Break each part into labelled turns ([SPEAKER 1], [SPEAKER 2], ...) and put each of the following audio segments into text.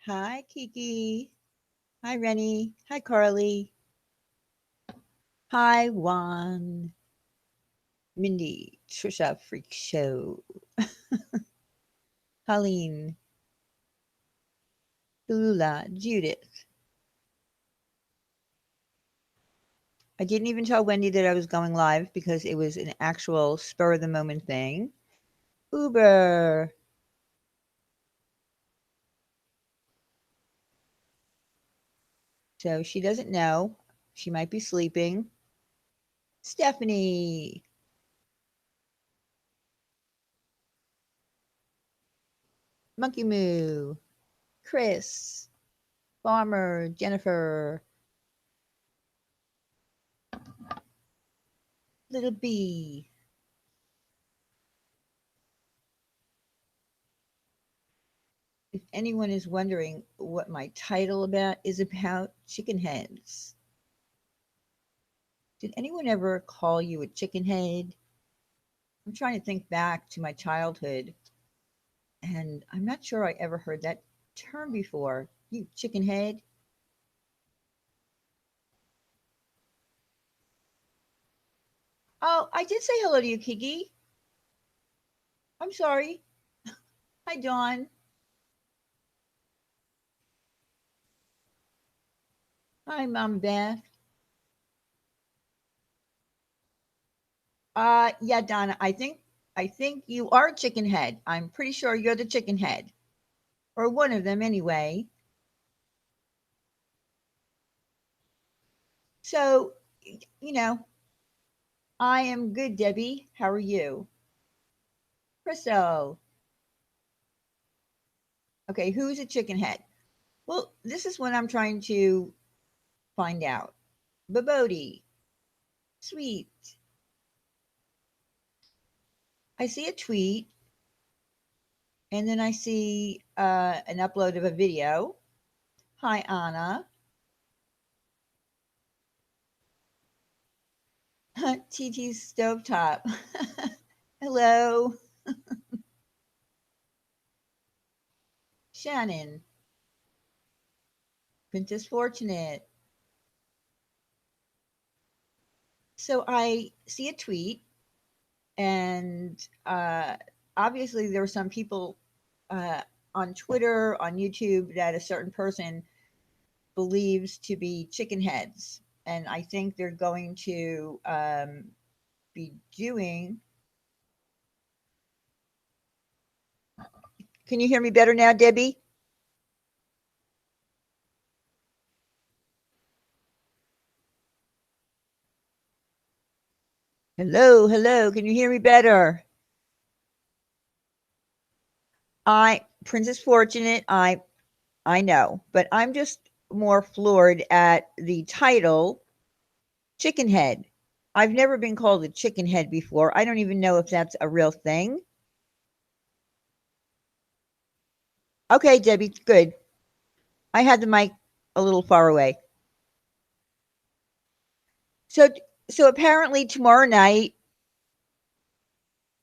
[SPEAKER 1] Hi, Kiki. Hi, Rennie. Hi, Carly. Hi, Juan. Mindy. Trisha Freak Show. Colleen. Lula. Judith. I didn't even tell Wendy that I was going live because it was an actual spur of the moment thing. Uber. So she doesn't know. She might be sleeping. Stephanie. Monkey Moo. Chris. Farmer. Jennifer. Little B. If anyone is wondering what my title about is about chicken heads. Did anyone ever call you a chicken head? I'm trying to think back to my childhood, and I'm not sure I ever heard that term before. You chicken head? Oh, I did say hello to you, Kiki. I'm sorry. Hi, Dawn. Hi, Mom Beth. Yeah, Donna. I think you are a chicken head. I'm pretty sure you're the chicken head, or one of them anyway. So, you know, I am good, Debbie. How are you? Crystal. Okay, who's a chicken head? Well, this is what I'm trying to find out. Babodi. Sweet. I see a tweet and then I see an upload of a video. Hi, Anna. TT's Stovetop. Hello. Shannon. Princess Fortunate. So I see a tweet and obviously there were some people uh, on Twitter, on YouTube, that a certain person believes to be chicken heads. And I think they're going to be doing. Can you hear me better now, Debbie? Hello, hello. Can you hear me better? Princess Fortunate, I know, but I'm just more floored at the title Chicken Head. I've never been called a chicken head before. I don't even know if that's a real thing. Okay, Debbie, good. I had the mic a little far away. So so apparently tomorrow night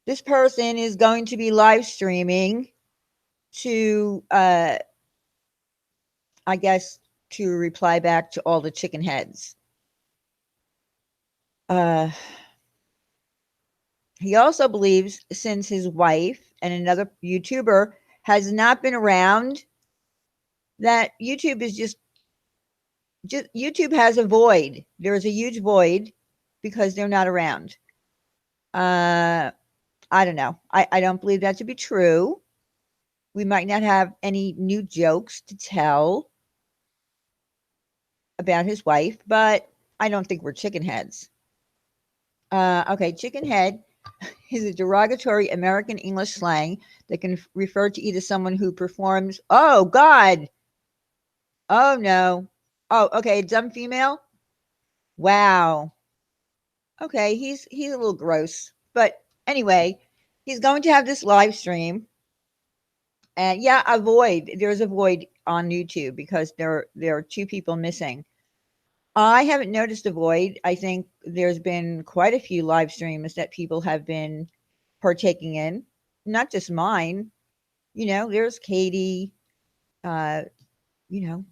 [SPEAKER 1] this person is going to be live streaming to I guess to reply back to all the chicken heads. Uh he also believes since his wife and another YouTuber has not been around that just YouTube has a void. There is a huge void because they're not around. Uh I don't know. I don't believe that to be true. We might not have any new jokes to tell about his wife, but I don't think we're chicken heads. Okay, chicken head is a derogatory American English slang that can refer to either someone who performs. Oh God! Oh no! Oh, okay, a dumb female. Wow. Okay, he's a little gross, but anyway, he's going to have this live stream, and yeah, a void. There's a void on YouTube because there are two people missing. I haven't noticed a void. I think there's been quite a few live streams that people have been partaking in, not just mine. You know, there's Katie.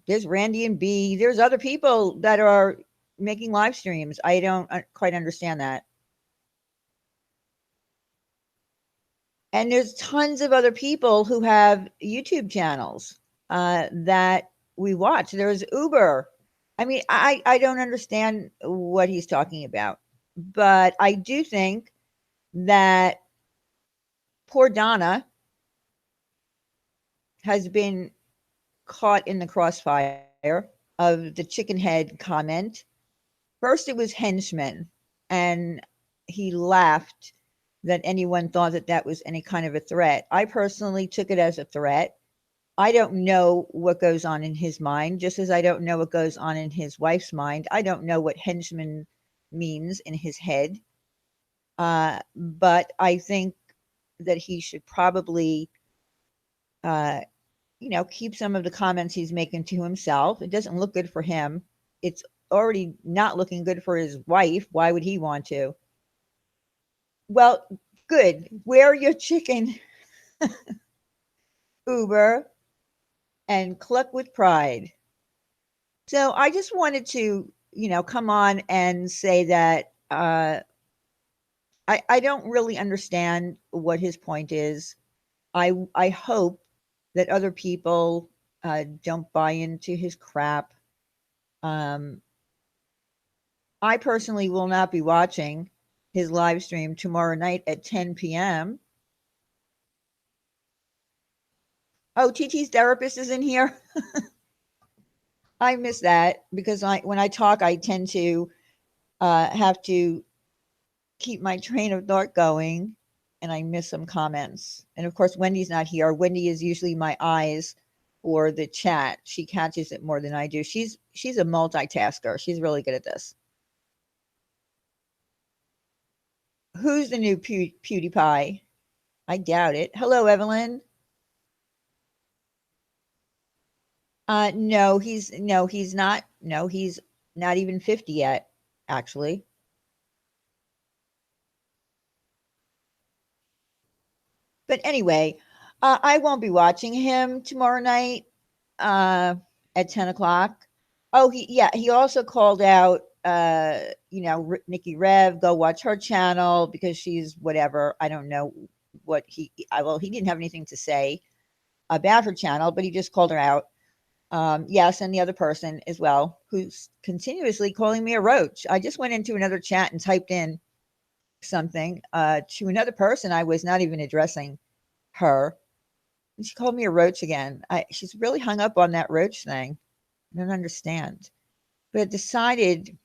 [SPEAKER 1] there's Randy and B. There's other people that are making live streams. I don't quite understand that. And there's tons of other people who have YouTube channels that we watch. There's Uber. I mean, I don't understand what he's talking about, but I do think that poor Donna has been caught in the crossfire of the chicken head comment. First, it was henchmen, and he laughed that anyone thought that that was any kind of a threat. I personally took it as a threat. I don't know what goes on in his mind, just as I don't know what goes on in his wife's mind. I don't know what henchman means in his head. But I think that he should probably, uh, keep some of the comments he's making to himself. It doesn't look good for him. It's already not looking good for his wife. Why would he want to? Well, good. Wear your chicken, Uber, and cluck with pride. So I just wanted to, come on and say that I don't really understand what his point is. I hope that other people don't buy into his crap. Um, I personally will not be watching his live stream tomorrow night at 10 p.m. Oh, TT's therapist is in here. I miss that because when I talk, I tend to have to keep my train of thought going, and I miss some comments. And of course, Wendy's not here. Wendy is usually my eyes or the chat. She catches it more than I do. She's a multitasker. She's really good at this. Who's the new PewDiePie? I doubt it. Hello, Evelyn. No, he's not. No, he's not even 50 yet, actually. But anyway, I won't be watching him tomorrow night uh, at 10 o'clock. Oh, he also called out, Nikki Rev. Go watch her channel because she's whatever. I don't know what well, he didn't have anything to say about her channel, but he just called her out. Yes, and the other person as well, who's continuously calling me a roach. I just went into another chat and typed in something to another person. I was not even addressing her. And she called me a roach again. She's really hung up on that roach thing. I don't understand. But I decided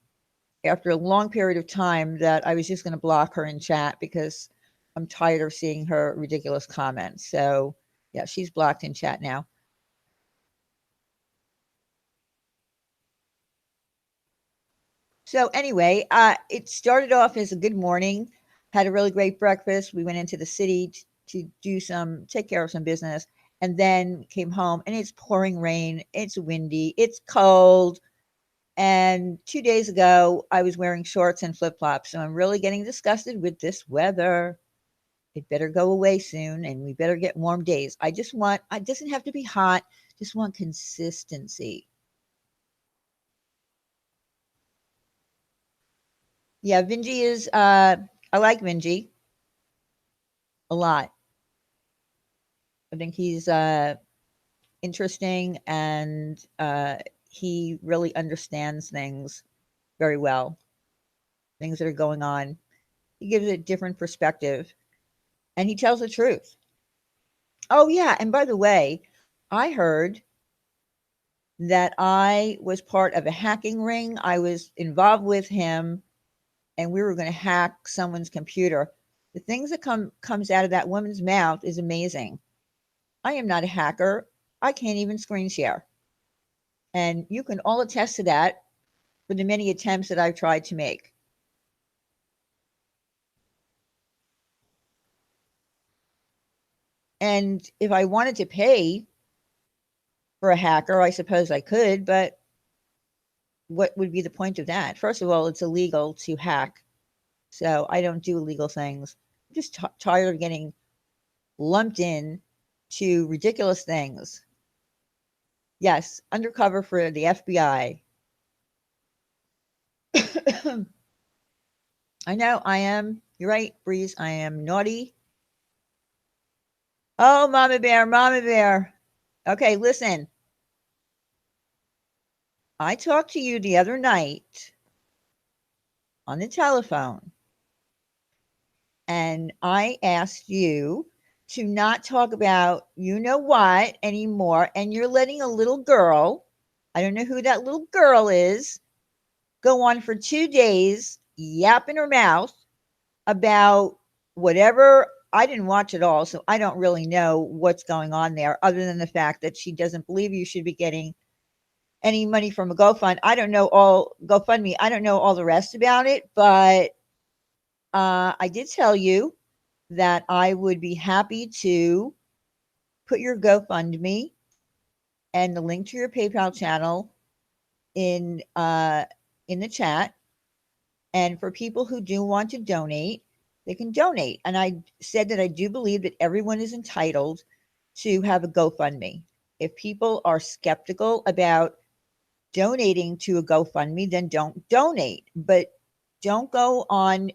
[SPEAKER 1] after a long period of time that I was just going to block her in chat because I'm tired of seeing her ridiculous comments. So, yeah, she's blocked in chat now. So anyway, it started off as a good morning. Had a really great breakfast. We went into the city to take care of some business, and then came home. And it's pouring rain. It's windy. It's cold. And 2 days ago, I was wearing shorts and flip flops. So I'm really getting disgusted with this weather. It better go away soon, and we better get warm days. It doesn't have to be hot. Just want consistency. Yeah, Vinji is. I like Vinji a lot. I think he's interesting, and he really understands things very well. Things that are going on. He gives a different perspective, and he tells the truth. Oh yeah, and by the way, I heard that I was part of a hacking ring. I was involved with him, and we were going to hack someone's computer. The things that comes out of that woman's mouth is amazing. I am not a hacker. I can't even screen share. And you can all attest to that for the many attempts that I've tried to make. And if I wanted to pay for a hacker, I suppose I could, but what would be the point of that? First of all, it's illegal to hack. So I don't do illegal things. I'm just tired of getting lumped in to ridiculous things. Yes, undercover for the FBI. I know I am. You're right, Breeze. I am naughty. Oh, Mama Bear, Mama Bear. Okay, listen. I talked to you the other night on the telephone, and I asked you to not talk about you know what anymore. And you're letting a little girl, I don't know who that little girl is, go on for 2 days yapping her mouth about whatever. I didn't watch it all, so I don't really know what's going on there, other than the fact that she doesn't believe you should be getting any money from a GoFund. I don't know all GoFundMe. I don't know all the rest about it, but I did tell you that I would be happy to put your GoFundMe and the link to your PayPal channel in the chat. And for people who do want to donate, they can donate. And I said that I do believe that everyone is entitled to have a GoFundMe. If people are skeptical about donating to a GoFundMe, then don't donate. But don't go on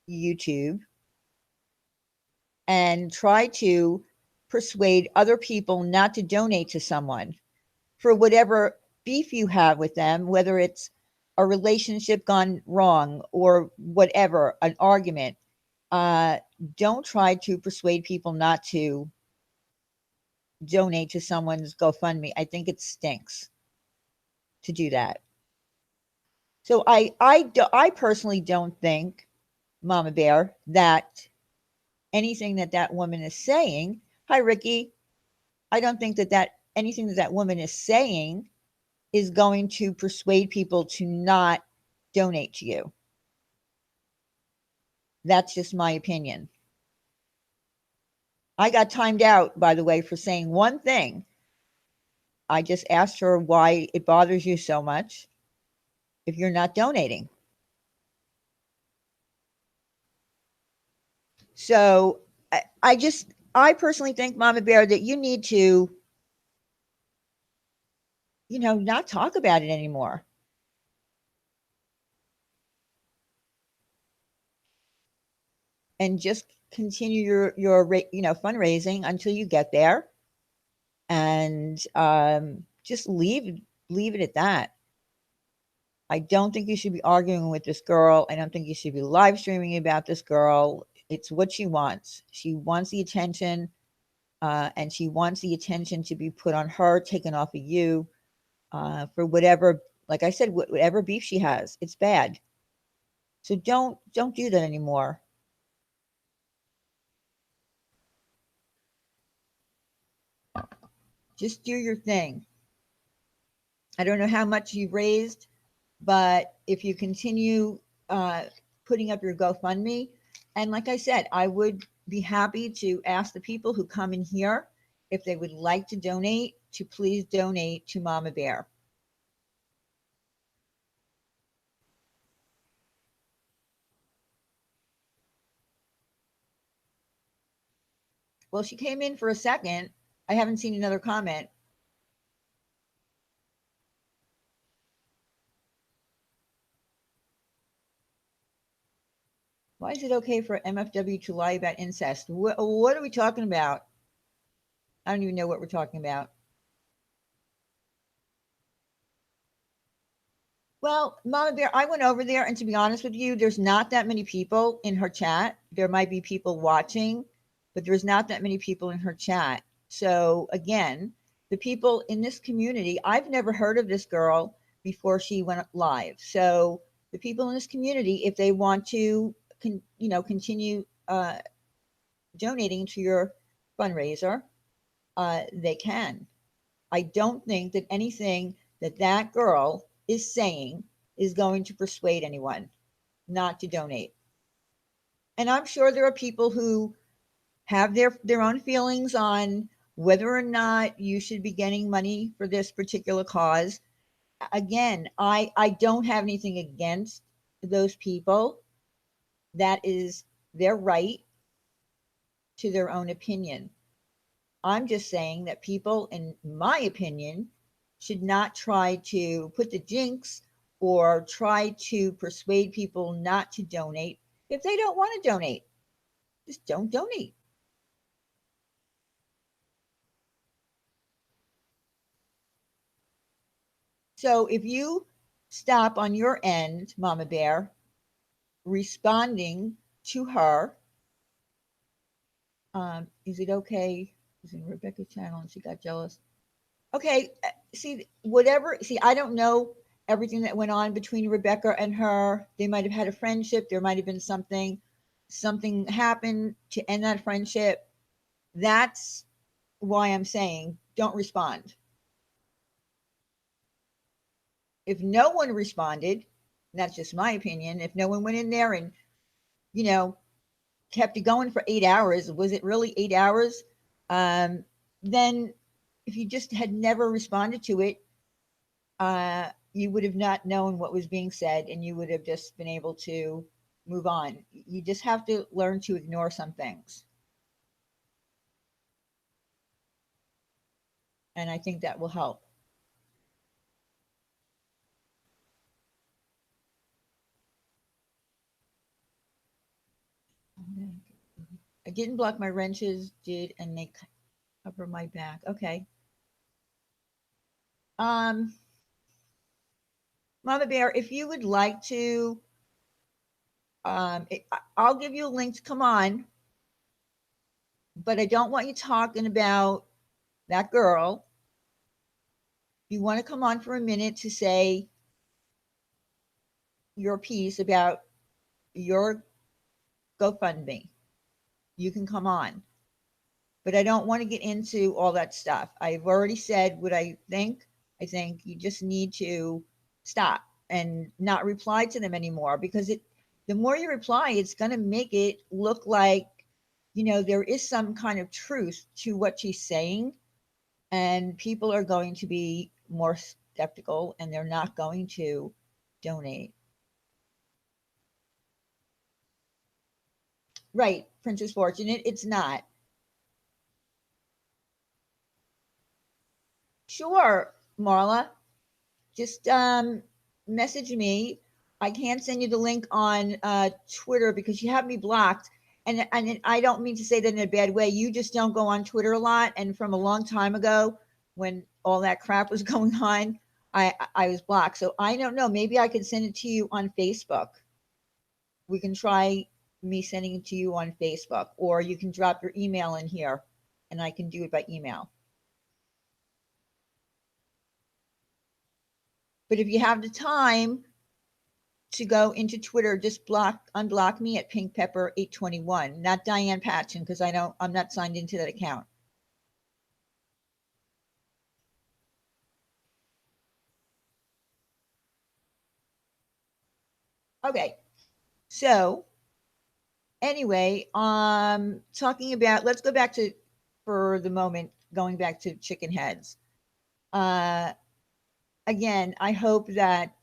[SPEAKER 1] YouTube and try to persuade other people not to donate to someone for whatever beef you have with them, whether it's a relationship gone wrong or whatever, an argument. Uh, don't try to persuade people not to donate to someone's GoFundMe. I think it stinks to do that. So I personally don't think, Mama Bear, that anything that that woman is saying. Hi, Ricky. I don't think that anything that that woman is saying is going to persuade people to not donate to you. That's just my opinion. I got timed out, by the way, for saying one thing. I just asked her why it bothers you so much if you're not donating. So I personally think, Mama Bear, that you need to, not talk about it anymore. And just continue your fundraising until you get there, and just leave it at that. I don't think you should be arguing with this girl. I don't think you should be live streaming about this girl. It's what she wants. She wants the attention, and she wants the attention to be put on her, taken off of you, for whatever. Like I said, whatever beef she has, it's bad. So don't do that anymore. Just do your thing. I don't know how much you've raised, but if you continue uh, putting up your GoFundMe, and like I said, I would be happy to ask the people who come in here if they would like to donate, to please donate to Mama Bear. Well, she came in for a second. I haven't seen another comment. Why is it okay for MFW to lie about incest? What are we talking about? I don't even know what we're talking about. Well, Mama Bear, I went over there, and to be honest with you, there's not that many people in her chat. There might be people watching, but there's not that many people in her chat. So, again, the people in this community, I've never heard of this girl before she went live. So, the people in this community, if they want to, continue donating to your fundraiser, they can. I don't think that anything that that girl is saying is going to persuade anyone not to donate. And I'm sure there are people who have their own feelings on whether or not you should be getting money for this particular cause. Again, I don't have anything against those people. That is their right to their own opinion. I'm just saying that people, in my opinion, should not try to put the jinx or try to persuade people not to donate if they don't want to donate. Just don't donate. So if you stop on your end, Mama Bear, responding to her, is it okay? It was in Rebecca's channel and she got jealous. Okay, see, whatever, see, I don't know everything that went on between Rebecca and her. They might have had a friendship. There might have been something happened to end that friendship. That's why I'm saying don't respond. If no one responded, that's just my opinion. If no one went in there and, you know, kept it going for 8 hours, was it really 8 hours? Then if you just had never responded to it, you would have not known what was being said and you would have just been able to move on. You just have to learn to ignore some things. And I think that will help. I didn't block my wrenches, did, and they cover my back. Okay. Um, Mama Bear, if you would like to, I'll give you a link to come on, but I don't want you talking about that girl. If you want to come on for a minute to say your piece about your GoFundMe, you can come on. But I don't want to get into all that stuff. I've already said what I think. I think you just need to stop and not reply to them anymore because the more you reply, it's going to make it look like, there is some kind of truth to what she's saying, and people are going to be more skeptical and they're not going to donate. Right, Princess Fortunate, it's not. Sure, Marla, just message me. I can't send you the link on Twitter because you have me blocked. And I don't mean to say that in a bad way. You just don't go on Twitter a lot. And from a long time ago, when all that crap was going on, I was blocked. So I don't know. Maybe I could send it to you on Facebook. We can try me sending it to you on Facebook, or you can drop your email in here, and I can do it by email. But if you have the time to go into Twitter, just unblock me at Pink Pepper 821, not Diane Patchen, because I'm not signed into that account. Okay. So anyway, talking about, let's go back to, for the moment, going back to chicken heads. Uh, Again, I hope that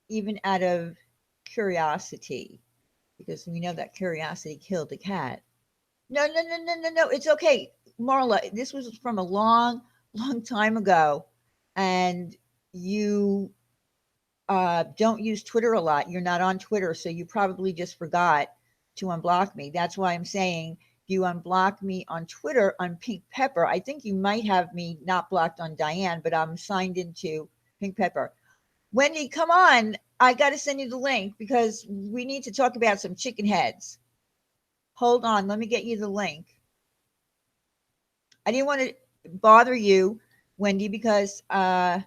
[SPEAKER 1] even out of curiosity, because we know that curiosity killed the cat. No, no, no, no, no, no. It's okay, Marla. This was from a long, long time ago, and you don't use Twitter a lot. You're not on Twitter, so you probably just forgot to unblock me. That's why I'm saying if you unblock me on Twitter on Pink Pepper, I think you might have me not blocked on Diane, but I'm signed into Pink Pepper. Wendy, come on. I got to send you the link because we need to talk about some chicken heads. Hold on. Let me get you the link. I didn't want to bother you, Wendy, because I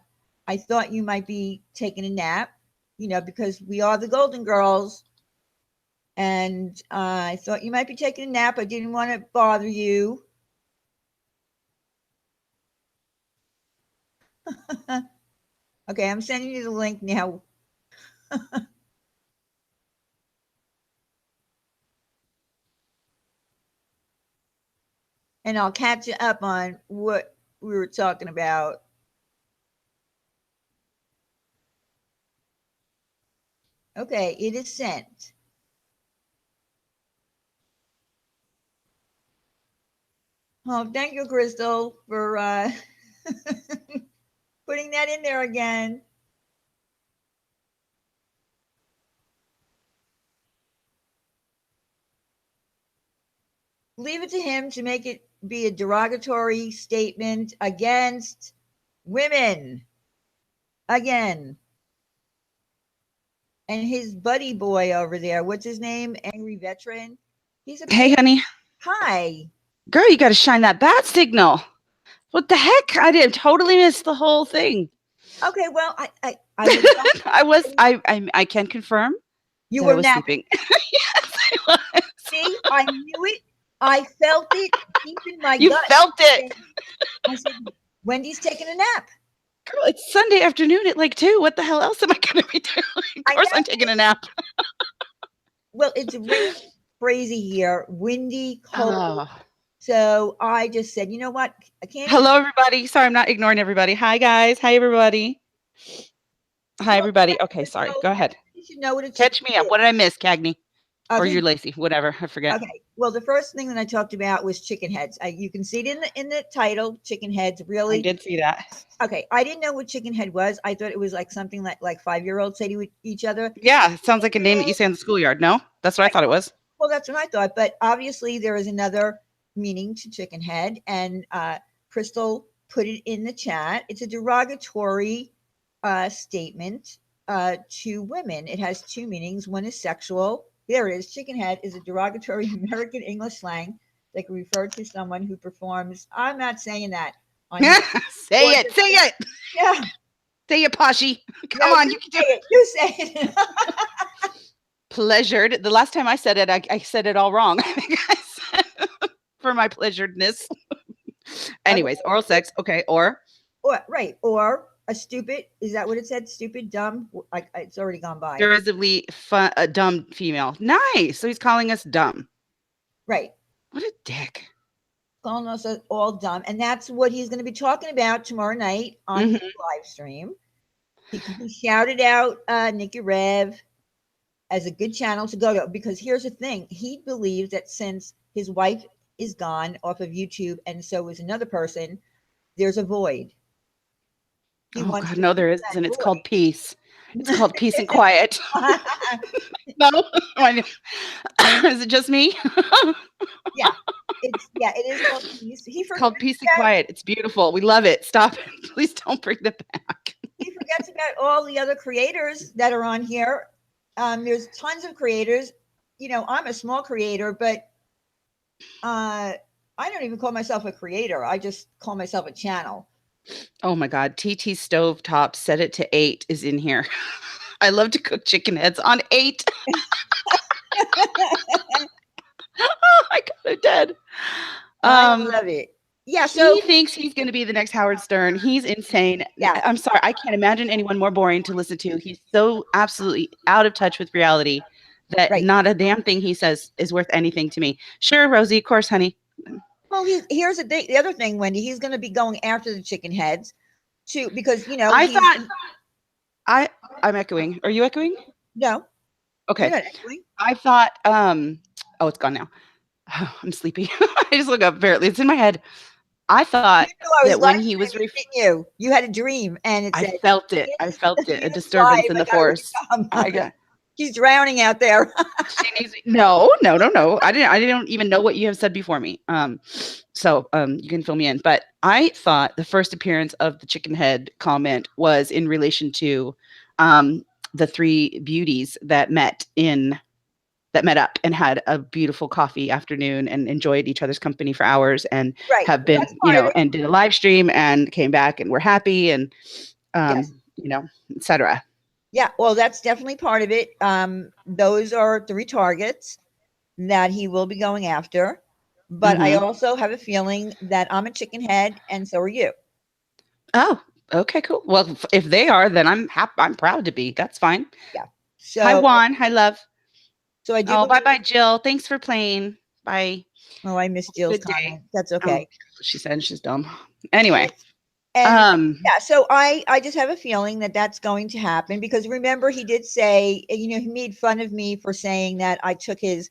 [SPEAKER 1] thought you might be taking a nap, because we are the Golden Girls. And I thought you might be taking a nap. I didn't want to bother you. Okay, I'm sending you the link now. And I'll catch you up on what we were talking about. Okay, it is sent. Oh, thank you, Crystal, for putting that in there again. Leave it to him to make it be a derogatory statement against women. Again. And his buddy boy over there, what's his name? Angry Veteran. He's a
[SPEAKER 2] Hey, honey.
[SPEAKER 1] Hi.
[SPEAKER 2] Girl, you got to shine that bat signal. What the heck? I did totally miss the whole thing.
[SPEAKER 1] Okay, well,
[SPEAKER 2] I can confirm
[SPEAKER 1] you
[SPEAKER 2] that I
[SPEAKER 1] were
[SPEAKER 2] was
[SPEAKER 1] napping.
[SPEAKER 2] sleeping. Yes, I was.
[SPEAKER 1] See, I knew it. I felt it deep in my
[SPEAKER 2] You
[SPEAKER 1] gut.
[SPEAKER 2] felt it.
[SPEAKER 1] I said, Wendy's taking a nap.
[SPEAKER 2] Girl, it's Sunday afternoon at like 2. What the hell else am I going to be doing? Of course I'm taking a nap.
[SPEAKER 1] Well, it's raining crazy here, windy, cold.
[SPEAKER 2] Oh.
[SPEAKER 1] So I just said, you know what? I can't.
[SPEAKER 2] Hello, everybody. Sorry, I'm not ignoring everybody. Hi, guys. Hi, everybody. Hi, everybody. Okay, sorry. Go ahead.
[SPEAKER 1] You should know what it's.
[SPEAKER 2] Catch me up. What did I miss, Cagney?
[SPEAKER 1] Okay.
[SPEAKER 2] Or you're lazy, whatever. I forget.
[SPEAKER 1] Okay. Well, the first thing that I talked about was chicken heads. You can see it in the title, chicken heads. Really,
[SPEAKER 2] I did see that.
[SPEAKER 1] Okay. I didn't know what chicken head was. I thought it was like something like 5-year-olds say to each other.
[SPEAKER 2] Yeah, it sounds like a name that you say in the schoolyard. No, that's what I thought it was.
[SPEAKER 1] Well, that's what I thought. But obviously, there is another meaning to chicken head, and Crystal put it in the chat. It's a derogatory statement to women. It has two meanings. One is sexual. There it is. Chicken head is a derogatory American English slang that can refer to someone who performs. I'm not saying that.
[SPEAKER 2] Say it. Say it.
[SPEAKER 1] Yeah.
[SPEAKER 2] Say it, Poshy. Come on.
[SPEAKER 1] You can say it. You say it.
[SPEAKER 2] Pleasured. The last time I said it, I said it all wrong. I think I said for my pleasuredness. Anyways, oral sex. Okay. Or
[SPEAKER 1] right. Or a stupid, is that what it said? Stupid, dumb? It's already gone by.
[SPEAKER 2] derisively fun, a dumb female. Nice. So he's calling us dumb.
[SPEAKER 1] Right.
[SPEAKER 2] What a dick.
[SPEAKER 1] Calling us all dumb. And that's what he's going to be talking about tomorrow night on his live stream. He shouted out Nikki Rev as a good channel to go to, because here's the thing. He believes that since his wife is gone off of YouTube and so is another person, there's a void.
[SPEAKER 2] Oh God, no, there isn't. It's called peace. It's called peace and quiet. No, is it just me?
[SPEAKER 1] Yeah, it is called peace.
[SPEAKER 2] It's called peace and quiet. It's beautiful. We love it. Stop it. Please don't bring them back.
[SPEAKER 1] He forgets about all the other creators that are on here. There's tons of creators. You know, I'm a small creator, but I don't even call myself a creator. I just call myself a channel.
[SPEAKER 2] Oh my God. TT Stovetop set it to 8 is in here. I love to cook chicken heads on 8. Oh my God, I'm dead.
[SPEAKER 1] I love it. Yeah, so
[SPEAKER 2] he thinks he's going to be the next Howard Stern. He's insane. Yeah, I'm sorry. I can't imagine anyone more boring to listen to. He's so absolutely out of touch with reality that not a damn thing he says is worth anything to me. Sure, Rosie, of course, honey.
[SPEAKER 1] Well, here's the other thing, Wendy. He's going to be going after the chicken heads too, because you know.
[SPEAKER 2] I'm echoing. Are you echoing?
[SPEAKER 1] No.
[SPEAKER 2] Okay. I thought. Oh, it's gone now. I'm sleepy. I just look up. Apparently, it's in my head. I thought that when he was
[SPEAKER 1] you had a dream, and it said,
[SPEAKER 2] I felt it. I felt it. A disturbance in the force.
[SPEAKER 1] He's drowning out there.
[SPEAKER 2] No. I didn't even know what you have said before me. So you can fill me in. But I thought the first appearance of the chicken head comment was in relation to the three beauties that met up and had a beautiful coffee afternoon and enjoyed each other's company for hours and have been, and did a live stream and came back and were happy and, etc.
[SPEAKER 1] Yeah, well, that's definitely part of it. Those are 3 targets that he will be going after. But I also have a feeling that I'm a chicken head, and so are you.
[SPEAKER 2] Oh, okay, cool. Well, if they are, then I'm proud to be. That's fine.
[SPEAKER 1] Yeah.
[SPEAKER 2] So, hi, Juan. Hi, love.
[SPEAKER 1] So I do.
[SPEAKER 2] Oh, bye, Jill. Thanks for playing. Bye.
[SPEAKER 1] Oh, I missed Jill's comment. That's okay.
[SPEAKER 2] She said she's dumb. Anyway.
[SPEAKER 1] And yeah, so I just have a feeling that that's going to happen because remember he did say, he made fun of me for saying that I took his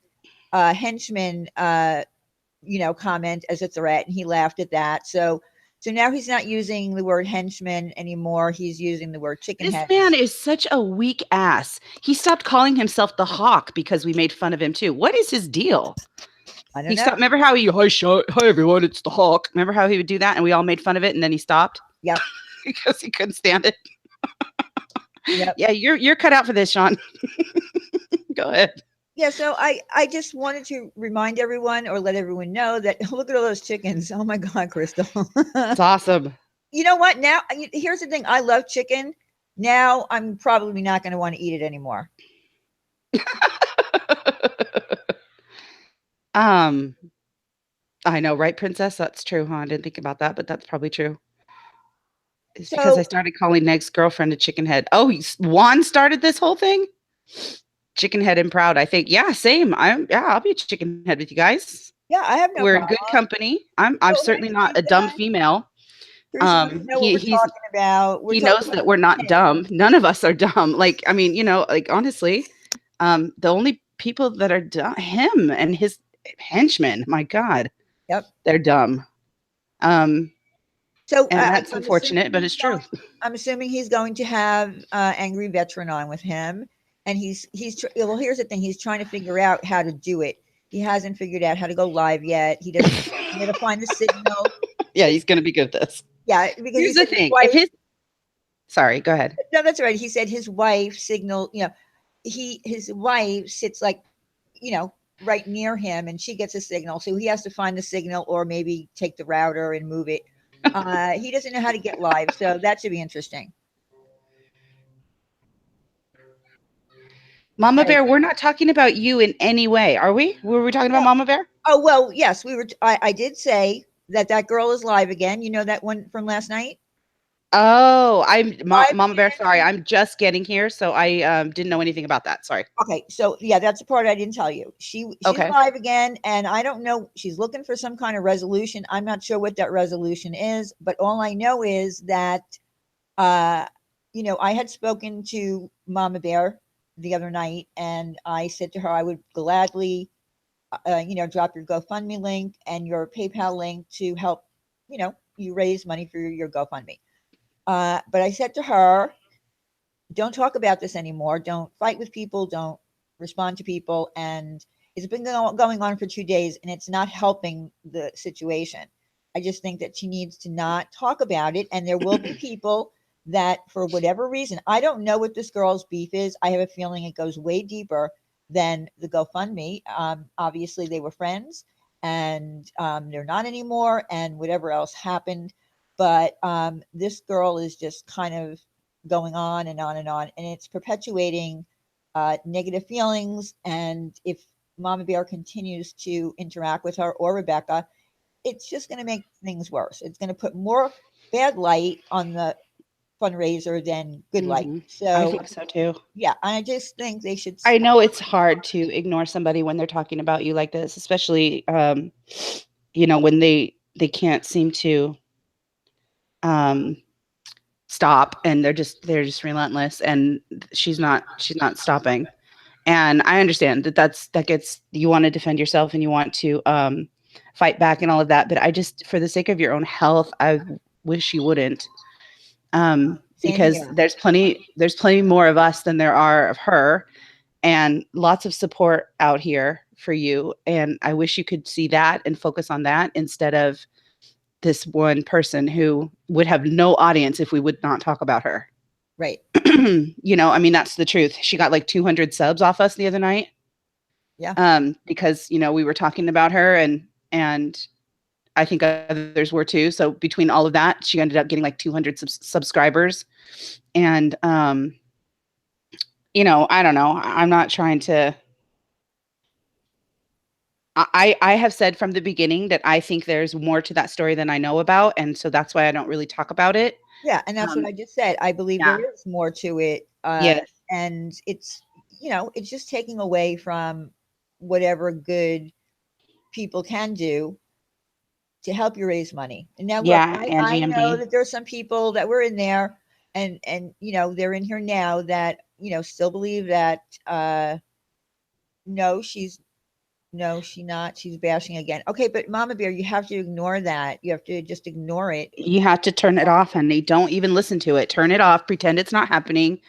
[SPEAKER 1] henchman, comment as a threat, and he laughed at that. So So now he's not using the word henchman anymore. He's using the word chicken
[SPEAKER 2] This man
[SPEAKER 1] heads.
[SPEAKER 2] is such a weak ass. He stopped calling himself the Hawk because we made fun of him too. What is his deal?
[SPEAKER 1] I don't
[SPEAKER 2] He
[SPEAKER 1] know.
[SPEAKER 2] stopped. Remember how he, hi everyone, it's the Hawk. Remember how he would do that and we all made fun of it and then he stopped
[SPEAKER 1] Yep.
[SPEAKER 2] because he couldn't stand it.
[SPEAKER 1] Yep.
[SPEAKER 2] Yeah, you're cut out for this, Sean. Go ahead.
[SPEAKER 1] Yeah, so I just wanted to remind everyone or let everyone know that look at all those chickens. Oh my God, Crystal.
[SPEAKER 2] It's awesome.
[SPEAKER 1] You know what? Now, here's the thing. I love chicken. Now I'm probably not going to want to eat it anymore.
[SPEAKER 2] um, I know, right, Princess? That's true, huh? I didn't think about that, but that's probably true. It's because I
[SPEAKER 1] So
[SPEAKER 2] started calling Neg's girlfriend a chicken head. Oh, Juan started this whole thing? Chicken head and proud, I think. Yeah, same. I'll be a chicken head with you guys.
[SPEAKER 1] yeah, I have no
[SPEAKER 2] We're in
[SPEAKER 1] problem.
[SPEAKER 2] good company. I'm
[SPEAKER 1] So
[SPEAKER 2] certainly
[SPEAKER 1] next
[SPEAKER 2] not
[SPEAKER 1] time,
[SPEAKER 2] a dumb female.
[SPEAKER 1] Teresa doesn't know what
[SPEAKER 2] He
[SPEAKER 1] we're
[SPEAKER 2] he's
[SPEAKER 1] talking about. We're
[SPEAKER 2] he
[SPEAKER 1] talking
[SPEAKER 2] knows
[SPEAKER 1] about
[SPEAKER 2] that we're not
[SPEAKER 1] chicken.
[SPEAKER 2] dumb. None of us are dumb. Like, I mean, like honestly, the only people that are dumb, him and his henchmen, my God,
[SPEAKER 1] Yep.
[SPEAKER 2] they're dumb. Um,
[SPEAKER 1] So
[SPEAKER 2] and that's
[SPEAKER 1] I'm assuming
[SPEAKER 2] unfortunate, but
[SPEAKER 1] he's
[SPEAKER 2] it's true.
[SPEAKER 1] going. I'm assuming he's going to have angry veteran on with him, and well. Here's the thing: he's trying to figure out how to do it. He hasn't figured out how to go live yet. He doesn't know where to find the signal.
[SPEAKER 2] Yeah, he's gonna be good at this.
[SPEAKER 1] Yeah, because he
[SPEAKER 2] Here's the
[SPEAKER 1] said his
[SPEAKER 2] thing. If
[SPEAKER 1] wife.
[SPEAKER 2] his sorry, go ahead.
[SPEAKER 1] No, that's right. He said his wife signal. His wife sits like, you know, right near him, and she gets a signal. So he has to find the signal, or maybe take the router and move it. He doesn't know how to get live, so that should be interesting.
[SPEAKER 2] Mama
[SPEAKER 1] Right.
[SPEAKER 2] Bear, we're not talking about you in any way, are we? Were we talking about
[SPEAKER 1] No.
[SPEAKER 2] Mama Bear?
[SPEAKER 1] Oh well, yes, we were. I did say that girl is live again. You know that one from last night.
[SPEAKER 2] Oh,
[SPEAKER 1] Live
[SPEAKER 2] Mama Bear.
[SPEAKER 1] again.
[SPEAKER 2] Sorry, I'm just getting here, so I didn't know anything about that. Sorry.
[SPEAKER 1] Okay, so yeah, that's the part I didn't tell you. She's
[SPEAKER 2] Okay.
[SPEAKER 1] live again, and I don't know. She's looking for some kind of resolution. I'm not sure what that resolution is, but all I know is that uh, I had spoken to Mama Bear the other night, and I said to her I would gladly, drop your GoFundMe link and your PayPal link to help, you raise money for your GoFundMe. But I said to her, don't talk about this anymore. Don't fight with people. Don't respond to people. And it's been going on for 2 days, and it's not helping the situation. I just think that she needs to not talk about it. And there will be people that, for whatever reason, I don't know what this girl's beef is. I have a feeling it goes way deeper than the GoFundMe. Obviously, they were friends, and they're not anymore, and whatever else happened. But this girl is just kind of going on and on and on, and it's perpetuating negative feelings. And if Mama Bear continues to interact with her or Rebecca, it's just going to make things worse. It's going to put more bad light on the fundraiser than good light.
[SPEAKER 2] Hmm. I
[SPEAKER 1] So
[SPEAKER 2] think so too.
[SPEAKER 1] yeah, I just think they should
[SPEAKER 2] I
[SPEAKER 1] stop.
[SPEAKER 2] know it's hard to ignore somebody when they're talking about you like this, especially when they can't seem to um stop and they're just relentless and she's not stopping. And I understand that gets you want to defend yourself and you want to fight back and all of that, but I just for the sake of your own health, I wish you wouldn't.
[SPEAKER 1] Same
[SPEAKER 2] Because
[SPEAKER 1] here.
[SPEAKER 2] there's plenty more of us than there are of her and lots of support out here for you. And I wish you could see that and focus on that instead of this one person who would have no audience if we would not talk about her.
[SPEAKER 1] Right.
[SPEAKER 2] I mean, that's the truth. She got like 200 subs off us the other night
[SPEAKER 1] Yeah.
[SPEAKER 2] because, we were talking about her and I think others were too. So between all of that, she ended up getting like 200 subscribers. And, I don't know. I'm not trying to I have said from the beginning that I think there's more to that story than I know about, and so that's why I don't really talk about it.
[SPEAKER 1] Yeah, and that's what
[SPEAKER 2] Um,
[SPEAKER 1] I just said. I believe
[SPEAKER 2] yeah.
[SPEAKER 1] there is more to it,
[SPEAKER 2] Yes.
[SPEAKER 1] and it's just taking away from whatever good people can do to help you raise money. And now, look,
[SPEAKER 2] Yeah,
[SPEAKER 1] I
[SPEAKER 2] Angie
[SPEAKER 1] know
[SPEAKER 2] MD.
[SPEAKER 1] that there's some people that were in there, and they're in here now that still believe that no, she's No, she not. She's bashing again. Okay, but Mama Bear, you have to ignore that. You have to just ignore it.
[SPEAKER 2] You have to turn it off, honey. Don't even listen to it. Turn it off. Pretend it's not happening.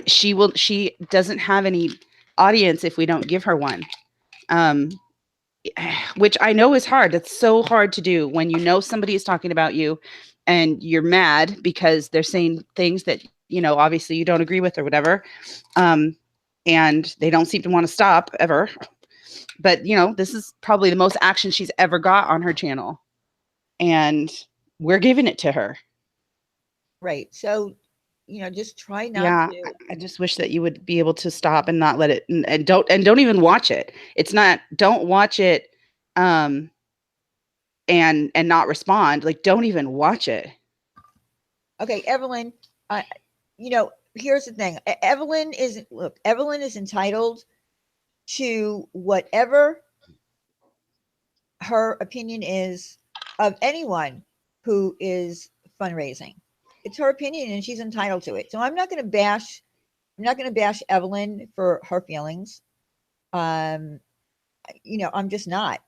[SPEAKER 2] She doesn't have any audience if we don't give her one. Um, which I know is hard. It's so hard to do when you know somebody is talking about you and you're mad because they're saying things that, obviously you don't agree with or whatever. Um, and they don't seem to want to stop ever. But, this is probably the most action she's ever got on her channel. And we're giving it to her.
[SPEAKER 1] Right. So, just try not
[SPEAKER 2] Yeah,
[SPEAKER 1] to.
[SPEAKER 2] I just wish that you would be able to stop and not let it and don't even watch it. It's not don't watch it um and not respond. Like don't even watch it.
[SPEAKER 1] Okay, Evelyn, here's the thing. Evelyn is entitled to whatever her opinion is of anyone who is fundraising. It's her opinion and she's entitled to it. So I'm not going to bash Evelyn for her feelings. Um, I'm just not.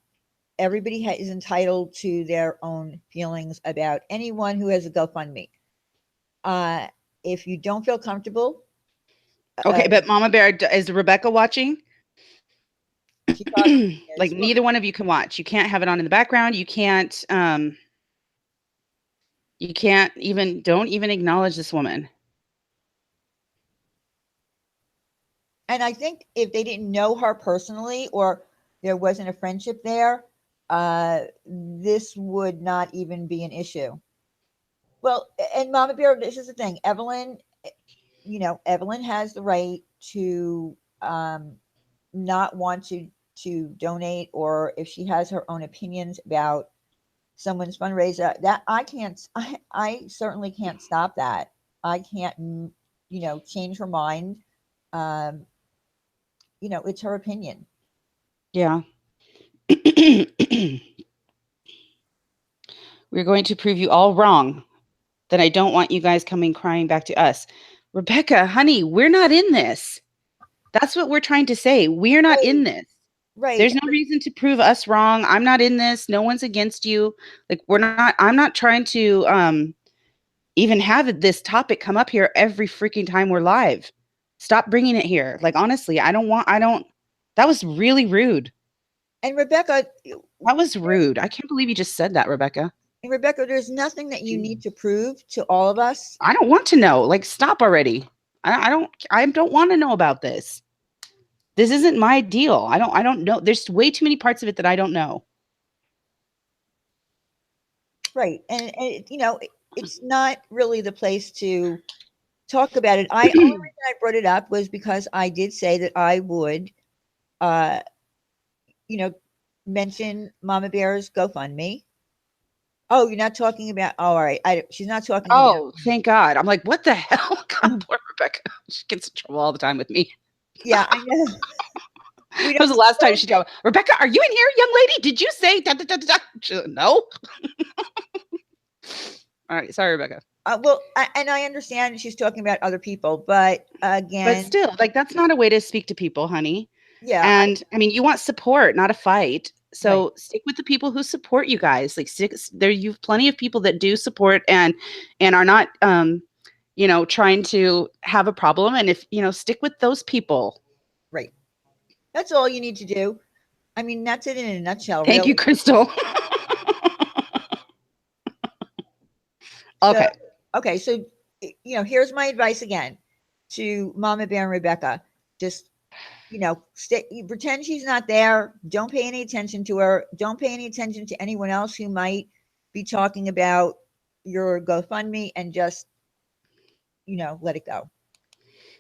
[SPEAKER 1] Everybody is entitled to their own feelings about anyone who has a GoFundMe. Uh, if you don't feel comfortable,
[SPEAKER 2] Okay, but Mama Bear, is Rebecca watching?
[SPEAKER 1] she probably
[SPEAKER 2] Like
[SPEAKER 1] is. Well,
[SPEAKER 2] neither one of you can watch. You can't have it on in the background. You can't even don't even acknowledge this woman.
[SPEAKER 1] and I think if they didn't know her personally or there wasn't a friendship there, this would not even be an issue. Well, and Mama Bear, this is the thing. Evelyn has the right to not want to donate, or if she has her own opinions about someone's fundraiser, that I certainly can't stop that. I can't, change her mind. Um, it's her opinion.
[SPEAKER 2] Yeah. We're going to prove you all wrong. Then I don't want you guys coming crying back to us. Rebecca, honey, we're not in this. That's what we're trying to say. We're not in
[SPEAKER 1] Right,
[SPEAKER 2] this.
[SPEAKER 1] right.
[SPEAKER 2] There's no reason to prove us wrong. I'm not in this. No one's against you. Like I'm not trying to even have this topic come up here every freaking time we're live. Stop bringing it here. Like honestly, I don't that was really rude.
[SPEAKER 1] And Rebecca,
[SPEAKER 2] That was rude. I can't believe you just said that, Rebecca.
[SPEAKER 1] there's nothing that you need to prove to all of us.
[SPEAKER 2] I don't want to know. Like stop already. I don't want to know about this. This isn't my deal. I don't know. There's way too many parts of it that I don't know.
[SPEAKER 1] Right. It's not really the place to talk about it. Only reason I brought it up was because I did say that I would, uh, you know, mention Mama Bear's GoFundMe. Oh, you're not talking about. Oh, all right. She's not talking about.
[SPEAKER 2] Oh, thank God. I'm like, what the hell? God, poor Rebecca. She gets in trouble all the time with me.
[SPEAKER 1] Yeah, I know. We
[SPEAKER 2] That was
[SPEAKER 1] don't.
[SPEAKER 2] the last time she told me, Rebecca, are you in here, young lady? Did you say da, da, da, da, da? No? All right. Sorry, Rebecca.
[SPEAKER 1] Well, and I understand she's talking about other people, but
[SPEAKER 2] But
[SPEAKER 1] again,
[SPEAKER 2] still, like, that's not a way to speak to people, honey.
[SPEAKER 1] yeah,
[SPEAKER 2] And I mean, you want support, not a fight.
[SPEAKER 1] right.
[SPEAKER 2] So stick with the people who support you guys. Like, there, you've plenty of people that do support and are not, trying to have a problem. And if stick with those people.
[SPEAKER 1] Right. That's all you need to do. I mean, that's it in a nutshell,
[SPEAKER 2] Thank you,
[SPEAKER 1] really.
[SPEAKER 2] Crystal.
[SPEAKER 1] So,
[SPEAKER 2] Okay.
[SPEAKER 1] okay, so here's my advice again to Mama Bear and Rebecca. Just stay, pretend she's not there. Don't pay any attention to her. Don't pay any attention to anyone else who might be talking about your GoFundMe, and just let it go.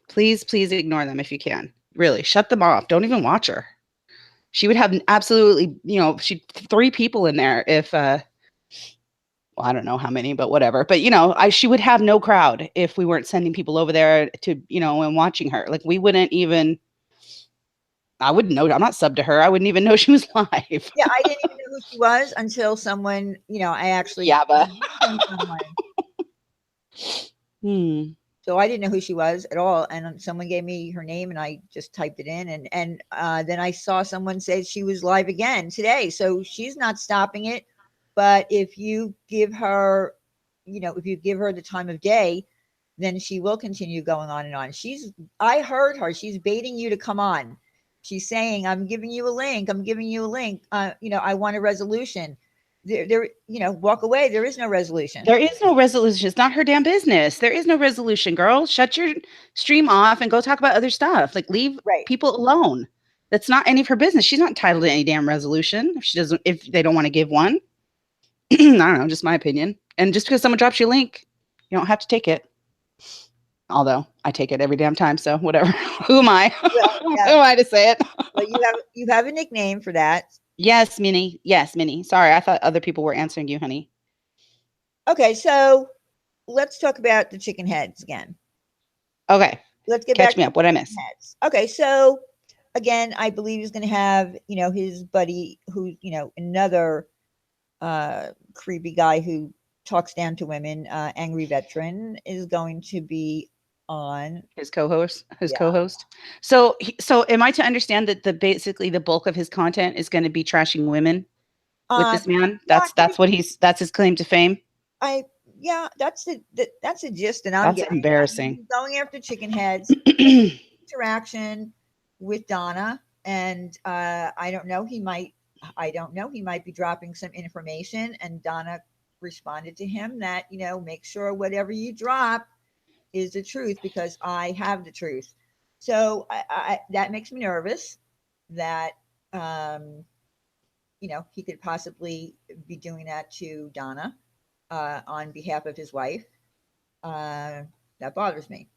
[SPEAKER 2] Please, please ignore them if you can. Really, shut them off. Don't even watch her. She would have absolutely, she 3 people in there if well, I don't know how many, but whatever. But she would have no crowd if we weren't sending people over there to, and watching her. Like we wouldn't even I wouldn't know. I'm not subbed to her. I wouldn't even know she was live.
[SPEAKER 1] Yeah, I didn't even know who she was until someone, I actually
[SPEAKER 2] Yaba.
[SPEAKER 1] mentioned someone.
[SPEAKER 2] Hmm.
[SPEAKER 1] So I didn't know who she was at all, and someone gave me her name, and I just typed it in, and then I saw someone say she was live again today. So she's not stopping it, but if you give her, if you give her the time of day, then she will continue going on and on. I heard her. She's baiting you to come on. She's saying, "I'm giving you a link. I'm giving you a link. I want a resolution." Walk away. There is no resolution.
[SPEAKER 2] There is no resolution. It's not her damn business. There is no resolution, girl. Shut your stream off and go talk about other stuff. Like, leave
[SPEAKER 1] Right.
[SPEAKER 2] people alone. That's not any of her business. She's not entitled to any damn resolution if they don't want to give one. I don't know, just my opinion. And just because someone drops you a link, you don't have to take it. Although I take it every damn time, so whatever. Who am I?
[SPEAKER 1] Well,
[SPEAKER 2] Who
[SPEAKER 1] yeah.
[SPEAKER 2] am I to say it?
[SPEAKER 1] Well, you have a nickname for that.
[SPEAKER 2] Yes, Minnie. Yes, Minnie. Sorry, I thought other people were answering you, honey.
[SPEAKER 1] Okay, so let's talk about the chicken heads again.
[SPEAKER 2] Okay,
[SPEAKER 1] Let's get
[SPEAKER 2] catch
[SPEAKER 1] back
[SPEAKER 2] me
[SPEAKER 1] to
[SPEAKER 2] up. What I
[SPEAKER 1] the chicken
[SPEAKER 2] miss?
[SPEAKER 1] heads. Okay, so again, I believe he's going to have, his buddy who, another creepy guy who talks down to women, angry veteran, is going to be on.
[SPEAKER 2] His co-host. His
[SPEAKER 1] Yeah.
[SPEAKER 2] co-host. So am I to understand that basically the bulk of his content is going to be trashing women with this man?
[SPEAKER 1] Yeah,
[SPEAKER 2] That's his claim to fame.
[SPEAKER 1] I yeah, that's the gist that I'm
[SPEAKER 2] That's
[SPEAKER 1] getting.
[SPEAKER 2] embarrassing.
[SPEAKER 1] He's going after chicken heads. Interaction with Donna, and I don't know, he might be dropping some information, and Donna responded to him that, make sure whatever you drop is the truth because I have the truth. So that makes me nervous that um, he could possibly be doing that to Donna on behalf of his wife. Uh, that bothers me.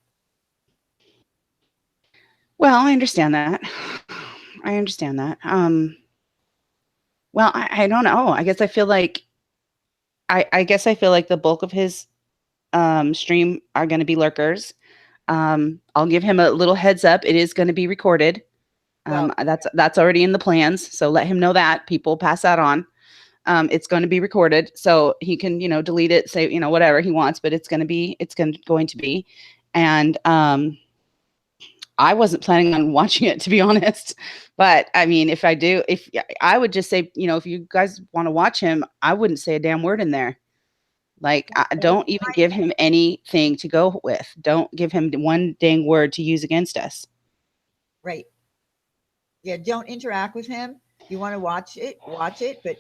[SPEAKER 2] Well, I understand that. I understand that. Well, I don't know. I guess I feel like the bulk of his stream are going to be lurkers. I'll give him a little heads up. It is going to be recorded.
[SPEAKER 1] Well,
[SPEAKER 2] That's already in the plans. So let him know that. People pass that on. It's going to be recorded, so he can delete it, say whatever he wants, but it's going to be. And I wasn't planning on watching it, to be honest. But I mean, if I would just say, if you guys want to watch him, I wouldn't say a damn word in there. Like, don't even give him anything to go with. Don't give him one dang word to use against us.
[SPEAKER 1] right. Yeah, don't interact with him. If you want to watch it, but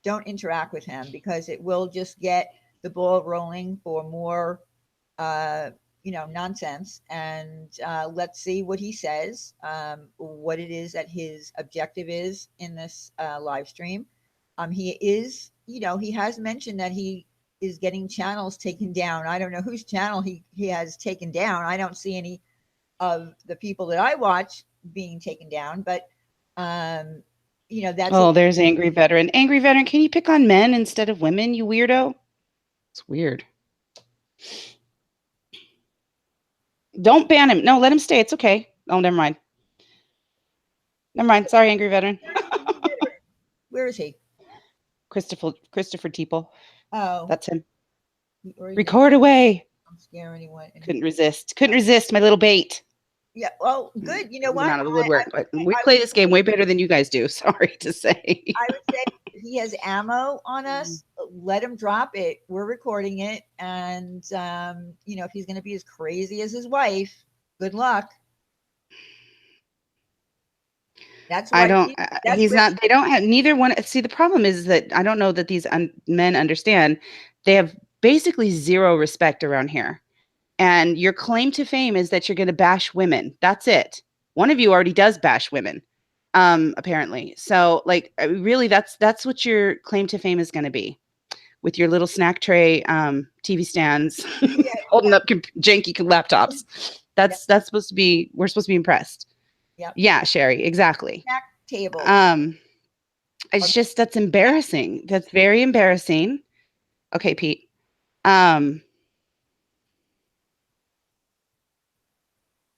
[SPEAKER 1] don't interact with him because it will just get the ball rolling for more, uh, nonsense. And let's see what he says, what it is that his objective is in this live stream. He has mentioned that he is getting channels taken down. I don't know whose channel he has taken down. I don't see any of the people that I watch being taken down, but um, that's
[SPEAKER 2] Oh,
[SPEAKER 1] it.
[SPEAKER 2] there's angry veteran. Angry veteran, can you pick on men instead of women, you weirdo? It's weird. Don't ban him. No, let him stay. It's okay. Oh, never mind. Never mind. Sorry, angry veteran.
[SPEAKER 1] Where is he?
[SPEAKER 2] Christopher Teeple.
[SPEAKER 1] Oh,
[SPEAKER 2] That's him.
[SPEAKER 1] or he
[SPEAKER 2] Record away.
[SPEAKER 1] don't scare anyone. And
[SPEAKER 2] Couldn't resist. Couldn't resist my little bait.
[SPEAKER 1] yeah, well, good. You know
[SPEAKER 2] Coming
[SPEAKER 1] what?
[SPEAKER 2] out of the woodwork. But we
[SPEAKER 1] I
[SPEAKER 2] play this game way better than you guys do. Sorry to say.
[SPEAKER 1] I would say he has ammo on us. Let him drop it. We're recording it, and if he's going to be as crazy as his wife, good luck. That's
[SPEAKER 2] I
[SPEAKER 1] why
[SPEAKER 2] don't.
[SPEAKER 1] that's
[SPEAKER 2] He's
[SPEAKER 1] where
[SPEAKER 2] not. They don't have neither one. See, the problem is that I don't know that these men understand. They have basically zero respect around here. And your claim to fame is that you're going to bash women. That's it. One of you already does bash women, apparently. So, like, really, that's what your claim to fame is going to be, with your little snack tray, TV stands,
[SPEAKER 1] yeah,
[SPEAKER 2] holding up janky laptops.
[SPEAKER 1] yeah,
[SPEAKER 2] That's supposed to be. We're supposed to be impressed.
[SPEAKER 1] yeah.
[SPEAKER 2] Yeah, Sherry, exactly.
[SPEAKER 1] Snack table.
[SPEAKER 2] Um,
[SPEAKER 1] Or
[SPEAKER 2] it's just that's embarrassing. That's very embarrassing. Okay, Pete. Um,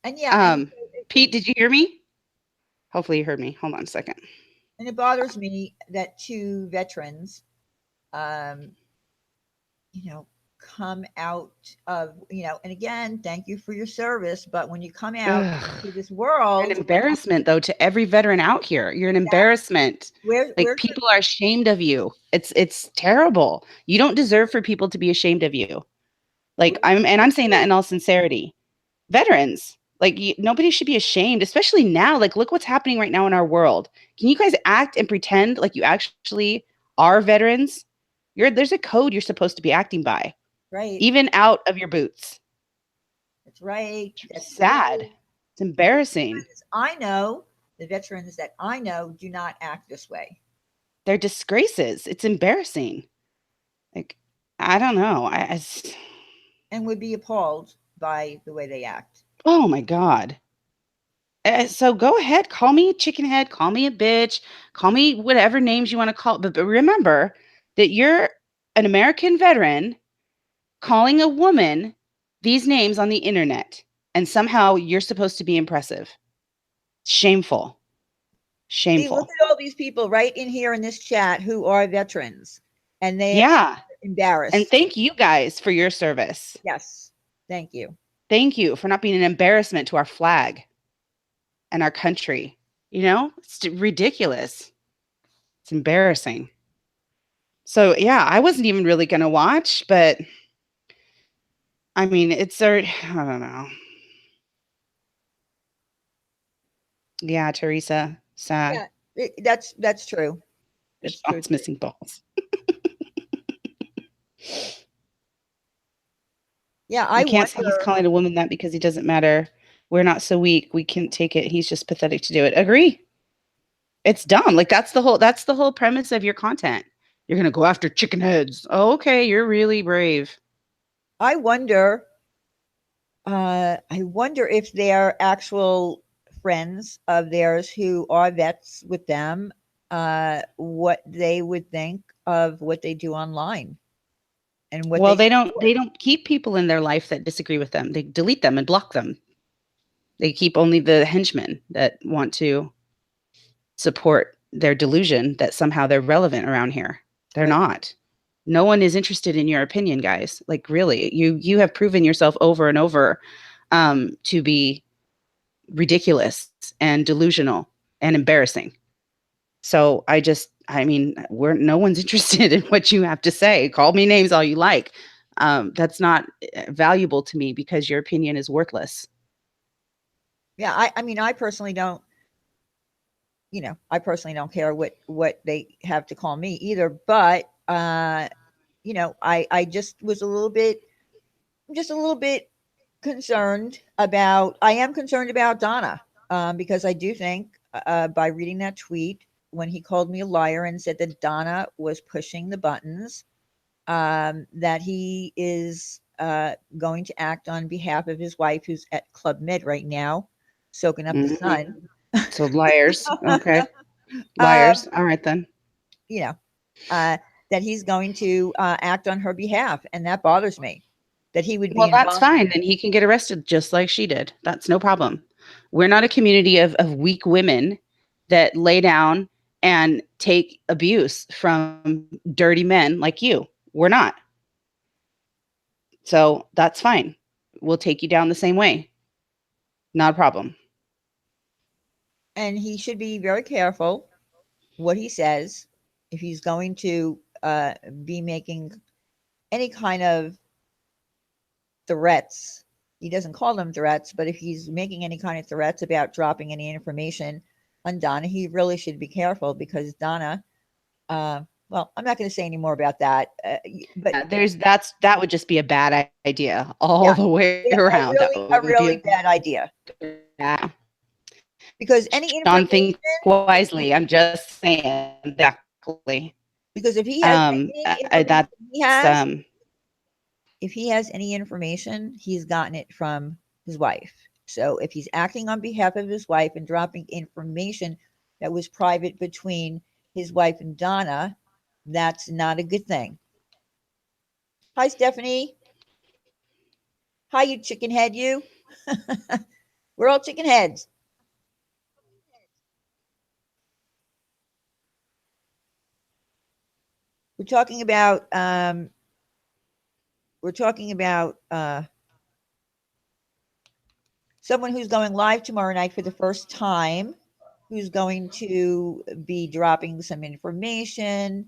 [SPEAKER 1] and yeah, and
[SPEAKER 2] Pete, did you hear me? Hopefully you heard me. Hold on a second.
[SPEAKER 1] it bothers me that two veterans, um, you know, come out of, and again, thank you for your service, but when you come out
[SPEAKER 2] Ugh.
[SPEAKER 1] to this
[SPEAKER 2] You're an
[SPEAKER 1] world,
[SPEAKER 2] embarrassment, though, to every veteran out here. You're an embarrassment. Like,
[SPEAKER 1] where's
[SPEAKER 2] people are ashamed of you. It's terrible. You don't deserve for people to be ashamed of you. Like, I'm saying that in all sincerity. Veterans, like, nobody should be ashamed, especially now. Like, look what's happening right now in our world. Can you guys act and pretend like you actually are veterans? There's a code you're supposed to be acting by,
[SPEAKER 1] right.
[SPEAKER 2] even out of your boots.
[SPEAKER 1] That's right. That's
[SPEAKER 2] Sad.
[SPEAKER 1] right.
[SPEAKER 2] It's embarrassing.
[SPEAKER 1] I know the veterans that I know do not act this way
[SPEAKER 2] They're disgraces. It's embarrassing. Like, I don't know.
[SPEAKER 1] and would be appalled by the way they act.
[SPEAKER 2] Oh my God. So go ahead, call me a chicken head, call me a bitch, call me whatever names you want to call. But remember that you're an American veteran calling a woman these names on the internet, and somehow you're supposed to be impressive. Shameful.
[SPEAKER 1] See, look
[SPEAKER 2] Shameful.
[SPEAKER 1] at all these people right in here in this chat who are veterans and they are
[SPEAKER 2] Yeah. And
[SPEAKER 1] embarrassed.
[SPEAKER 2] thank you guys for your service.
[SPEAKER 1] Yes. Thank you.
[SPEAKER 2] Thank you for not being an embarrassment to our flag and our country. It's ridiculous. It's embarrassing. So, yeah, I wasn't even really going to watch, but I mean, I don't know. Yeah, Teresa, sad.
[SPEAKER 1] Yeah, that's true. That's true.
[SPEAKER 2] Sean's missing balls.
[SPEAKER 1] Yeah, I
[SPEAKER 2] You can't say he's
[SPEAKER 1] wonder.
[SPEAKER 2] calling a woman that because he doesn't matter. We're not so weak. We can't take it. He's just pathetic to do it. Agree. It's dumb. Like, that's the whole premise of your content. You're gonna go after chicken heads. Oh, okay, you're really brave.
[SPEAKER 1] I wonder. I wonder if they're actual friends of theirs who are vets with them. What they would think of what they do online and what
[SPEAKER 2] Well,
[SPEAKER 1] they
[SPEAKER 2] they don't keep people in their life that disagree with them. They delete them and block them. They keep only the henchmen that want to support their delusion that somehow they're relevant around here. They're
[SPEAKER 1] right.
[SPEAKER 2] not. No one is interested in your opinion, guys. Like, really, you have proven yourself over and over to be ridiculous and delusional and embarrassing. So I mean, no one's interested in what you have to say. Call me names all you like. That's not valuable to me because your opinion is worthless.
[SPEAKER 1] Yeah, I mean, I personally don't care what they have to call me either, but I just was a little bit just a little bit concerned about I am concerned about Donna, because I do think, by reading that tweet when he called me a liar and said that Donna was pushing the buttons, that he is, going to act on behalf of his wife, who's at Club Med right now, soaking up the
[SPEAKER 2] Mhm.
[SPEAKER 1] sun.
[SPEAKER 2] So liars. Okay.
[SPEAKER 1] um,
[SPEAKER 2] Liars. All right then.
[SPEAKER 1] you know, uh, that he's going to, act on her behalf, and that bothers me. That he would be
[SPEAKER 2] Well, that's
[SPEAKER 1] involved.
[SPEAKER 2] fine. Then he can get arrested just like she did. That's no problem. We're not a community of weak women that lay down and take abuse from dirty men like you. We're not. So that's fine. We'll take you down the same way. Not a problem.
[SPEAKER 1] And he should be very careful what he says if he's going to, be making any kind of threats. He doesn't call them threats, but if he's making any kind of threats about dropping any information on Donna, he really should be careful because Donna. Uh, well, I'm not going to say any more about that. But
[SPEAKER 2] Yeah, that would just be a bad idea all
[SPEAKER 1] yeah,
[SPEAKER 2] the way
[SPEAKER 1] yeah,
[SPEAKER 2] around. That would be
[SPEAKER 1] a really bad idea
[SPEAKER 2] yeah.
[SPEAKER 1] because any
[SPEAKER 2] Sean
[SPEAKER 1] information,
[SPEAKER 2] thinks wisely. I'm just saying exactly.
[SPEAKER 1] because if he has any information
[SPEAKER 2] That's
[SPEAKER 1] if he has any information, he's gotten it from his wife. So if he's acting on behalf of his wife and dropping information that was private between his wife and Donna, that's not a good thing. Hi, Stephanie. Hi, you chicken head, you. We're all chicken heads. We're talking about, we're talking about someone who's going live tomorrow night for the first time, who's going to be dropping some information.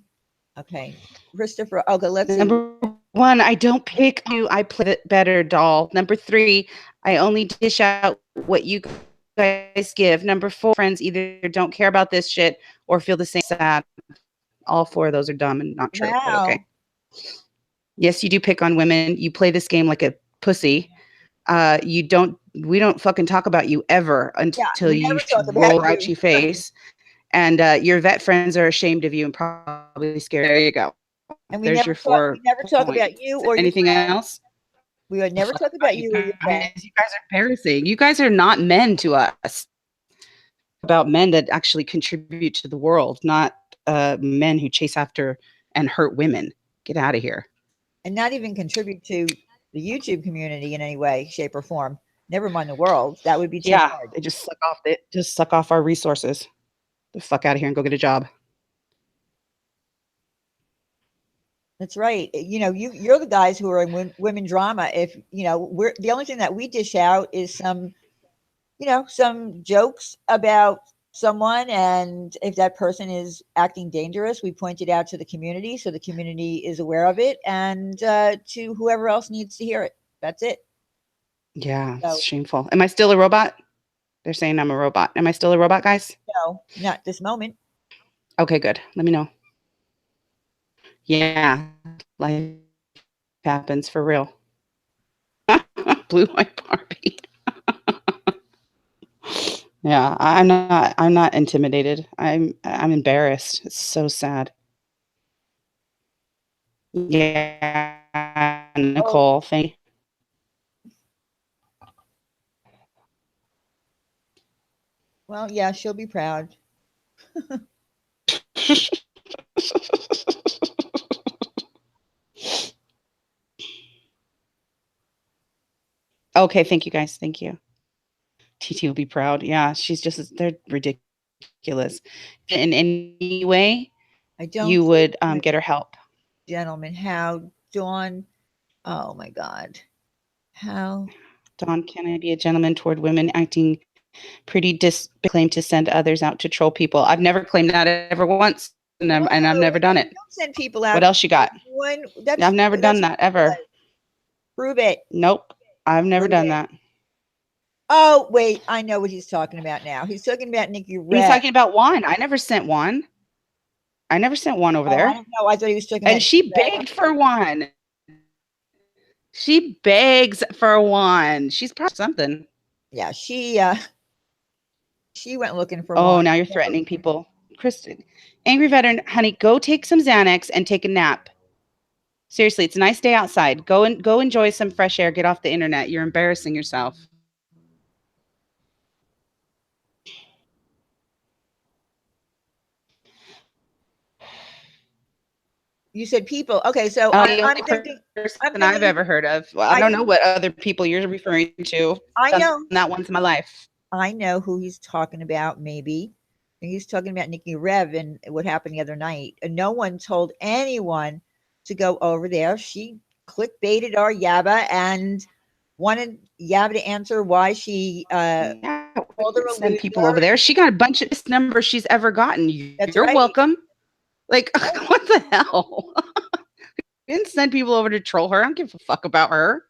[SPEAKER 1] Okay, Christopher. Okay, let's see.
[SPEAKER 2] Number one, I don't pick on you. I play it better, doll. Number three, I only dish out what you guys give. Number four, friends either don't care about this shit or feel the same sad. All four of those are dumb and not true, but okay.
[SPEAKER 1] Wow.
[SPEAKER 2] Yes, you do pick on women. You play this game like a pussy. You don't. We don't fucking talk about you ever until
[SPEAKER 1] Yeah,
[SPEAKER 2] you
[SPEAKER 1] we never
[SPEAKER 2] roll
[SPEAKER 1] talk
[SPEAKER 2] a
[SPEAKER 1] about
[SPEAKER 2] grouchy
[SPEAKER 1] you.
[SPEAKER 2] face, and your vet friends are ashamed of you and probably scared. There you go. There's your four
[SPEAKER 1] And we
[SPEAKER 2] points.
[SPEAKER 1] never talk
[SPEAKER 2] Anything
[SPEAKER 1] about you
[SPEAKER 2] else?
[SPEAKER 1] or your friends.
[SPEAKER 2] Fuck
[SPEAKER 1] We would
[SPEAKER 2] about
[SPEAKER 1] never
[SPEAKER 2] you
[SPEAKER 1] talk about
[SPEAKER 2] guys.
[SPEAKER 1] you
[SPEAKER 2] You
[SPEAKER 1] or
[SPEAKER 2] guys
[SPEAKER 1] your
[SPEAKER 2] are
[SPEAKER 1] friends.
[SPEAKER 2] embarrassing. You guys are not men to us. We talk about men that actually contribute to the world, not men who chase after and hurt women. Get out of here.
[SPEAKER 1] And not even contribute to the YouTube community in any way, shape, or form. Never mind the world. That would be too
[SPEAKER 2] Yeah,
[SPEAKER 1] hard.
[SPEAKER 2] they just suck off our resources. The fuck out of here and go get a job.
[SPEAKER 1] That's right. You're the guys who are in women drama. If we're the only thing that we dish out is some jokes about someone, and if that person is acting dangerous, we point it out to the community so the community is aware of it, and to whoever else needs to hear it. That's it.
[SPEAKER 2] Yeah, it's
[SPEAKER 1] So
[SPEAKER 2] shameful. Am I still a robot? They're saying I'm a robot. Am I still a robot, guys?
[SPEAKER 1] no, not this moment.
[SPEAKER 2] Okay, good. Let me know. Yeah, life happens for real. Blue white Barbie. Yeah, I'm not intimidated. I'm embarrassed. It's so sad. Yeah, Nicole, thank you.
[SPEAKER 1] Oh, well, yeah, she'll be proud.
[SPEAKER 2] Okay, thank you guys. Thank you. TT will be proud. Yeah, they're ridiculous. In any way, you
[SPEAKER 1] I
[SPEAKER 2] would
[SPEAKER 1] don't
[SPEAKER 2] get her
[SPEAKER 1] think
[SPEAKER 2] help.
[SPEAKER 1] women, gentlemen, how Dawn. Oh my God, how
[SPEAKER 2] Don, can I be a gentleman toward women acting pretty claim to send others out to troll people? I've never claimed that ever once, and I've never done
[SPEAKER 1] no,
[SPEAKER 2] it.
[SPEAKER 1] no, you don't send people
[SPEAKER 2] What
[SPEAKER 1] out.
[SPEAKER 2] else you got?
[SPEAKER 1] One,
[SPEAKER 2] I've never done
[SPEAKER 1] that's
[SPEAKER 2] that ever.
[SPEAKER 1] ridiculous. Prove it.
[SPEAKER 2] Nope, I've never
[SPEAKER 1] Prove
[SPEAKER 2] done
[SPEAKER 1] it.
[SPEAKER 2] that.
[SPEAKER 1] Oh wait, I know what he's talking about now. He's talking about Nikki
[SPEAKER 2] He's
[SPEAKER 1] Red.
[SPEAKER 2] talking about Juan. I never sent Juan. I never sent Juan over
[SPEAKER 1] Oh, I
[SPEAKER 2] there.
[SPEAKER 1] don't know. I thought he was talking about
[SPEAKER 2] And
[SPEAKER 1] Nikki
[SPEAKER 2] she
[SPEAKER 1] Red.
[SPEAKER 2] begged for Juan. She begs for Juan. She's probably something.
[SPEAKER 1] Yeah, she went looking for
[SPEAKER 2] Oh,
[SPEAKER 1] one.
[SPEAKER 2] now you're threatening people. Kristen, angry veteran, honey, go take some Xanax and take a nap. Seriously, it's a nice day outside. Go enjoy some fresh air. Get off the internet. You're embarrassing yourself.
[SPEAKER 1] You said people. Okay, so
[SPEAKER 2] The only person I've ever
[SPEAKER 1] I'm
[SPEAKER 2] heard
[SPEAKER 1] thinking,
[SPEAKER 2] of. Well, I don't know what
[SPEAKER 1] I
[SPEAKER 2] other
[SPEAKER 1] think,
[SPEAKER 2] people you're referring to. Done that
[SPEAKER 1] I
[SPEAKER 2] once in
[SPEAKER 1] know,
[SPEAKER 2] my life.
[SPEAKER 1] I know who he's talking about. Maybe he's talking about Nikki Rev and what happened the other night. And no one told anyone to go over there. She clickbaited our Yaba and wanted Yaba to answer why she
[SPEAKER 2] Yeah, we
[SPEAKER 1] called her
[SPEAKER 2] didn't
[SPEAKER 1] a
[SPEAKER 2] send people over
[SPEAKER 1] loser.
[SPEAKER 2] there. She got a bunch of numbers she's ever gotten. You're
[SPEAKER 1] That's right.
[SPEAKER 2] welcome. Like,
[SPEAKER 1] Right.
[SPEAKER 2] what the hell? We didn't send people over to troll her. I don't give a fuck about her.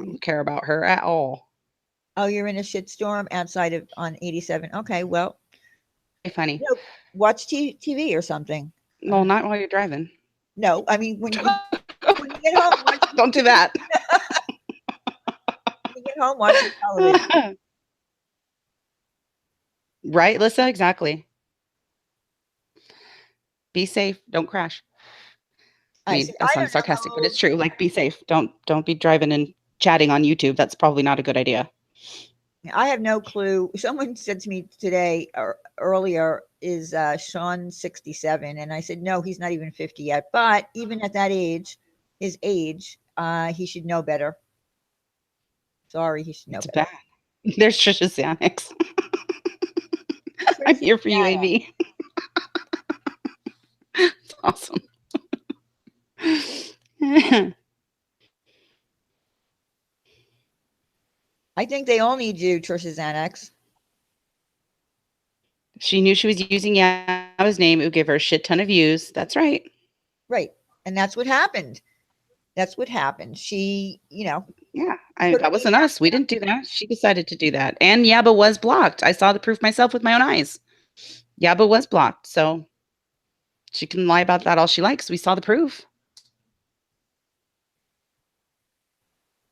[SPEAKER 2] I don't care about her at all.
[SPEAKER 1] Oh, you're in a shitstorm outside of on 87. Okay, well,
[SPEAKER 2] Very funny.
[SPEAKER 1] watch TV or something. Uh,
[SPEAKER 2] Well, not while you're driving.
[SPEAKER 1] no, I mean when you get home, watch
[SPEAKER 2] Don't do that.
[SPEAKER 1] when you get home, watch some television.
[SPEAKER 2] Right, Lissa? Exactly. Be safe. Don't crash. I
[SPEAKER 1] I
[SPEAKER 2] mean,
[SPEAKER 1] said
[SPEAKER 2] that
[SPEAKER 1] I
[SPEAKER 2] sounds
[SPEAKER 1] don't know
[SPEAKER 2] sarcastic, but
[SPEAKER 1] how
[SPEAKER 2] it's true. Like, be safe. Don't be driving and chatting on YouTube. That's probably not a good idea.
[SPEAKER 1] I have no clue. Someone said to me today or earlier, is Sean 67? And I said, no, he's not even 50 yet. But even at that age, his age, he should know better. Sorry, he should know
[SPEAKER 2] It's
[SPEAKER 1] better.
[SPEAKER 2] bad. There's Trisha Xanax. I'm
[SPEAKER 1] Trisha
[SPEAKER 2] here for you,
[SPEAKER 1] Jana.
[SPEAKER 2] AB. It's awesome.
[SPEAKER 1] I think they all need you, Trisha Xanax.
[SPEAKER 2] If she knew she was using Yabba's name, it would give her a shit ton of views. That's right.
[SPEAKER 1] Right. And that's what happened. That's what happened. She,
[SPEAKER 2] Yeah,
[SPEAKER 1] put her
[SPEAKER 2] that
[SPEAKER 1] name
[SPEAKER 2] wasn't
[SPEAKER 1] out
[SPEAKER 2] us. We didn't do that. She decided to do that. And Yabba was blocked. I saw the proof myself with my own eyes. Yabba was blocked. So she can lie about that all she likes. We saw the proof.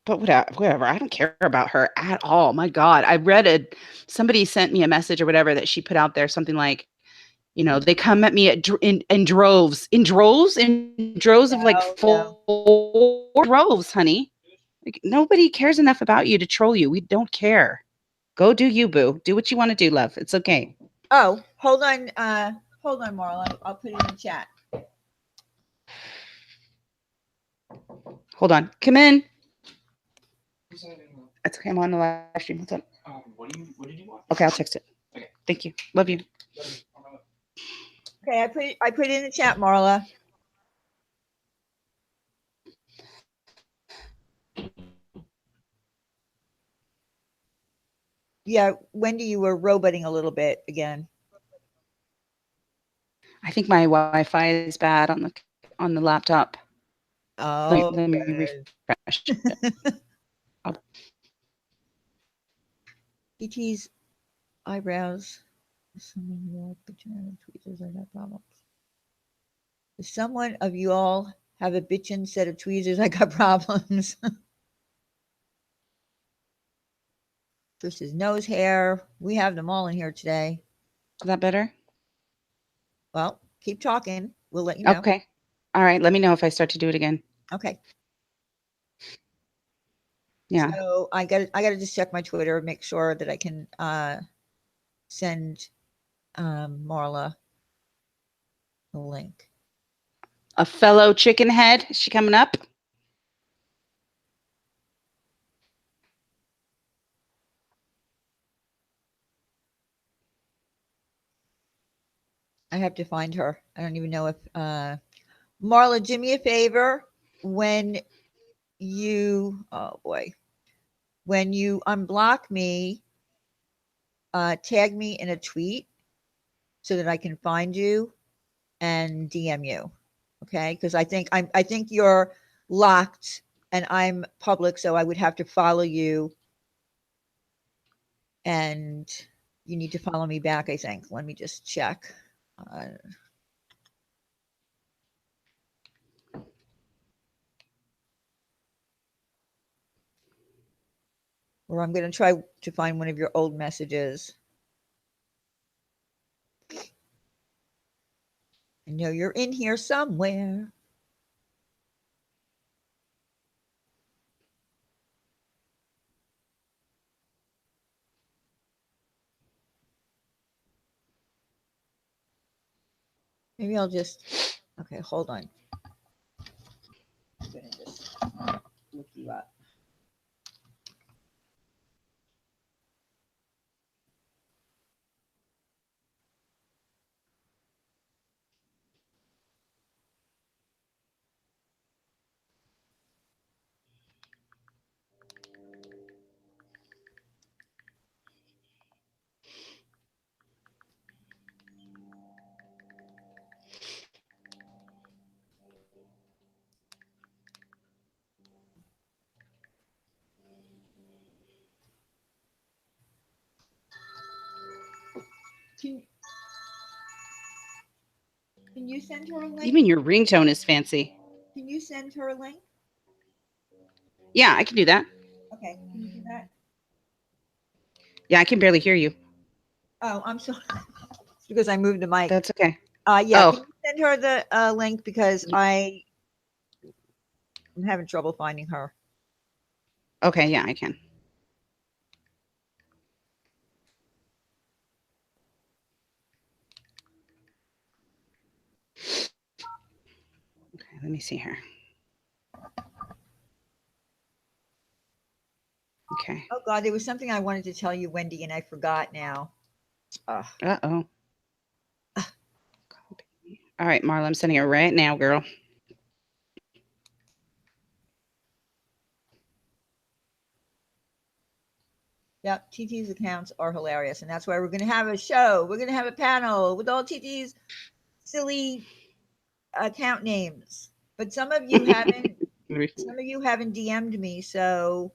[SPEAKER 2] But whatever. I don't care about her at all. My God. I read it. Somebody sent me a message or whatever that she put out there, something like, they come at me in droves, in droves of like
[SPEAKER 1] No, no.
[SPEAKER 2] four droves, honey. Like, nobody cares enough about you to troll you. We don't care. Go do you, boo. Do what you want to do, love. It's okay.
[SPEAKER 1] Oh, hold on, Marla. I'll put it in the chat.
[SPEAKER 2] Hold on. Come in. It's okay. I'm on the live stream. What's up? What did you want? Okay, I'll text it. Okay. Thank you. Love you.
[SPEAKER 1] Okay, I put it in the chat, Marla. Yeah, Wendy, you were roboting a little bit again.
[SPEAKER 2] I think my Wi-Fi is bad on the laptop.
[SPEAKER 1] Oh,
[SPEAKER 2] Let me
[SPEAKER 1] good.
[SPEAKER 2] refresh it.
[SPEAKER 1] PT's eyebrows. Someone more bitchin' tweezers. I got problems. If someone of you all have a bitchin' set of tweezers, I got problems. Versus nose hair. We have them all in here today.
[SPEAKER 2] Is that better?
[SPEAKER 1] Well, keep talking. We'll let you know.
[SPEAKER 2] Okay. All right. Let me know if I start to do it again.
[SPEAKER 1] Okay.
[SPEAKER 2] Yeah.
[SPEAKER 1] So I got to just check my Twitter, make sure that I can send Marla the link.
[SPEAKER 2] A fellow chicken head. Is she coming up?
[SPEAKER 1] I have to find her. I don't even know if Marla, do me a favor when oh boy, when you unblock me, tag me in a tweet so that I can find you and DM you. Okay? Because I think you're locked and I'm public, so I would have to follow you and you need to follow me back, I think. Let me just check. Uh, or I'm going to try to find one of your old messages. I know you're in here somewhere. Maybe I'll just, okay, hold on. I'm going to just look you up. Can, can you send her a link?
[SPEAKER 2] Even your ringtone is fancy.
[SPEAKER 1] Can you send her a link?
[SPEAKER 2] Yeah, I can do that.
[SPEAKER 1] Okay, can you do that?
[SPEAKER 2] Yeah, I can barely hear you.
[SPEAKER 1] Oh, I'm sorry. It's because I moved the mic.
[SPEAKER 2] That's okay.
[SPEAKER 1] Yeah,
[SPEAKER 2] Oh,
[SPEAKER 1] can you send her the link because I'm having trouble finding her.
[SPEAKER 2] okay. Yeah, I can. Okay, let me see here. Okay.
[SPEAKER 1] Oh God, there was something I wanted to tell you, Wendy, and I forgot now. Ugh.
[SPEAKER 2] Uh-oh. All right, Marla, I'm sending it right now, girl.
[SPEAKER 1] Yep, TT's accounts are hilarious, and that's why we're going to have a show. We're going to have a panel with all TT's silly account names. But some of you haven't DM'd me, so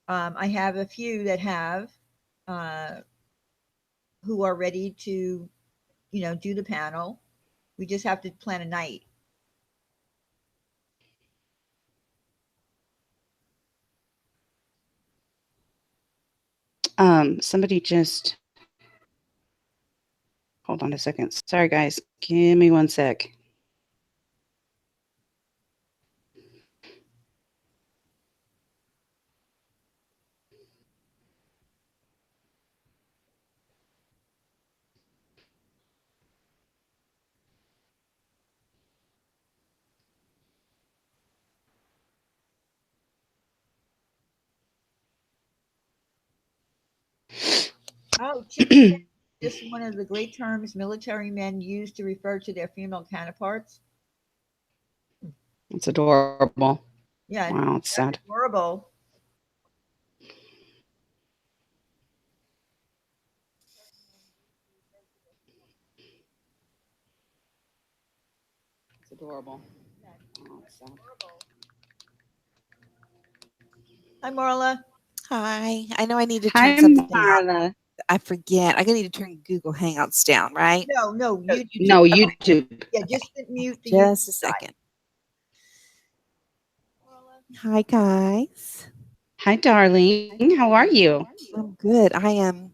[SPEAKER 1] I have a few that have uh, who are ready to, do the panel. We just have to plan a night.
[SPEAKER 2] Somebody just hold on a second. Sorry, guys. Give me one sec.
[SPEAKER 1] Oh, chicken head. Just one of the great terms military men use to refer to their female counterparts.
[SPEAKER 2] It's adorable.
[SPEAKER 1] Yeah,
[SPEAKER 2] Wow, it's sad.
[SPEAKER 1] that's adorable.
[SPEAKER 2] It's adorable. Oh, it's sad.
[SPEAKER 1] Hi, Marla.
[SPEAKER 3] Hi. I know I need to
[SPEAKER 2] Hi,
[SPEAKER 3] turn something down.
[SPEAKER 2] Marla.
[SPEAKER 3] I forget. I need to turn Google Hangouts down, right?
[SPEAKER 1] No, no, you.
[SPEAKER 2] No, YouTube.
[SPEAKER 1] Yeah,
[SPEAKER 3] Okay.
[SPEAKER 1] just mute the
[SPEAKER 3] Just a
[SPEAKER 1] YouTube side.
[SPEAKER 3] second. Hi, guys.
[SPEAKER 2] Hi, darling. How are you?
[SPEAKER 3] I'm good. I am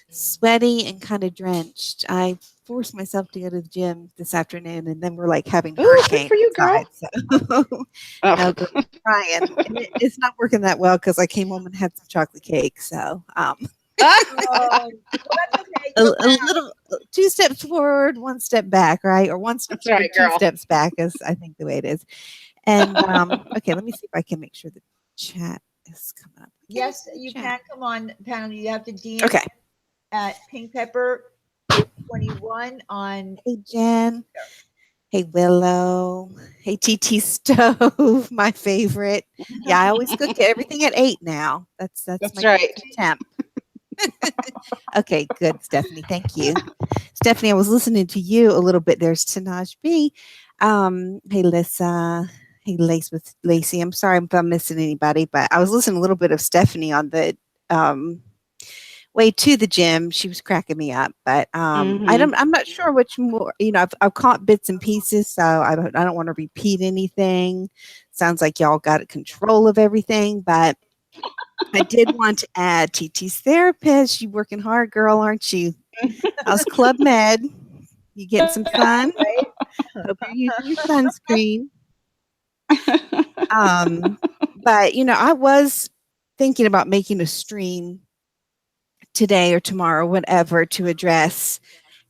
[SPEAKER 3] sweaty and kind of drenched. I forced myself to go to the gym this afternoon, and then we're like having
[SPEAKER 2] Oh, good
[SPEAKER 3] hurricane
[SPEAKER 2] for you, girl.
[SPEAKER 3] outside. So no,
[SPEAKER 2] Oh.
[SPEAKER 3] girl, I'm trying. And it's not working that well because I came home and had some chocolate cake. So
[SPEAKER 1] Oh, well, that's okay.
[SPEAKER 3] a
[SPEAKER 1] Go back.
[SPEAKER 3] little 2 steps forward, 1 step back, right? Or one step
[SPEAKER 2] That's right,
[SPEAKER 3] forward, 2
[SPEAKER 2] girl.
[SPEAKER 3] steps back is I think the way it is. And okay, let me see if I can make sure the chat is coming up. Can I
[SPEAKER 1] Yes,
[SPEAKER 3] see the
[SPEAKER 1] you
[SPEAKER 3] chat?
[SPEAKER 1] can come on panel. You have to DM
[SPEAKER 3] Okay.
[SPEAKER 1] at Pink Pepper 21 on.
[SPEAKER 3] Hey Jen. Hey Willow. Hey TT Stove, my favorite. Yeah, I always cook everything at 8 now. That's
[SPEAKER 2] That's
[SPEAKER 3] my
[SPEAKER 2] right.
[SPEAKER 3] temp. Okay, good, Stephanie. Thank you. Stephanie, I was listening to you a little bit. There's Tanaj B. Hey Lissa. Hey Lacey. I'm sorry if I'm missing anybody, but I was listening a little bit of Stephanie on the way to the gym. She was cracking me up, but
[SPEAKER 2] Mhm.
[SPEAKER 3] I'm not sure which more. I've caught bits and pieces, so I don't want to repeat anything. Sounds like y'all got control of everything, but I did want to add TT's therapist. You working hard, girl, aren't you? How's Club Med? You getting some sun? Hope you're using your sunscreen. But I was thinking about making a stream today or tomorrow, whatever, to address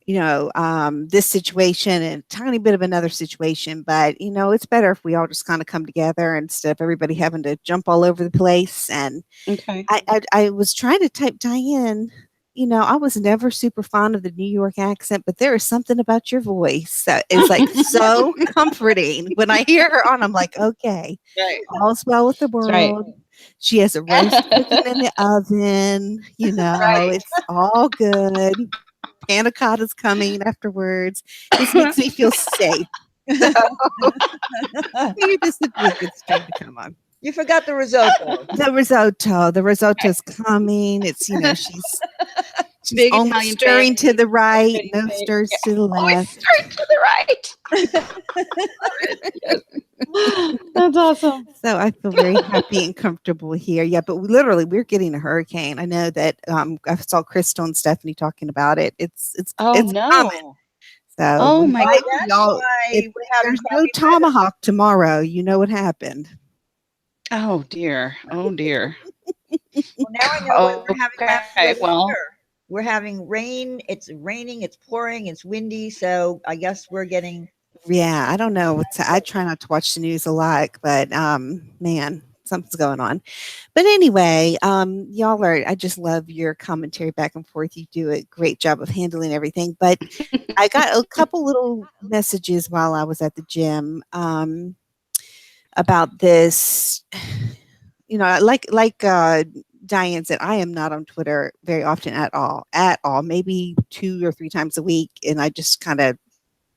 [SPEAKER 3] this situation and a tiny bit of another situation. But it's better if we all just kind of come together instead of everybody having to jump all over the place. And
[SPEAKER 2] Okay.
[SPEAKER 3] I was trying to type Diane. I was never super fond of the New York accent, but there is something about your voice that is like so comforting. When I hear her on, I'm like, okay,
[SPEAKER 2] Right.
[SPEAKER 3] all's well with the
[SPEAKER 2] That's right.
[SPEAKER 3] world. She has a roast cooking in the oven.
[SPEAKER 2] Right.
[SPEAKER 3] It's all good. Panna cotta's coming afterwards. This makes me feel safe. So maybe this would be a good stream to come on.
[SPEAKER 1] You forgot the risotto.
[SPEAKER 3] The risotto's coming. It's she's
[SPEAKER 2] Big
[SPEAKER 3] only
[SPEAKER 2] Italian
[SPEAKER 3] stirring
[SPEAKER 2] family.
[SPEAKER 3] to the right,
[SPEAKER 2] Everybody's
[SPEAKER 3] no
[SPEAKER 2] big.
[SPEAKER 3] stirs
[SPEAKER 2] Yeah.
[SPEAKER 3] to the
[SPEAKER 2] Always
[SPEAKER 3] left.
[SPEAKER 2] straight to the right. Yes. That's awesome.
[SPEAKER 3] So I feel very happy and comfortable here. Yeah, but we're getting a hurricane. I know that I saw Crystal and Stephanie talking about it. It's
[SPEAKER 2] Oh
[SPEAKER 3] coming.
[SPEAKER 2] no.
[SPEAKER 3] So
[SPEAKER 2] Oh my
[SPEAKER 1] Oh,
[SPEAKER 2] God.
[SPEAKER 1] that's
[SPEAKER 3] y'all,
[SPEAKER 1] why we're having
[SPEAKER 3] there's no
[SPEAKER 1] crappy weather.
[SPEAKER 3] tomahawk tomorrow. You know what happened.
[SPEAKER 2] Oh dear. Oh dear.
[SPEAKER 1] Well, now I know why we're having crappy
[SPEAKER 2] Okay.
[SPEAKER 1] weather
[SPEAKER 2] Well,
[SPEAKER 1] here. We're having rain. It's raining. It's pouring. It's windy. So I guess we're getting.
[SPEAKER 3] Yeah, I don't know. I try not to watch the news a lot, but man, something's going on. But anyway, y'all I just love your commentary back and forth. You do a great job of handling everything. But I got a couple little messages while I was at the gym about this. Like Diane said, I am not on Twitter very often at all, maybe 2 or 3 times a week. And I just kind of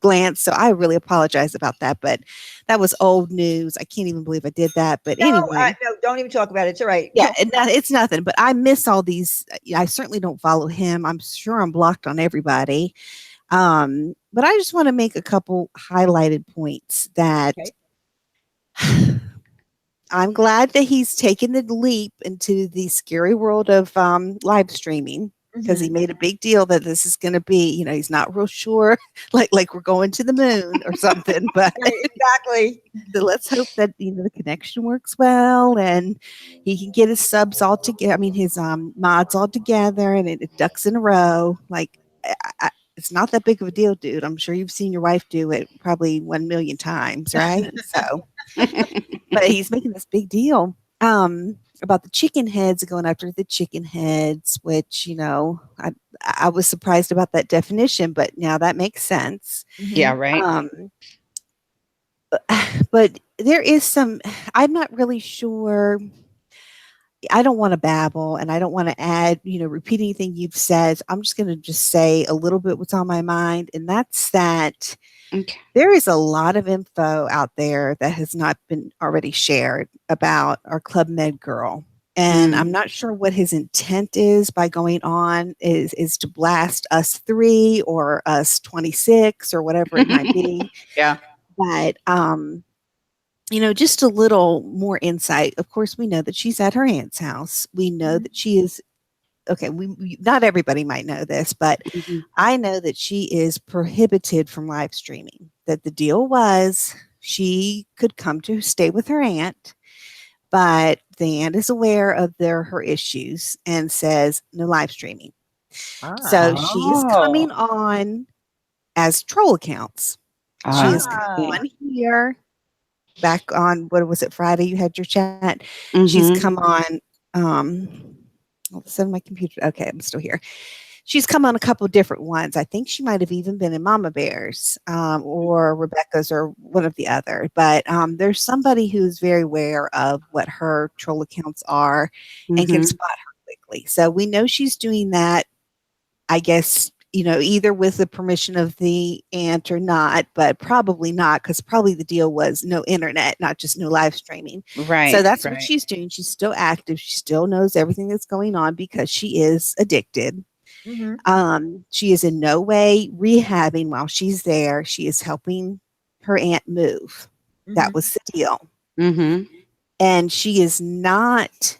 [SPEAKER 3] glance. So I really apologize about that, but that was old news. I can't even believe I did that. But
[SPEAKER 1] No,
[SPEAKER 3] anyway,
[SPEAKER 1] no, don't even talk about it. It's all right.
[SPEAKER 3] yeah, it's nothing. But I miss all these. I certainly don't follow him. I'm sure I'm blocked on everybody. But I just want to make a couple highlighted points that
[SPEAKER 1] Okay.
[SPEAKER 3] I'm glad that he's taken the leap into the scary world of live streaming, because he
[SPEAKER 1] Mhm.
[SPEAKER 3] made a big deal that this is going to be, he's not real sure, like we're going to the moon or something. But
[SPEAKER 1] Right, exactly.
[SPEAKER 3] so let's hope that the connection works well and he can get his subs all together. I mean, his mods all together, and it ducks in a row. Like, it's not that big of a deal, dude. I'm sure you've seen your wife do it probably 1 million times, right? So, but he's making this big deal about the chicken heads, going after the chicken heads, which I was surprised about that definition, but now that makes sense.
[SPEAKER 2] Yeah,
[SPEAKER 1] Mhm.
[SPEAKER 2] right.
[SPEAKER 3] But there is some. I'm not really sure. I don't want to babble, and I don't want to add, repeat anything you've said. I'm just going to just say a little bit what's on my mind, and that's that
[SPEAKER 2] Okay.
[SPEAKER 3] there is a lot of info out there that has not been already shared about our Club Med girl. And I'm not sure what his intent is by going on, is to blast us 3 or us 26 or whatever it might be.
[SPEAKER 2] Yeah.
[SPEAKER 3] But just a little more insight. Of course, we know that she's at her aunt's house. We know that she is okay. We not everybody might know this, but
[SPEAKER 2] Mhm.
[SPEAKER 3] I know that she is prohibited from live streaming. That the deal was she could come to stay with her aunt, but the aunt is aware of her issues and says no live streaming. So she is
[SPEAKER 2] Oh.
[SPEAKER 3] coming on as troll accounts. She
[SPEAKER 2] I
[SPEAKER 3] is coming
[SPEAKER 2] see.
[SPEAKER 3] on here back on, what was it, Friday? You had your chat. She's
[SPEAKER 2] Mhm.
[SPEAKER 3] come on. All of a sudden, my computer. Okay, I'm still here. She's come on a couple different ones. I think she might have even been in Mama Bears or Rebecca's or one of the other. But there's somebody who's very aware of what her troll accounts are and can
[SPEAKER 2] Mhm.
[SPEAKER 3] spot her quickly. So we know she's doing that, I guess, either with the permission of the aunt or not, but probably not, because probably the deal was no internet, not just no live streaming. So
[SPEAKER 2] Right.
[SPEAKER 3] that's what
[SPEAKER 2] Right.
[SPEAKER 3] she's doing. She's still active. She still knows everything that's going on because she is addicted.
[SPEAKER 1] Mhm.
[SPEAKER 3] She is in no way rehabbing while she's there. She is helping her aunt move. That
[SPEAKER 1] Mhm.
[SPEAKER 3] was the deal.
[SPEAKER 2] Mhm.
[SPEAKER 3] And she is not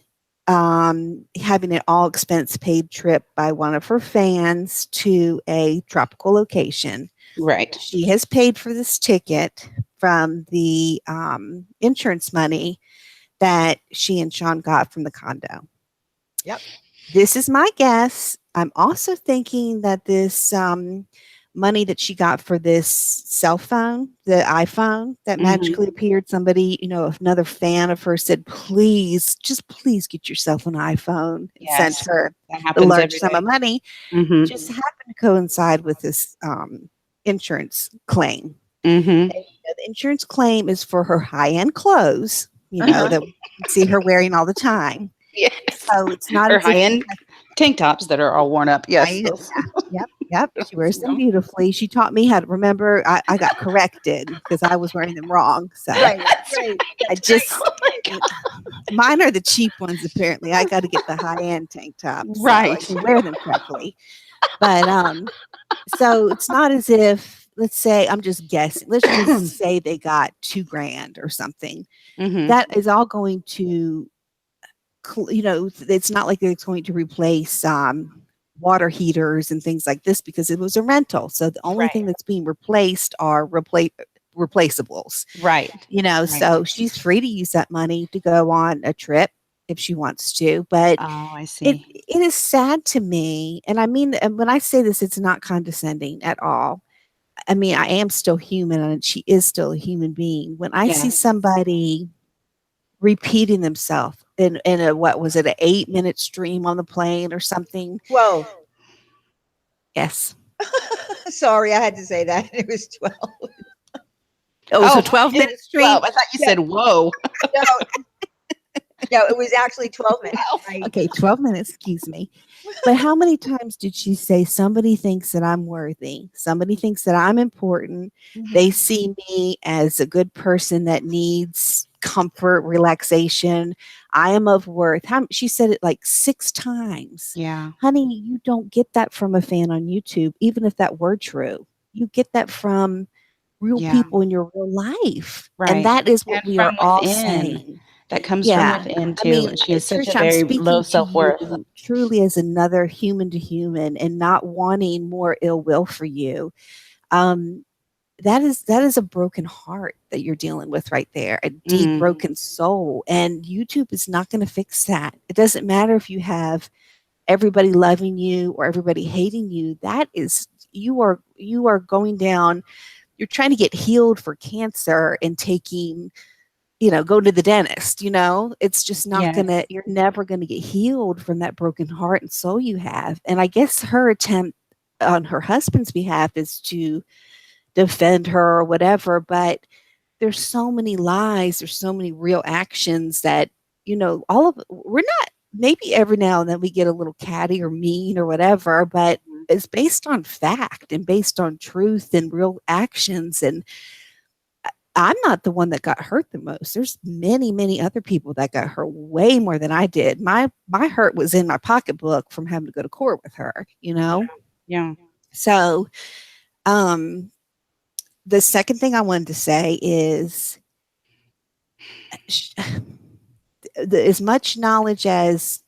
[SPEAKER 3] having an all expense paid trip by one of her fans to a tropical location.
[SPEAKER 2] Right.
[SPEAKER 3] She has paid for this ticket from the insurance money that she and Sean got from the condo.
[SPEAKER 1] Yep.
[SPEAKER 3] This is my guess. I'm also thinking that this money that she got for this cell phone, the iPhone that
[SPEAKER 2] Mhm.
[SPEAKER 3] magically appeared, somebody, another fan of hers said, please, just please get yourself an iPhone, and sent
[SPEAKER 2] Yes.
[SPEAKER 3] her
[SPEAKER 2] That
[SPEAKER 3] the
[SPEAKER 2] happens
[SPEAKER 3] large
[SPEAKER 2] every
[SPEAKER 3] sum
[SPEAKER 2] day.
[SPEAKER 3] of money.
[SPEAKER 2] Mhm.
[SPEAKER 3] Just happened to coincide with this insurance claim.
[SPEAKER 2] Mhm.
[SPEAKER 3] And, the insurance claim is for her high end clothes,
[SPEAKER 1] Uh-huh.
[SPEAKER 3] that we see her wearing all the time.
[SPEAKER 2] Yes.
[SPEAKER 3] So it's not
[SPEAKER 2] Her
[SPEAKER 3] as if she
[SPEAKER 2] high-end tank tops that are all worn up. Yes.
[SPEAKER 3] right?
[SPEAKER 2] Those.
[SPEAKER 3] Yep, yep. She wears them
[SPEAKER 2] No.
[SPEAKER 3] beautifully. She taught me how to remember. I got corrected because I was wearing them wrong. So
[SPEAKER 1] Right. Right.
[SPEAKER 3] I just
[SPEAKER 2] Oh my
[SPEAKER 3] mine are the cheap ones. Apparently, I got to get the high end tank tops so I
[SPEAKER 2] Right.
[SPEAKER 3] can wear them correctly. But so it's not as if, let's say, I'm just guessing. Let's just say they got 2 grand or something.
[SPEAKER 2] Mhm.
[SPEAKER 3] That is all going to it's not like it's going to replace water heaters and things like this because it was a rental. So the only
[SPEAKER 2] Right.
[SPEAKER 3] thing that's being replaced are replaceables.
[SPEAKER 2] Right. Right.
[SPEAKER 3] So she's free to use that money to go on a trip if she wants to. But
[SPEAKER 2] Oh, I
[SPEAKER 3] it
[SPEAKER 2] see.
[SPEAKER 3] it is sad to me, and I mean, and when I say this, it's not condescending at all. I mean, I am still human, and she is still a human being. When I see
[SPEAKER 2] Yes.
[SPEAKER 3] somebody repeating themselves in a, what was it, an 8-minute stream on the plane or something.
[SPEAKER 1] 12.
[SPEAKER 3] Yes.
[SPEAKER 1] Sorry, I had to say that. It was 12.
[SPEAKER 3] Oh, so
[SPEAKER 2] Oh,
[SPEAKER 3] 12
[SPEAKER 2] it's
[SPEAKER 3] minute stream.
[SPEAKER 2] 12. I thought you
[SPEAKER 1] Yeah.
[SPEAKER 2] said whoa.
[SPEAKER 1] No, No, it was actually 12 minutes.
[SPEAKER 3] Okay, 12 minutes, excuse me. But how many times did she say, somebody thinks that I'm worthy? Somebody thinks that I'm important. They
[SPEAKER 1] Mhm.
[SPEAKER 3] see me as a good person that needs comfort, relaxation. I am of worth. She said it like 6 times.
[SPEAKER 2] Yeah.
[SPEAKER 3] Honey, you don't get that from a fan on YouTube, even if that were true. You get that from real
[SPEAKER 2] Yeah.
[SPEAKER 3] people in your real life. And
[SPEAKER 2] Right.
[SPEAKER 3] that is what
[SPEAKER 2] And
[SPEAKER 3] we
[SPEAKER 2] from
[SPEAKER 3] are all
[SPEAKER 2] within.
[SPEAKER 3] saying.
[SPEAKER 2] That comes from
[SPEAKER 3] Yeah.
[SPEAKER 2] within
[SPEAKER 3] I
[SPEAKER 2] too.
[SPEAKER 3] mean,
[SPEAKER 2] And she has such a
[SPEAKER 3] Trisha, I'm
[SPEAKER 2] very low
[SPEAKER 3] speaking to
[SPEAKER 2] self-worth.
[SPEAKER 3] you truly as another human to human and not wanting more ill will for you. Um, that is a broken heart that you're dealing with right there, a deep
[SPEAKER 2] Mm,
[SPEAKER 3] broken soul. And YouTube is not going to fix that. It doesn't matter if you have everybody loving you or everybody hating you. That is you are going down, you're trying to get healed for cancer and taking, go to the dentist, it's just not
[SPEAKER 2] yes.
[SPEAKER 3] gonna, you're never gonna get healed from that broken heart and soul you have. And I guess her attempt on her husband's behalf is to defend her or whatever, but there's so many lies, there's so many real actions that, all of we're not, maybe every now and then we get a little catty or mean or whatever, but
[SPEAKER 2] Mhm.
[SPEAKER 3] it's based on fact and based on truth and real actions. And I'm not the one that got hurt the most. There's many, many other people that got hurt way more than I did. My hurt was in my pocketbook from having to go to court with her.
[SPEAKER 2] Yeah.
[SPEAKER 3] So, um, the second thing I wanted to say is as much knowledge as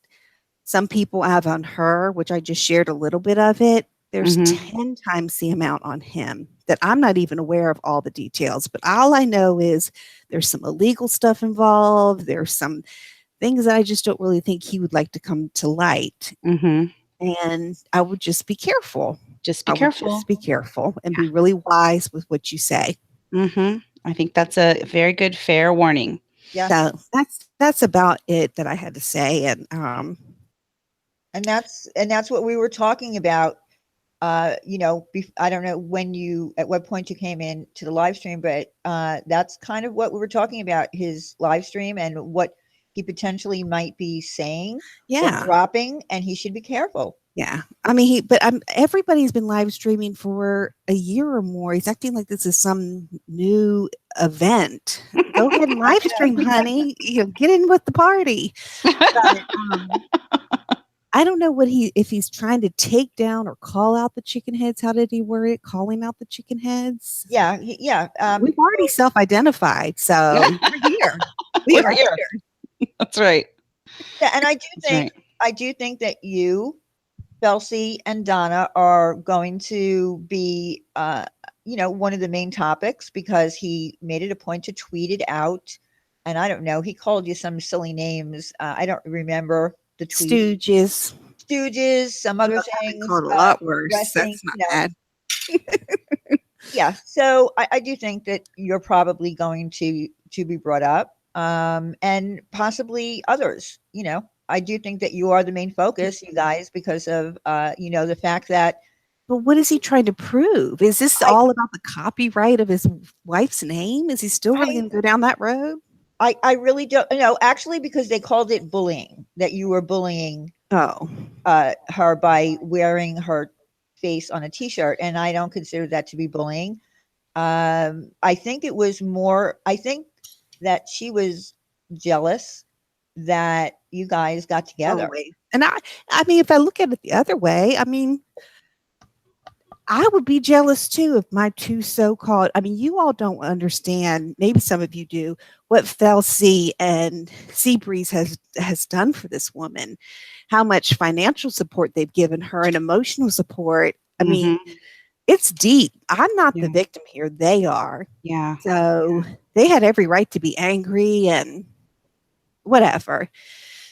[SPEAKER 3] some people have on her, which I just shared a little bit of it, there's
[SPEAKER 2] Hmm.
[SPEAKER 3] 10 times the amount on him that I'm not even aware of all the details. But all I know is there's some illegal stuff involved. There's some things that I just don't really think he would like to come to light.
[SPEAKER 2] Hmm.
[SPEAKER 3] And I would just be careful.
[SPEAKER 2] Just be
[SPEAKER 3] I would
[SPEAKER 2] careful.
[SPEAKER 3] just be careful and be really wise with what you say.
[SPEAKER 2] Hmm. I think that's a very good, fair warning.
[SPEAKER 1] Yeah.
[SPEAKER 3] So that's about it that I had to say. And
[SPEAKER 1] And that's what we were talking about. I don't know at what point you came in to the live stream, but that's kind of what we were talking about, his live stream and what he potentially might be saying or
[SPEAKER 3] yeah,
[SPEAKER 1] dropping, and he should be careful.
[SPEAKER 3] yeah. I mean, but everybody's been live streaming for a year or more. He's acting like this is some new event. Go ahead and
[SPEAKER 1] I
[SPEAKER 3] live
[SPEAKER 1] know.
[SPEAKER 3] stream, honey. Get in with the party. But I don't know if he's trying to take down or call out the chicken heads. How did he word it? Calling out the chicken heads.
[SPEAKER 1] Yeah, yeah.
[SPEAKER 3] We've already self-identified, so we're here. We
[SPEAKER 2] We're
[SPEAKER 3] are
[SPEAKER 2] here.
[SPEAKER 3] here.
[SPEAKER 2] That's right.
[SPEAKER 1] Yeah, and
[SPEAKER 2] That's right.
[SPEAKER 1] I do think that you, Chelsea, and Donna are going to be, one of the main topics because he made it a point to tweet it out. And I don't know, he called you some silly names. I don't remember the tweet.
[SPEAKER 3] Stooges.
[SPEAKER 1] Stooges, some
[SPEAKER 3] Well,
[SPEAKER 1] other
[SPEAKER 3] I've been
[SPEAKER 1] things,
[SPEAKER 3] called a lot worse.
[SPEAKER 1] wrestling,
[SPEAKER 3] That's not bad.
[SPEAKER 1] yeah. So I do think that you're probably going to be brought up, and possibly others. I do think that you are the main focus, you guys, because of the fact that
[SPEAKER 3] But what is he trying to prove? Is this
[SPEAKER 1] I
[SPEAKER 3] all about the copyright of his wife's name? Is he still really
[SPEAKER 1] I
[SPEAKER 3] going to go down that road?
[SPEAKER 1] I really don't know, actually, because they called it bullying, that you were bullying
[SPEAKER 3] Oh,
[SPEAKER 1] her by wearing her face on a T-shirt, and I don't consider that to be bullying. I think it was more. I think that she was jealous that you guys got together.
[SPEAKER 3] totally. And I mean, if I look at it the other way, I mean, I would be jealous too if my two so-called, I mean, you all don't understand, maybe some of you do, what Felsie and Seabreeze has done for this woman, how much financial support they've given her and emotional support. I mean,
[SPEAKER 2] Hmm.
[SPEAKER 3] it's deep. I'm not the
[SPEAKER 2] Yeah.
[SPEAKER 3] victim here. They are.
[SPEAKER 2] Yeah.
[SPEAKER 3] So they had every right to be angry and whatever.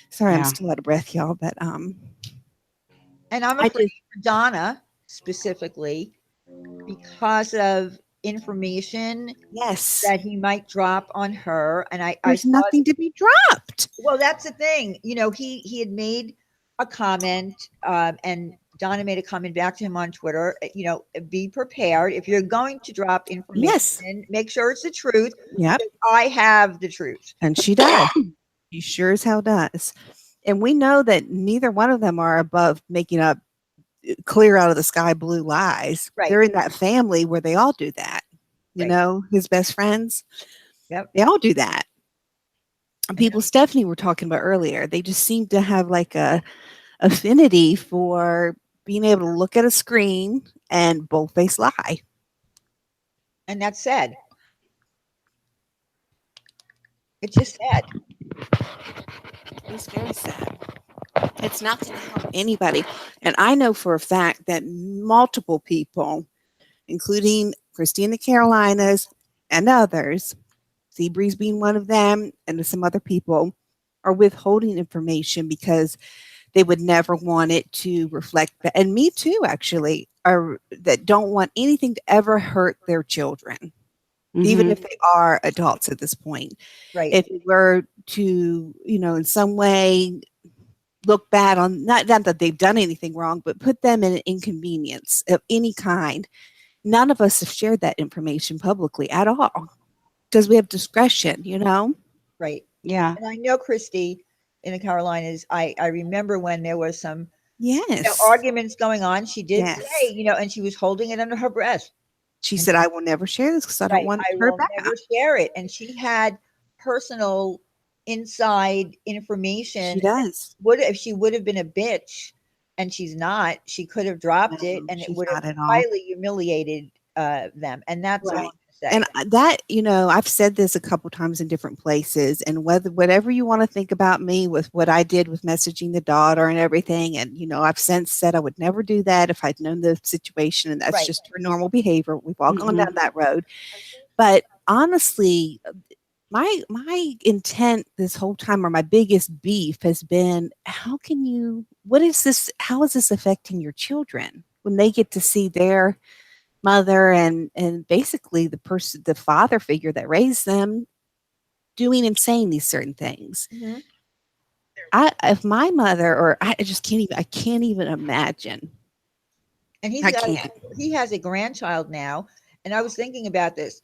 [SPEAKER 3] Sorry, I'm
[SPEAKER 2] Yeah.
[SPEAKER 3] still out of breath, y'all, but
[SPEAKER 1] And I'm
[SPEAKER 3] I
[SPEAKER 1] afraid
[SPEAKER 3] just
[SPEAKER 1] for Donna specifically because of information
[SPEAKER 3] yes.
[SPEAKER 1] that he might drop on her. And I
[SPEAKER 3] There's
[SPEAKER 1] saw
[SPEAKER 3] nothing to be dropped.
[SPEAKER 1] Well, that's the thing. He had made a comment, and Donna made a comment back to him on Twitter. Be prepared if you're going to drop
[SPEAKER 3] Yes.
[SPEAKER 1] information. Make sure it's the truth.
[SPEAKER 3] Yep.
[SPEAKER 1] I have the truth.
[SPEAKER 3] And she does. She sure as hell does. And we know that neither one of them are above making up clear out of the sky blue lies.
[SPEAKER 1] Right.
[SPEAKER 3] They're in that family where they all do that. You
[SPEAKER 1] Right.
[SPEAKER 3] know, his best friends,
[SPEAKER 1] Yep.
[SPEAKER 3] they all do that. And
[SPEAKER 1] I know.
[SPEAKER 3] people Stephanie were talking about earlier, they just seem to have like a affinity for being able to look at a screen and bold-faced lie.
[SPEAKER 1] And that's sad. It's just sad.
[SPEAKER 3] It's very sad. It's not going to help anybody. And I know for a fact that multiple people, including Christy in the Carolinas and others, Seabreeze being one of them, and some other people, are withholding information because they would never want it to reflect that. And me too, actually, are that don't want anything to ever hurt their children, even
[SPEAKER 2] Mhm.
[SPEAKER 3] if they are adults at this point.
[SPEAKER 1] Right.
[SPEAKER 3] If it were to, in some way look bad on not that they've done anything wrong, but put them in an inconvenience of any kind. None of us have shared that information publicly at all because we have discretion.
[SPEAKER 1] Right.
[SPEAKER 2] Yeah.
[SPEAKER 1] And I know Christy in the Carolinas, I remember when there was some
[SPEAKER 3] Yes.
[SPEAKER 1] arguments going on, she did
[SPEAKER 3] Yes.
[SPEAKER 1] say, and she was holding it under her breath.
[SPEAKER 3] She said, I will never share this because I don't
[SPEAKER 1] Right.
[SPEAKER 3] want
[SPEAKER 1] I
[SPEAKER 3] her
[SPEAKER 1] will
[SPEAKER 3] back.
[SPEAKER 1] never share it. And she had personal inside information.
[SPEAKER 3] She does.
[SPEAKER 1] If she would have been a bitch, and she's not, she could have dropped it,
[SPEAKER 3] No,
[SPEAKER 1] and it
[SPEAKER 3] she's
[SPEAKER 1] would have
[SPEAKER 3] not at all.
[SPEAKER 1] highly humiliated them. And that's all I'm
[SPEAKER 3] Right.
[SPEAKER 1] going to say.
[SPEAKER 3] And that, I've said this a couple times in different places, and whatever you want to think about me with what I did with messaging the daughter and everything, and I've since said I would never do that if I'd known the situation, and that's
[SPEAKER 1] Right.
[SPEAKER 3] just her normal behavior. We've all gone
[SPEAKER 2] Mhm.
[SPEAKER 3] down that road. But honestly, my intent this whole time, or my biggest beef, has been how is this affecting your children when they get to see their mother and basically the father figure that raised them doing and saying these certain things.
[SPEAKER 1] Mhm.
[SPEAKER 3] If my mother, or I just can't even imagine.
[SPEAKER 1] And
[SPEAKER 3] I can't.
[SPEAKER 1] he has a grandchild now, and I was thinking about this.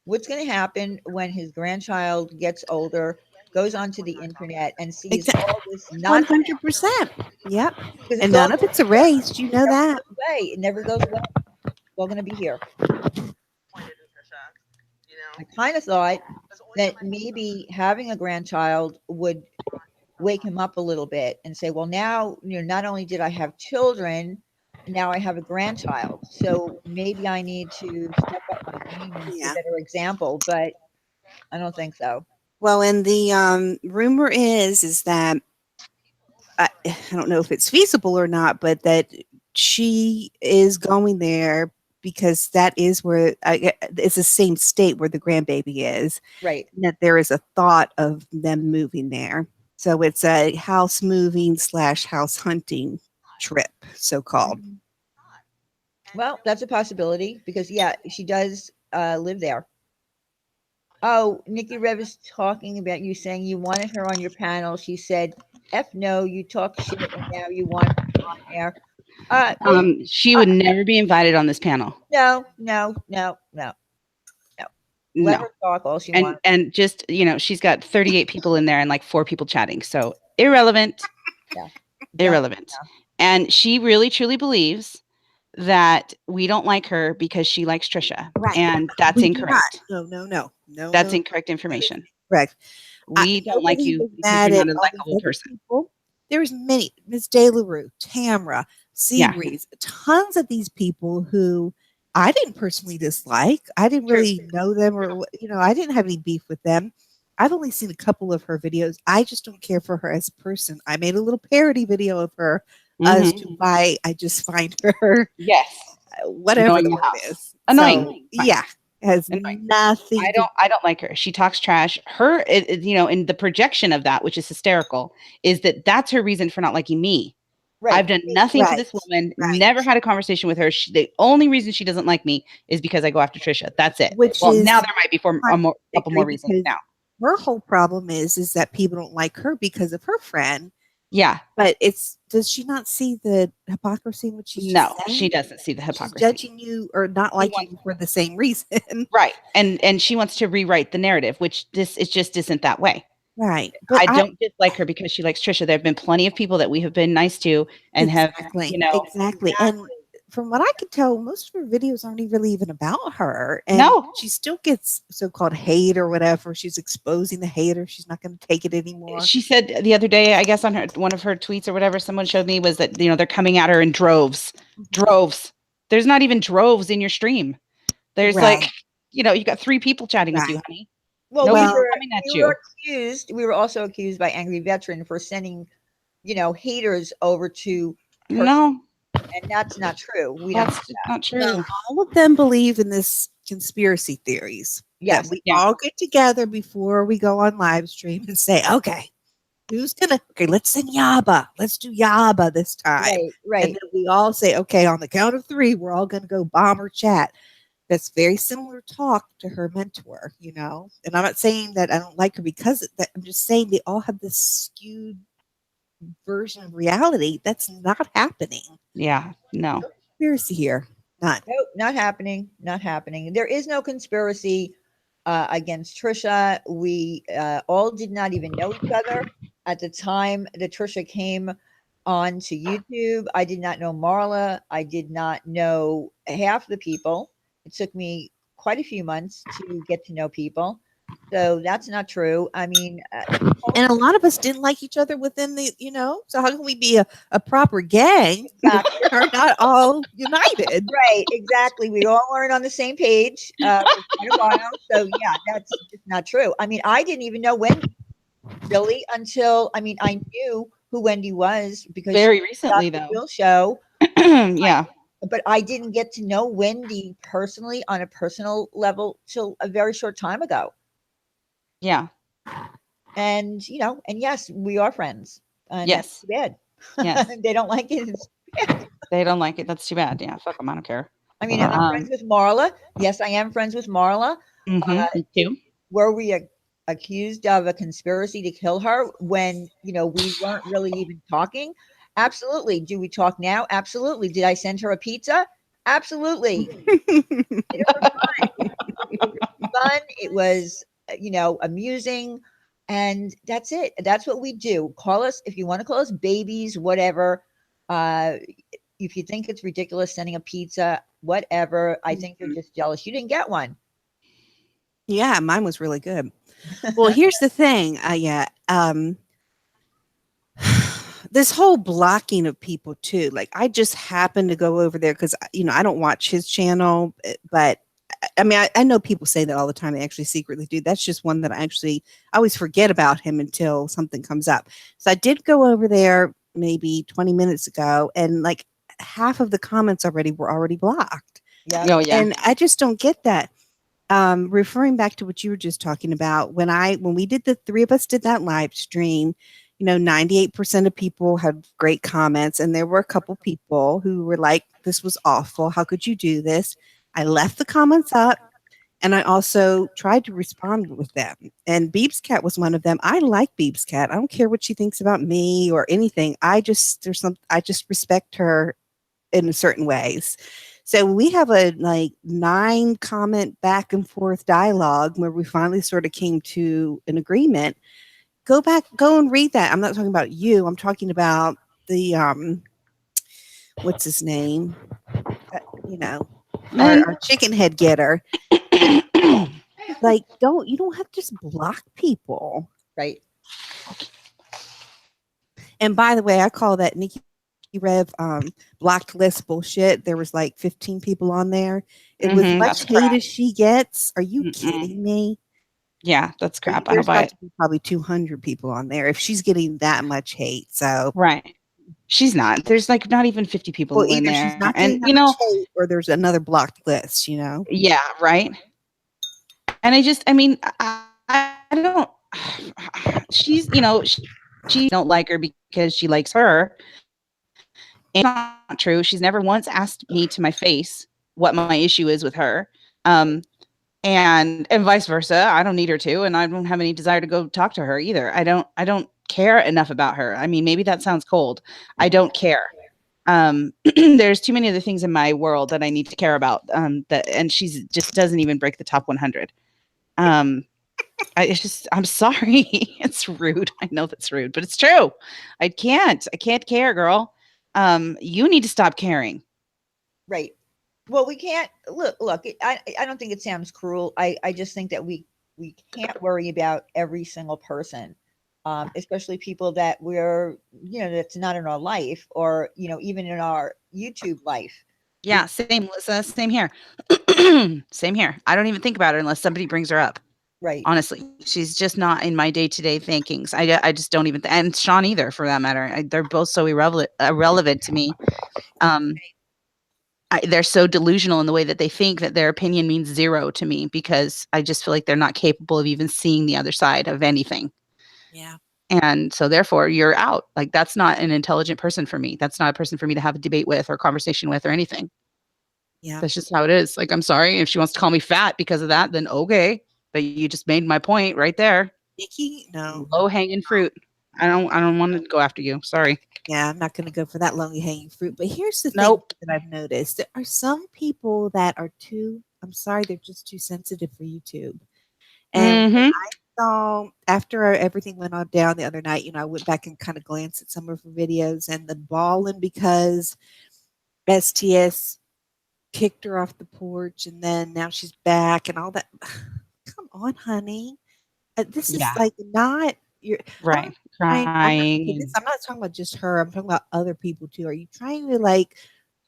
[SPEAKER 1] What's going to happen when his grandchild gets older, goes onto the internet, and sees all this nonsense?
[SPEAKER 3] 100%. Yep.
[SPEAKER 1] Because
[SPEAKER 3] And
[SPEAKER 1] it's all
[SPEAKER 3] none of it's erased. You know that.
[SPEAKER 1] away. It never goes away. It's all going to be here. I kind of thought that maybe having a grandchild would wake him up a little bit and say, well, now, not only did I have children, now I have a grandchild. So maybe I need to step up my game and be a
[SPEAKER 3] Yeah.
[SPEAKER 1] better example. But I don't think so.
[SPEAKER 3] Well, and the rumor is that I don't know if it's feasible or not, but that she is going there because that is where it's the same state where the grandbaby is.
[SPEAKER 1] Right.
[SPEAKER 3] And that there is a thought of them moving there. So it's a house moving / house hunting trip, so called.
[SPEAKER 1] Mhm. Well, that's a possibility because, yeah, she does live there. Oh, Nikki Rev is talking about you saying you wanted her on your panel. She said, F no, you talk shit and now you want her on there.
[SPEAKER 2] She would never be invited on this panel.
[SPEAKER 1] No, no, no, no, no. Let
[SPEAKER 2] No.
[SPEAKER 1] her talk all she
[SPEAKER 2] And
[SPEAKER 1] wants.
[SPEAKER 2] and just, she's got 38 people in there and like 4 people chatting. So irrelevant.
[SPEAKER 1] Yeah.
[SPEAKER 2] Irrelevant. And she really truly believes that we don't like her because she likes Trisha.
[SPEAKER 3] Right.
[SPEAKER 2] And that's
[SPEAKER 3] We do not.
[SPEAKER 2] incorrect.
[SPEAKER 3] No.
[SPEAKER 2] That's
[SPEAKER 3] no.
[SPEAKER 2] incorrect information.
[SPEAKER 3] Correct.
[SPEAKER 2] We don't like
[SPEAKER 3] Nobody
[SPEAKER 2] you
[SPEAKER 3] was
[SPEAKER 2] because
[SPEAKER 3] mad
[SPEAKER 2] you're
[SPEAKER 3] at
[SPEAKER 2] not a
[SPEAKER 3] all these
[SPEAKER 2] likable
[SPEAKER 3] other
[SPEAKER 2] person.
[SPEAKER 3] people. There's many, Ms. De La Rue, Tamra,
[SPEAKER 2] Yeah.
[SPEAKER 3] Seabreeze, tons of these people who I didn't personally dislike. I didn't
[SPEAKER 2] True.
[SPEAKER 3] really know them, or I didn't have any beef with them. I've only seen a couple of her videos. I just don't care for her as a person. I made a little parody video of her as
[SPEAKER 2] Mhm.
[SPEAKER 3] to why I just find her
[SPEAKER 2] Yes.
[SPEAKER 3] whatever
[SPEAKER 2] Annoying
[SPEAKER 3] the
[SPEAKER 2] the
[SPEAKER 3] word
[SPEAKER 2] house.
[SPEAKER 3] is.
[SPEAKER 2] Annoying.
[SPEAKER 3] So,
[SPEAKER 2] Fine.
[SPEAKER 3] yeah, it has
[SPEAKER 2] Annoying.
[SPEAKER 3] nothing to
[SPEAKER 2] I don't like her. She talks trash. Her, in the projection of that, which is hysterical, is that that's her reason for not liking me.
[SPEAKER 1] Right.
[SPEAKER 2] I've done nothing to
[SPEAKER 3] Right.
[SPEAKER 2] this woman,
[SPEAKER 3] Right.
[SPEAKER 2] never had a conversation with her. The only reason she doesn't like me is because I go after Trisha. That's it.
[SPEAKER 3] Which
[SPEAKER 2] Well,
[SPEAKER 3] is
[SPEAKER 2] now there might be couple more
[SPEAKER 3] contradictory
[SPEAKER 2] reasons
[SPEAKER 3] because
[SPEAKER 2] now.
[SPEAKER 3] her whole problem is that people don't like her because of her friend.
[SPEAKER 2] Yeah.
[SPEAKER 3] But does she not see the hypocrisy in what she's just
[SPEAKER 2] No,
[SPEAKER 3] saying?
[SPEAKER 2] she doesn't see the
[SPEAKER 3] She's
[SPEAKER 2] hypocrisy.
[SPEAKER 3] judging you or not liking you for the same reason.
[SPEAKER 2] Right. And she wants to rewrite the narrative, which this just isn't that way.
[SPEAKER 3] Right. But
[SPEAKER 2] I don't dislike her because she likes Trisha. There have been plenty of people that we have been nice to and have,
[SPEAKER 3] exactly,
[SPEAKER 2] you know,
[SPEAKER 3] exactly. And from what I could tell, most of her videos aren't really even about her. And
[SPEAKER 2] no,
[SPEAKER 3] she still gets so-called hate or whatever. She's exposing the hater. She's not going to take it anymore.
[SPEAKER 2] she said the other day, I guess on her one of her tweets or whatever, someone showed me was that, you know, they're coming at her in droves. Droves. There's not even droves in your stream. There's
[SPEAKER 3] Right.
[SPEAKER 2] like, you know, you got 3 people chatting with you,
[SPEAKER 3] Right.
[SPEAKER 2] honey.
[SPEAKER 1] Well,
[SPEAKER 2] Nobody's
[SPEAKER 3] Well,
[SPEAKER 2] coming at
[SPEAKER 1] we
[SPEAKER 2] you.
[SPEAKER 1] were accused. We were also accused by Angry Veteran for sending, haters over to her,
[SPEAKER 2] No,
[SPEAKER 1] and that's not true. We don't.
[SPEAKER 2] that's not
[SPEAKER 3] no,
[SPEAKER 2] true.
[SPEAKER 3] all of them believe in this conspiracy theories that
[SPEAKER 1] Yes.
[SPEAKER 3] we
[SPEAKER 2] Yeah.
[SPEAKER 3] all get together before we go on live stream and say, okay, okay, let's sing Yaba. Let's do Yaba this time.
[SPEAKER 1] Right. Right.
[SPEAKER 3] And then we all say, okay, on the count of 3, we're all going to go bomb or chat. That's very similar talk to her mentor, And I'm not saying that I don't like her because of that. I'm just saying they all have this skewed version of reality. That's not happening.
[SPEAKER 2] Yeah. No.
[SPEAKER 3] Conspiracy here. None.
[SPEAKER 1] Nope, not happening. Not happening. There is no conspiracy against Trisha. We all did not even know each other at the time that Trisha came on to YouTube. I did not know Marla. I did not know half the people. It took me quite a few months to get to know people. So that's not true. I mean,
[SPEAKER 3] And a lot of us didn't like each other within so how can we be a proper gang?
[SPEAKER 1] exactly.
[SPEAKER 3] We are not all united.
[SPEAKER 1] Right, exactly. We all weren't on the same page for quite a while. So yeah, that's just not true. I mean, I didn't even know Wendy really until I knew who Wendy was because
[SPEAKER 2] Very
[SPEAKER 1] she
[SPEAKER 2] recently,
[SPEAKER 1] was the
[SPEAKER 2] though.
[SPEAKER 1] Bill show,
[SPEAKER 2] Yeah.
[SPEAKER 1] but I didn't get to know Wendy personally on a personal level till a very short time ago.
[SPEAKER 2] Yeah.
[SPEAKER 1] And and yes, we are friends, and that's
[SPEAKER 2] Yes.
[SPEAKER 1] too bad.
[SPEAKER 2] Yes.
[SPEAKER 1] They don't like it.
[SPEAKER 2] They don't like it. That's too bad. Yeah. Fuck them. I don't care.
[SPEAKER 1] I mean, am I friends with Marla? Yes, I am friends with Marla.
[SPEAKER 2] Me too.
[SPEAKER 1] Were we accused of a conspiracy to kill her when we weren't really even talking? Absolutely. Do we talk now? Absolutely. Did I send her a pizza? Absolutely. It was fun. It was fun. It was amusing, and that's it. That's what we do. Call us if you want to call us babies, whatever. If you think it's ridiculous sending a pizza, whatever. I think you're just jealous you didn't get one.
[SPEAKER 3] Yeah, mine was really good. Well, here's the thing. This whole blocking of people too. Like I just happened to go over there because I don't watch his channel, but I mean I know people say that all the time. They actually secretly do. That's just one that I always forget about him until something comes up. So I did go over there maybe 20 minutes ago, and like half of the comments were already blocked.
[SPEAKER 1] Yeah.
[SPEAKER 2] Oh, yeah.
[SPEAKER 3] And I just don't get that. Referring back to what you were just talking about, when we did the 3 of us did that live stream, 98% of people had great comments, and there were a couple people who were like, this was awful. How could you do this? I left the comments up, and I also tried to respond with them. And Beebs Cat was one of them. I like Beebs Cat. I don't care what she thinks about me or anything. I just respect her in certain ways. So we have a 9 comment back and forth dialogue where we finally sort of came to an agreement. Go and read that. I'm not talking about you. I'm talking about the what's his name? Our chicken head getter. Like you don't have to just block people.
[SPEAKER 1] Right.
[SPEAKER 3] And by the way, I call that Nikki Rev blocked list bullshit. There was like 15 people on there. It was much hate as she gets. Are you kidding me?
[SPEAKER 2] Yeah, that's crap.
[SPEAKER 3] There's
[SPEAKER 2] I don't buy
[SPEAKER 3] got
[SPEAKER 2] it.
[SPEAKER 3] to be probably 200 people on there if she's getting that much hate. So
[SPEAKER 2] Right. She's not. There's like not even 50 people
[SPEAKER 3] well,
[SPEAKER 2] in
[SPEAKER 3] either
[SPEAKER 2] there.
[SPEAKER 3] she's not
[SPEAKER 2] And
[SPEAKER 3] getting that much hate, or there's another blocked list.
[SPEAKER 2] Yeah, right. And I don't. She's she don't like her because she likes her. And it's not true. She's never once asked me to my face what my issue is with her. And vice versa. I don't need her to, and I don't have any desire to go talk to her either. I don't care enough about her. I mean, maybe that sounds cold. I don't care. There's too many other things in my world that I need to care about. And she's just doesn't even break the top 100. It's just, I'm sorry. It's rude. I know that's rude, but it's true. I can't care, girl. You need to stop caring.
[SPEAKER 1] Right. Well, we can't look. I don't think it sounds cruel. I just think that we can't worry about every single person, especially people that we're that's not in our life or even in our YouTube life. We
[SPEAKER 2] Yeah, same, Melissa. Same here. Same here. I don't even think about her unless somebody brings her up.
[SPEAKER 1] right,
[SPEAKER 2] Honestly, she's just not in my day-to-day thinkings. I just don't even and Sean either for that matter. They're both so irrelevant to me. Um, they're so delusional in the way that they think that their opinion means zero to me because I just feel like they're not capable of even seeing the other side of anything.
[SPEAKER 3] Yeah.
[SPEAKER 2] And so therefore you're out. Like that's not an intelligent person for me. That's not a person for me to have a debate with or conversation with or anything.
[SPEAKER 3] Yeah.
[SPEAKER 2] That's just how it is. Like I'm sorry if she wants to call me fat because of that, then okay. But you just made my point right there.
[SPEAKER 3] Nikki, no.
[SPEAKER 2] Low hanging fruit. I don't want to go after you. Sorry.
[SPEAKER 3] Yeah, I'm not going to go for that lonely hanging fruit. But here's the thing
[SPEAKER 2] Nope.
[SPEAKER 3] that I've noticed: there are some people that are too. I'm sorry, they're just too sensitive for YouTube. And when
[SPEAKER 2] Mhm.
[SPEAKER 3] I saw after everything went on down the other night, I went back and kind of glanced at some of her videos and the bawling because STS kicked her off the porch, and then now she's back and all that. Come on, honey. This is
[SPEAKER 2] Yeah.
[SPEAKER 3] like not you're I'm
[SPEAKER 2] Right.
[SPEAKER 3] not I'm not
[SPEAKER 2] Crying
[SPEAKER 3] okay, this
[SPEAKER 2] and
[SPEAKER 3] I'm not talking about just her, I'm talking about other people too. Are you trying to like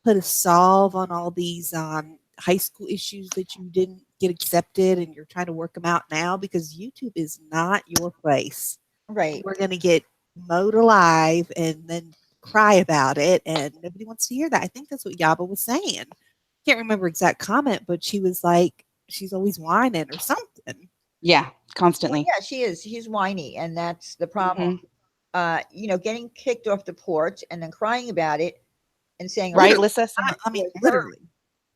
[SPEAKER 3] put a solve on all these high school issues that you didn't get accepted and you're trying to work them out now because YouTube is not your place.
[SPEAKER 1] right.
[SPEAKER 3] We're gonna get mowed alive and then cry about it and nobody wants to hear that. I think that's what Yaba was saying. Can't remember exact comment, but she was like she's always whining or something.
[SPEAKER 2] yeah,
[SPEAKER 1] Well,
[SPEAKER 2] constantly.
[SPEAKER 1] yeah, she is. She's whiny, and that's the problem.
[SPEAKER 2] Mhm.
[SPEAKER 1] Getting kicked off the porch and then crying about it and saying, "Oh,
[SPEAKER 2] Right,
[SPEAKER 3] Literally.
[SPEAKER 2] Lissa?
[SPEAKER 1] it
[SPEAKER 3] I mean,
[SPEAKER 1] was her."
[SPEAKER 3] literally.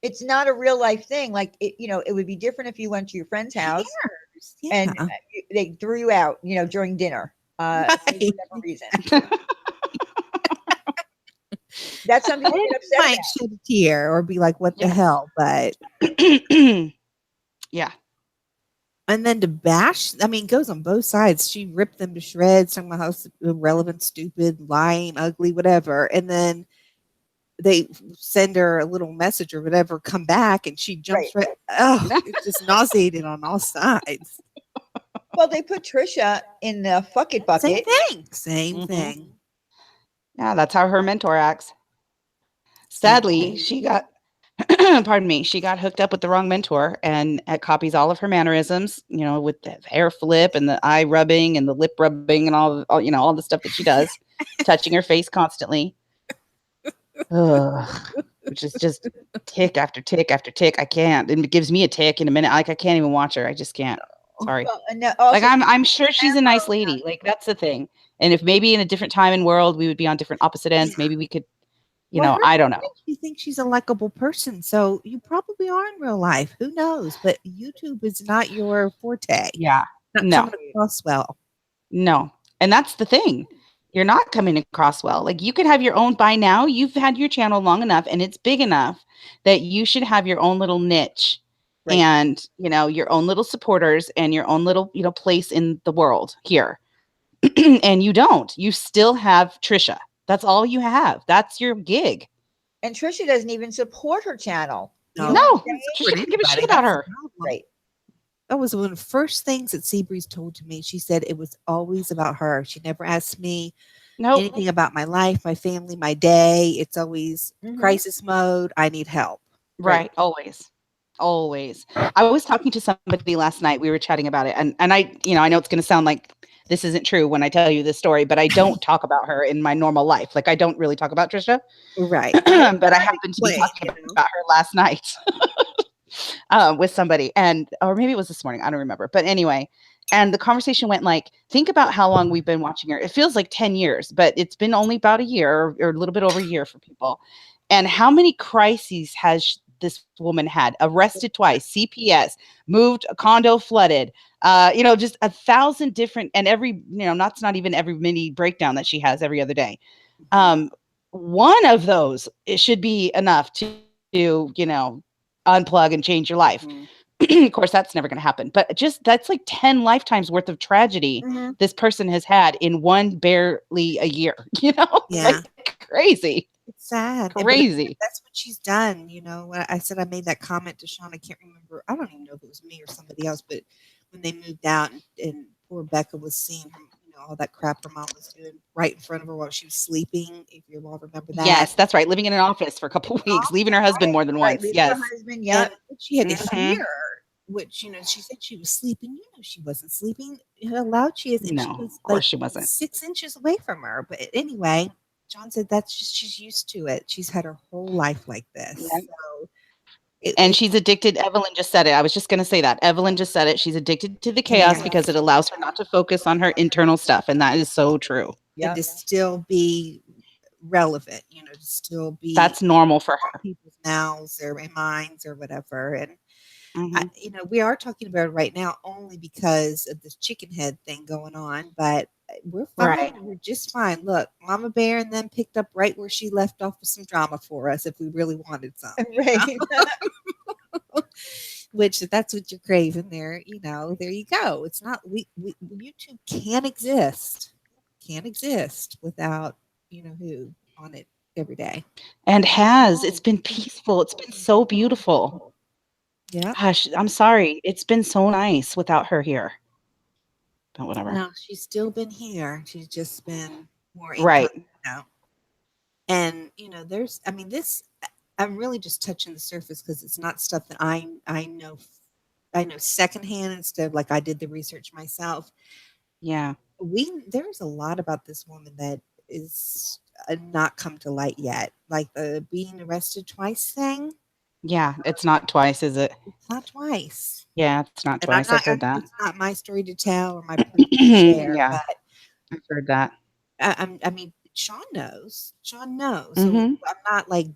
[SPEAKER 1] It's not a real life thing. Like it would be different if you went to your friend's house
[SPEAKER 3] Cares.
[SPEAKER 1] and
[SPEAKER 3] Yeah.
[SPEAKER 1] they threw you out, during dinner, for
[SPEAKER 3] Right.
[SPEAKER 1] whatever reason. That's something to
[SPEAKER 3] I
[SPEAKER 1] get upset
[SPEAKER 3] might
[SPEAKER 1] about.
[SPEAKER 3] shed a tear or be like, what the
[SPEAKER 2] Yes.
[SPEAKER 3] hell? But
[SPEAKER 2] Yeah.
[SPEAKER 3] and then to bash, I mean, goes on both sides. She ripped them to shreds, talking about how irrelevant, stupid, lying, ugly, whatever. And then they send her a little message or whatever, come back, and she
[SPEAKER 1] Right.
[SPEAKER 3] jumps right. Oh, it's just nauseated on all sides.
[SPEAKER 1] Well, they put Trisha in the fuck it
[SPEAKER 3] Same
[SPEAKER 1] bucket.
[SPEAKER 3] thing. Same
[SPEAKER 2] Mhm.
[SPEAKER 3] thing.
[SPEAKER 2] Yeah, that's how her mentor acts.
[SPEAKER 3] Same
[SPEAKER 2] Sadly,
[SPEAKER 3] thing.
[SPEAKER 2] she got pardon me, she got hooked up with the wrong mentor and it copies all of her mannerisms, with the hair flip and the eye rubbing and the lip rubbing and all the stuff that she does, touching her face constantly. Ugh, which is just tick after tick after tick. I can't. And it gives me a tick in a minute. Like I can't even watch her. I just can't. Sorry.
[SPEAKER 1] Well, and
[SPEAKER 2] Like
[SPEAKER 1] also,
[SPEAKER 2] I'm sure she's a nice lady. Like that's the thing. And if maybe in a different time and world we would be on different opposite ends, maybe we could,
[SPEAKER 3] Well, her
[SPEAKER 2] I don't know.
[SPEAKER 3] she thinks she's a likable person, so you probably are in real life. Who knows? But YouTube is not your forte.
[SPEAKER 2] Yeah.
[SPEAKER 3] Not
[SPEAKER 2] No.
[SPEAKER 3] coming across well.
[SPEAKER 2] No. And that's the thing. You're not coming across well. Like you could have your own by now. You've had your channel long enough and it's big enough that you should have your own little niche
[SPEAKER 1] right.
[SPEAKER 2] and, your own little supporters and your own little, place in the world here. And you don't. You still have Trisha. That's all you have. That's your gig.
[SPEAKER 1] And Trisha doesn't even support her channel. You know
[SPEAKER 3] No,
[SPEAKER 1] what I'm
[SPEAKER 2] No.
[SPEAKER 3] she doesn't
[SPEAKER 1] saying?
[SPEAKER 2] Trisha
[SPEAKER 3] support
[SPEAKER 2] doesn't give a shit
[SPEAKER 3] anybody.
[SPEAKER 2] about
[SPEAKER 3] That's the
[SPEAKER 2] her.
[SPEAKER 3] problem.
[SPEAKER 1] Right.
[SPEAKER 3] That was one of the first things that Seabreeze told to me. She said it was always about her. She never asked me
[SPEAKER 2] Nope.
[SPEAKER 3] anything about my life, my family, my day. It's always
[SPEAKER 1] Hmm.
[SPEAKER 3] crisis mode. I need help.
[SPEAKER 1] Right.
[SPEAKER 2] Right. Always. Always. I was talking to somebody last night. We were chatting about it. And I know it's going to sound like this isn't true when I tell you this story, but I don't talk about her in my normal life. Like I don't really talk about Trisha.
[SPEAKER 3] Right.
[SPEAKER 2] But I happened to be
[SPEAKER 3] Explain,
[SPEAKER 2] talking about her last night with somebody, or maybe it was this morning. I don't remember. But anyway, and the conversation went like, think about how long we've been watching her. It feels like 10 years, but it's been only about a year or a little bit over a year for people. And how many crises has this woman had? Arrested twice, CPS, moved, a condo flooded, just 1,000 different, and every, not even every mini breakdown that she has every other day. Um, one of those, it should be enough to unplug and change your life.
[SPEAKER 1] Mhm.
[SPEAKER 2] Of course, that's never going to happen. But just that's like 10 lifetimes worth of tragedy
[SPEAKER 1] Mhm.
[SPEAKER 2] this person has had in one barely a year.
[SPEAKER 3] Yeah.
[SPEAKER 2] Like crazy,
[SPEAKER 3] It's sad, but
[SPEAKER 2] crazy.
[SPEAKER 3] that's what she's done. When I said I made that comment to Sean, I can't remember. I don't even know if it was me or somebody else, but when they moved out and poor Becca was seeing her, all that crap her mom was doing right in front of her while she was sleeping. If you all remember that,
[SPEAKER 2] Yes, that's right. Living in an office for a couple of weeks, leaving her husband more than
[SPEAKER 1] Right.
[SPEAKER 2] once.
[SPEAKER 1] Leaving her
[SPEAKER 2] Yes.
[SPEAKER 1] husband.
[SPEAKER 3] and
[SPEAKER 1] Yep.
[SPEAKER 3] what she had to
[SPEAKER 2] Mhm.
[SPEAKER 3] hear, which she said she was sleeping. She wasn't sleeping. How loud she is, and she
[SPEAKER 2] No,
[SPEAKER 3] was
[SPEAKER 2] of
[SPEAKER 3] like
[SPEAKER 2] course she wasn't.
[SPEAKER 3] 6 inches away from her. But anyway, John said that's just she's used to it. She's had her whole life like
[SPEAKER 2] Yeah.
[SPEAKER 3] this. So it,
[SPEAKER 2] And
[SPEAKER 3] it
[SPEAKER 2] she's addicted. Evelyn just said it. I was just going to say that. Evelyn just said it. She's addicted to the chaos
[SPEAKER 3] yeah,
[SPEAKER 2] because it allows her not to focus on her internal stuff. And that is so true.
[SPEAKER 3] and
[SPEAKER 1] Yep.
[SPEAKER 3] to still be relevant, to still be
[SPEAKER 2] That's normal for
[SPEAKER 3] on
[SPEAKER 2] her.
[SPEAKER 3] people's mouths or in minds or whatever. And
[SPEAKER 2] Hmm.
[SPEAKER 3] we are talking about it right now only because of this chicken head thing going on, but we're fine.
[SPEAKER 2] Right.
[SPEAKER 3] We're just fine. Look, Mama Bear and then picked up right where she left off with some drama for us if we really wanted some.
[SPEAKER 1] Right.
[SPEAKER 3] Which if that's what you're craving there, there you go. It's not we YouTube can't exist without who on it every day.
[SPEAKER 2] And it's been peaceful. It's been so beautiful.
[SPEAKER 3] Yeah.
[SPEAKER 2] Gosh, I'm sorry. It's been so nice without her here. But whatever.
[SPEAKER 3] No, she's still been here. She's just been more
[SPEAKER 2] Right.
[SPEAKER 3] incognito. And I mean, I'm really just touching the surface because it's not stuff that I know. I know secondhand instead of like I did the research myself.
[SPEAKER 2] Yeah.
[SPEAKER 3] There's a lot about this woman that is not come to light yet, like the being arrested twice thing.
[SPEAKER 2] Yeah. It's not twice, is it?
[SPEAKER 3] It's not twice,
[SPEAKER 2] Yeah, it's not
[SPEAKER 3] and I'm
[SPEAKER 2] twice. I've
[SPEAKER 3] not.
[SPEAKER 2] heard that.
[SPEAKER 3] It's not my story to tell or my proof to share,
[SPEAKER 2] Yeah,
[SPEAKER 3] but
[SPEAKER 2] I've heard that.
[SPEAKER 3] I mean, Sean knows. Sean knows. So
[SPEAKER 2] Hmm.
[SPEAKER 3] I'm not like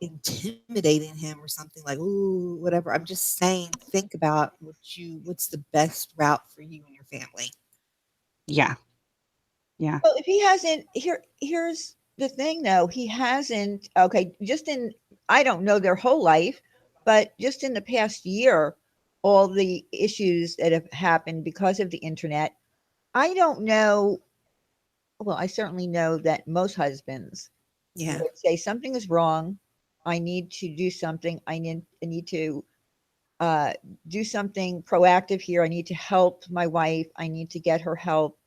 [SPEAKER 3] intimidating him or something like, ooh, whatever. I'm just saying, think about what's the best route for you and your family.
[SPEAKER 2] Yeah. Yeah.
[SPEAKER 1] Well, if he hasn't, here's the thing though. He hasn't. Okay, just in I don't know their whole life, but just in the past year, all the issues that have happened because of the internet. I don't know. Well, I certainly know that most husbands
[SPEAKER 3] Yeah.
[SPEAKER 1] would say something is wrong. I need to do something. I need to uh, do something proactive here. I need to help my wife. I need to get her help.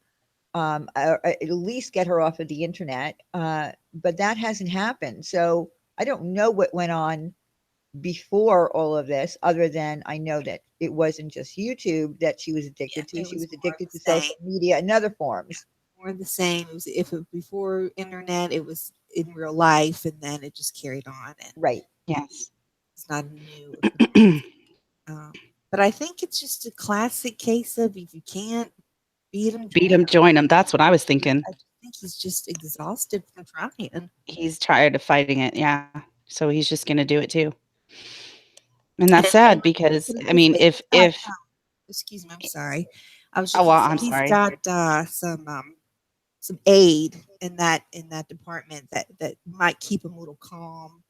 [SPEAKER 1] Or at least get her off of the internet. But that hasn't happened. So I don't know what went on before all of this, other than I know that it wasn't just YouTube that she was
[SPEAKER 3] Yeah.
[SPEAKER 1] addicted to.
[SPEAKER 3] It
[SPEAKER 1] She
[SPEAKER 3] was
[SPEAKER 1] was
[SPEAKER 3] more of
[SPEAKER 1] addicted
[SPEAKER 3] the
[SPEAKER 1] to
[SPEAKER 3] same.
[SPEAKER 1] social media and other forms.
[SPEAKER 3] More of the same. It was if it before internet, it was in real life, and then it just carried on, and
[SPEAKER 1] Right.
[SPEAKER 2] Yes.
[SPEAKER 3] it's not a new occurrence. But I think it's just a classic case of if you can't beat them,
[SPEAKER 2] Beat
[SPEAKER 3] join
[SPEAKER 2] him,
[SPEAKER 3] 'em.
[SPEAKER 2] join him. That's what I was thinking.
[SPEAKER 3] I just think he's just exhausted from trying.
[SPEAKER 2] He's tired of fighting it. Yeah. So he's just going to do it too. And that's
[SPEAKER 3] And
[SPEAKER 2] sad because,
[SPEAKER 3] put it
[SPEAKER 2] I
[SPEAKER 3] this
[SPEAKER 2] mean,
[SPEAKER 3] way,
[SPEAKER 2] if,
[SPEAKER 3] excuse me, I'm sorry. I was
[SPEAKER 2] oh,
[SPEAKER 3] just
[SPEAKER 2] well,
[SPEAKER 3] gonna say
[SPEAKER 2] I'm
[SPEAKER 3] he's
[SPEAKER 2] sorry.
[SPEAKER 3] got some aid in that department that might keep him a little calm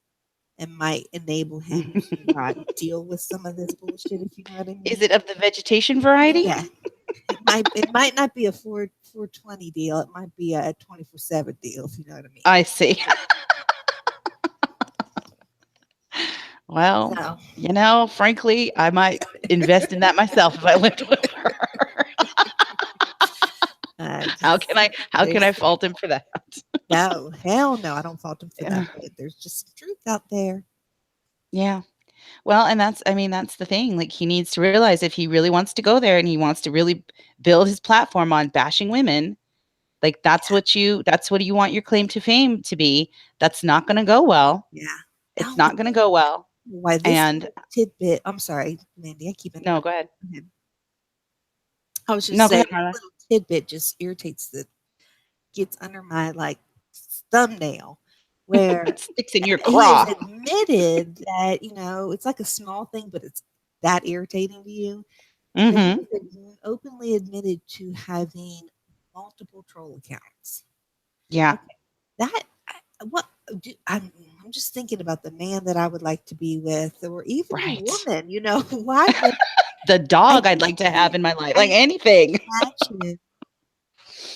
[SPEAKER 3] and might enable him to deal with some of this bullshit, if you know what I
[SPEAKER 2] Is
[SPEAKER 3] mean.
[SPEAKER 2] it of the vegetation variety?
[SPEAKER 3] Yeah, it might not be a 420 deal. It might be a 24/7 deal, if you know what I mean.
[SPEAKER 2] I see. Well,
[SPEAKER 3] So
[SPEAKER 2] frankly, I might invest in that myself if I lived with her. How
[SPEAKER 3] just
[SPEAKER 2] can I how can I
[SPEAKER 3] there's
[SPEAKER 2] fault him for that?
[SPEAKER 3] no hell no. I don't fault him for
[SPEAKER 2] Yeah.
[SPEAKER 3] that, but there's just some truth out there.
[SPEAKER 2] Yeah. Well, and that's the thing. Like he needs to realize if he really wants to go there and he wants to really build his platform on bashing women, like that's what you want your claim to fame to be. That's not going to go well.
[SPEAKER 3] Yeah.
[SPEAKER 2] It's
[SPEAKER 3] Oh,
[SPEAKER 2] not going to go well.
[SPEAKER 3] why this
[SPEAKER 2] And
[SPEAKER 3] tidbit? I'm sorry, Mandy. I keep
[SPEAKER 2] no,
[SPEAKER 3] interrupting.
[SPEAKER 2] go ahead.
[SPEAKER 3] Go ahead. I was just
[SPEAKER 2] No, go
[SPEAKER 3] saying,
[SPEAKER 2] ahead, Marla.
[SPEAKER 3] little tidbit just irritates gets under my like thumbnail, where
[SPEAKER 2] It sticks in your
[SPEAKER 3] he has
[SPEAKER 2] craw.
[SPEAKER 3] admitted that it's like a small thing, but it's that irritating to you. That he
[SPEAKER 2] Mhm.
[SPEAKER 3] has openly admitted to having multiple troll accounts.
[SPEAKER 2] Yeah.
[SPEAKER 3] Okay, that what do, I'm just thinking about the man that I would like to be with, or even the
[SPEAKER 2] Right.
[SPEAKER 3] woman. Why? Like,
[SPEAKER 2] The
[SPEAKER 3] I
[SPEAKER 2] dog I'd
[SPEAKER 3] just
[SPEAKER 2] like to
[SPEAKER 3] can't.
[SPEAKER 2] have in my life, like
[SPEAKER 3] I
[SPEAKER 2] anything.
[SPEAKER 3] can't imagine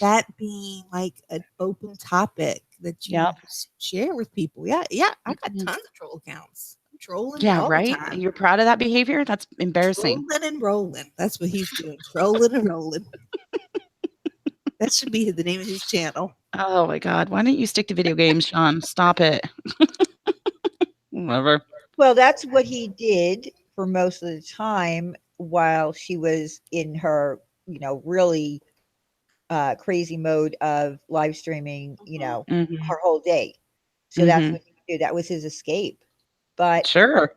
[SPEAKER 3] that being like an open topic that you
[SPEAKER 2] Yep.
[SPEAKER 3] share with people. Yeah, yeah. I got
[SPEAKER 2] Mhm.
[SPEAKER 3] tons of troll accounts. I'm trolling
[SPEAKER 2] Yeah,
[SPEAKER 3] all the
[SPEAKER 2] right? And
[SPEAKER 3] time.
[SPEAKER 2] you're proud of that behavior? That's embarrassing.
[SPEAKER 3] Trolling and rolling. That's what he's doing. Trolling and rolling. That should be the name of his channel.
[SPEAKER 2] Oh my god. Why don't you stick to video games, Sean? Stop it. Whatever.
[SPEAKER 1] Well, that's what he did for most of the time while she was in her, really crazy mode of live streaming,
[SPEAKER 3] Mhm.
[SPEAKER 2] Mhm.
[SPEAKER 1] her whole day. So that's
[SPEAKER 2] Mhm.
[SPEAKER 1] what he would do. That was his escape. But
[SPEAKER 2] Sure.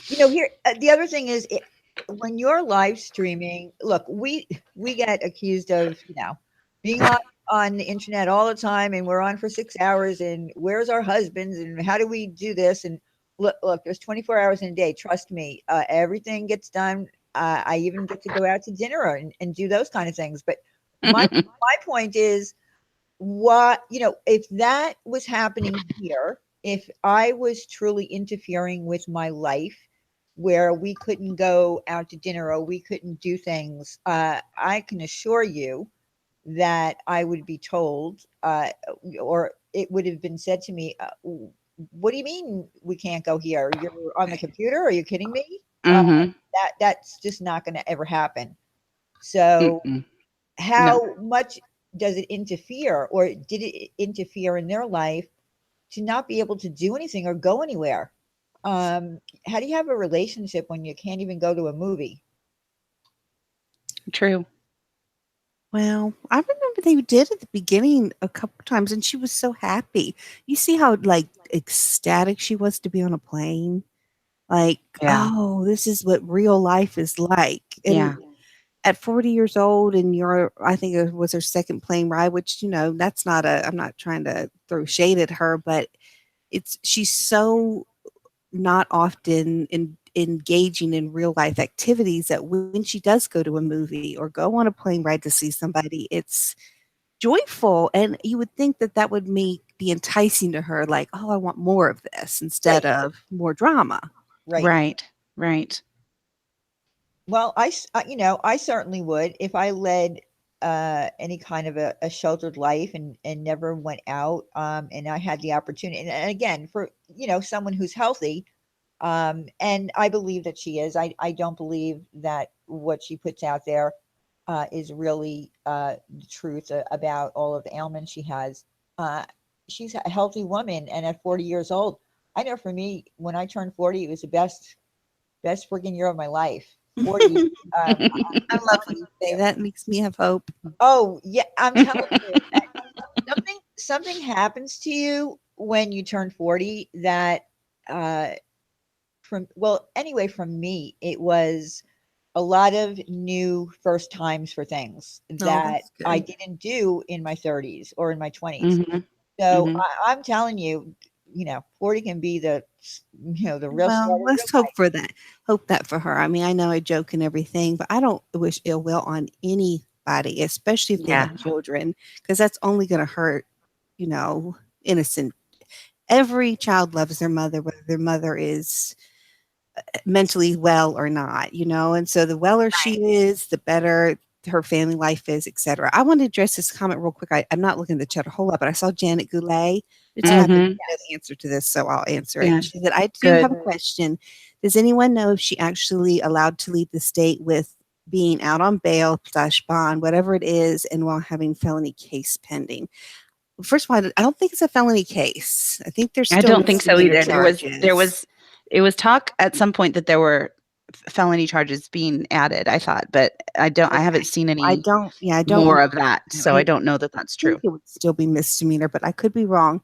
[SPEAKER 1] here the other thing is, when you're live streaming, look, we get accused of, being on the internet all the time, and we're on for 6 hours, and where's our husbands, and how do we do this? And look, there's 24 hours in a day. Trust me, everything gets done. I even get to go out to dinner and do those kind of things. But my point is, what if that was happening here, if I was truly interfering with my life, where we couldn't go out to dinner or we couldn't do things, I can assure you that I would be told, or it would have been said to me, what do you mean we can't go here? You're on the computer? Are you kidding me? uh,
[SPEAKER 2] Mhm.
[SPEAKER 1] that's just not going to ever happen. So
[SPEAKER 2] Mm-mm. No.
[SPEAKER 1] how much does it interfere, or did it interfere in their life to not be able to do anything or go anywhere? How do you have a relationship when you can't even go to a movie?
[SPEAKER 2] True.
[SPEAKER 3] Well, I remember they did at the beginning a couple times, and she was so happy. You see how like ecstatic she was to be on a plane? Like,
[SPEAKER 2] Yeah.
[SPEAKER 3] oh, this is what real life is like. And
[SPEAKER 2] Yeah.
[SPEAKER 3] at 40 years old, and I think it was her second plane ride, which, that's not I'm not trying to throw shade at her, but she's so not often engaging in real life activities that when she does go to a movie or go on a plane ride to see somebody, it's joyful. And you would think that that would be enticing to her, like, oh, I want more of this instead
[SPEAKER 1] Right,
[SPEAKER 3] of more drama.
[SPEAKER 1] right.
[SPEAKER 2] Right. Right.
[SPEAKER 1] Well, I certainly would if I led any kind of a sheltered life and never went out, and I had the opportunity. And again, for someone who's healthy, and I believe that she is. I don't believe that what she puts out there is really the truth about all of the ailments she has. Uh, she's a healthy woman, and at 40 years old, I know for me, when I turned 40, it was the best freaking year of my life. 40. Um,
[SPEAKER 3] I
[SPEAKER 1] I'm
[SPEAKER 3] love
[SPEAKER 1] telling
[SPEAKER 3] when you say
[SPEAKER 1] you.
[SPEAKER 3] that. It makes me have hope.
[SPEAKER 1] Oh yeah, I'm telling you. Something happens to you when you turn 40 that uh anyway, from me, it was a lot of new first times for things
[SPEAKER 3] Oh,
[SPEAKER 1] that
[SPEAKER 3] that's
[SPEAKER 1] I
[SPEAKER 3] good.
[SPEAKER 1] didn't do in my 30s or in my 20s.
[SPEAKER 2] Mhm.
[SPEAKER 1] So
[SPEAKER 2] Mhm.
[SPEAKER 1] I'm telling you, 40 can be the real
[SPEAKER 3] Well,
[SPEAKER 1] start of your
[SPEAKER 3] let's hope
[SPEAKER 1] life.
[SPEAKER 3] for that. Hope that for her. I mean, I know I joke and everything, but I don't wish ill will on anybody, especially if they
[SPEAKER 2] Yeah.
[SPEAKER 3] have children, because that's only going to hurt, you know, innocent. Every child loves their mother, whether their mother is mentally well or not, and so the weller she is, the better her family life is, etc. I want to address this comment real quick. I'm not looking at the chat a whole lot, but I saw Janet Goulet. Just happen to
[SPEAKER 2] Mhm.
[SPEAKER 3] know the
[SPEAKER 1] Yes.
[SPEAKER 3] answer to this, so I'll answer it.
[SPEAKER 2] Yeah.
[SPEAKER 3] She said, I do
[SPEAKER 2] Good.
[SPEAKER 3] have a question. Does anyone know if she actually allowed to leave the state with being out on bail slash bond, whatever it is, and while having felony case pending? First of all, I don't think it's a felony case. I think there's
[SPEAKER 2] I
[SPEAKER 3] still
[SPEAKER 2] don't think so
[SPEAKER 3] misdemeanor
[SPEAKER 2] either.
[SPEAKER 3] charges.
[SPEAKER 2] It was talk at some point that there were felony charges being added, I thought, but I haven't
[SPEAKER 3] Okay.
[SPEAKER 2] seen
[SPEAKER 3] I
[SPEAKER 2] any
[SPEAKER 3] don't, yeah, I don't
[SPEAKER 2] more of that. So I
[SPEAKER 3] I
[SPEAKER 2] don't know that that's
[SPEAKER 3] think
[SPEAKER 2] true.
[SPEAKER 3] it would still be misdemeanor, but I could be wrong.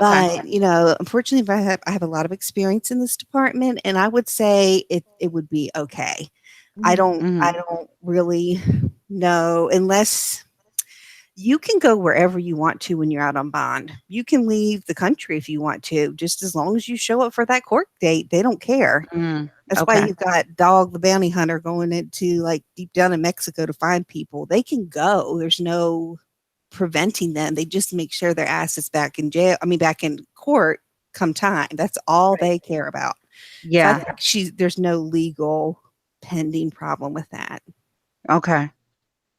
[SPEAKER 2] Okay.
[SPEAKER 3] But, unfortunately, I have a lot of experience in this department, and I would say it would be okay.
[SPEAKER 1] Mhm.
[SPEAKER 3] I
[SPEAKER 2] Mhm.
[SPEAKER 3] don't really know, unless you can go wherever you want to when you're out on bond. You can leave the country if you want to, just as long as you show up for that court date. They don't care.
[SPEAKER 2] Mm.
[SPEAKER 3] That's why
[SPEAKER 2] Okay.
[SPEAKER 3] you've got Dog the Bounty Hunter going into like deep down in Mexico to find people. They can go. There's no preventing them. They just make sure their ass is back in jail. I mean, back in court come time. That's all
[SPEAKER 1] Right.
[SPEAKER 3] they care about. So I
[SPEAKER 2] Yeah.
[SPEAKER 3] think there's no legal pending problem with that.
[SPEAKER 2] Okay.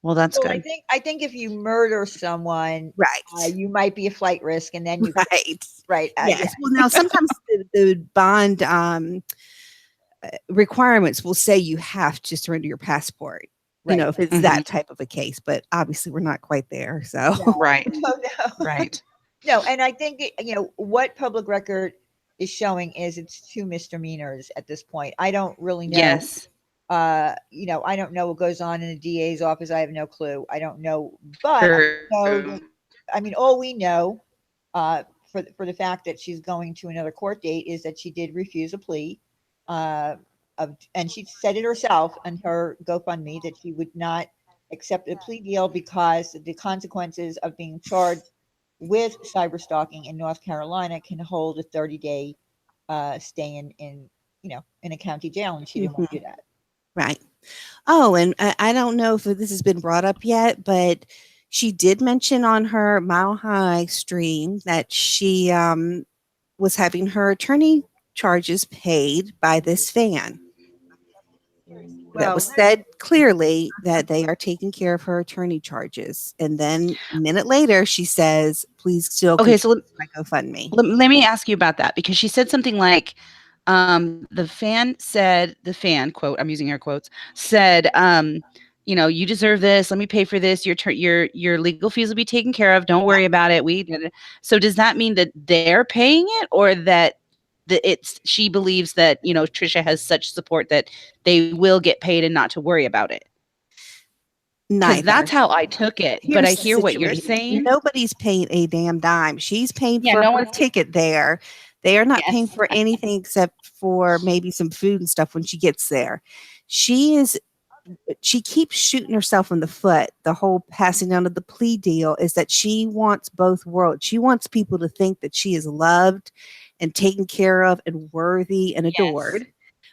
[SPEAKER 2] Well, that's
[SPEAKER 1] Well,
[SPEAKER 2] good.
[SPEAKER 1] I think if you murder someone,
[SPEAKER 3] Right.
[SPEAKER 1] you might be a flight risk, and then you
[SPEAKER 3] Right.
[SPEAKER 1] right. Yeah,
[SPEAKER 3] Yes. Well, now sometimes the bond requirements will say you have to surrender your passport. You
[SPEAKER 1] right.
[SPEAKER 3] know, if it's
[SPEAKER 2] Mhm.
[SPEAKER 3] that type of a case, but obviously we're not quite there. So
[SPEAKER 1] No,
[SPEAKER 2] Right.
[SPEAKER 1] no, no.
[SPEAKER 2] Right.
[SPEAKER 1] No, and I think what public record is showing is it's two misdemeanors at this point. I don't really know.
[SPEAKER 2] Yes.
[SPEAKER 1] I don't know what goes on in the DA's office. I have no clue. I don't know, but I
[SPEAKER 2] True.
[SPEAKER 1] know that. I mean, all we know, for the fact that she's going to another court date is that she did refuse a plea, uh, and she said it herself on her GoFundMe that she would not accept a plea deal because the consequences of being charged with cyber stalking in North Carolina can hold a 30-day stay in a county jail, and she didn't want to do that.
[SPEAKER 3] right. Oh, and I don't know if this has been brought up yet, but she did mention on her Mile High stream that she was having her attorney charges paid by this fan. That
[SPEAKER 1] Well,
[SPEAKER 3] was said clearly that they are taking care of her attorney charges. And then a minute later, she says, please still
[SPEAKER 2] Okay, so
[SPEAKER 3] contribute to my GoFundMe.
[SPEAKER 2] let me ask you about that because she said something like, the fan quote, I'm using air quotes, said, you deserve this. Let me pay for this. Your legal fees will be taken care of. Don't worry about it. We did it. So does that mean that they're paying it, or that she believes that Trisha has such support that they will get paid and not to worry about it? Because
[SPEAKER 3] Neither.
[SPEAKER 2] that's how I took it. But I
[SPEAKER 3] Here's the
[SPEAKER 2] hear what you're
[SPEAKER 3] situation.
[SPEAKER 2] saying.
[SPEAKER 3] Nobody's paying a damn dime. She's paying
[SPEAKER 2] Yeah,
[SPEAKER 3] for
[SPEAKER 2] no
[SPEAKER 3] her
[SPEAKER 2] one's.
[SPEAKER 3] ticket there. They are not paying
[SPEAKER 2] Yes.
[SPEAKER 3] for anything except for maybe some food and stuff when she gets there. She keeps shooting herself in the foot. The whole passing down of the plea deal is that she wants both worlds. She wants people to think that she is loved and taken care of and worthy and
[SPEAKER 2] Yes.
[SPEAKER 3] adored.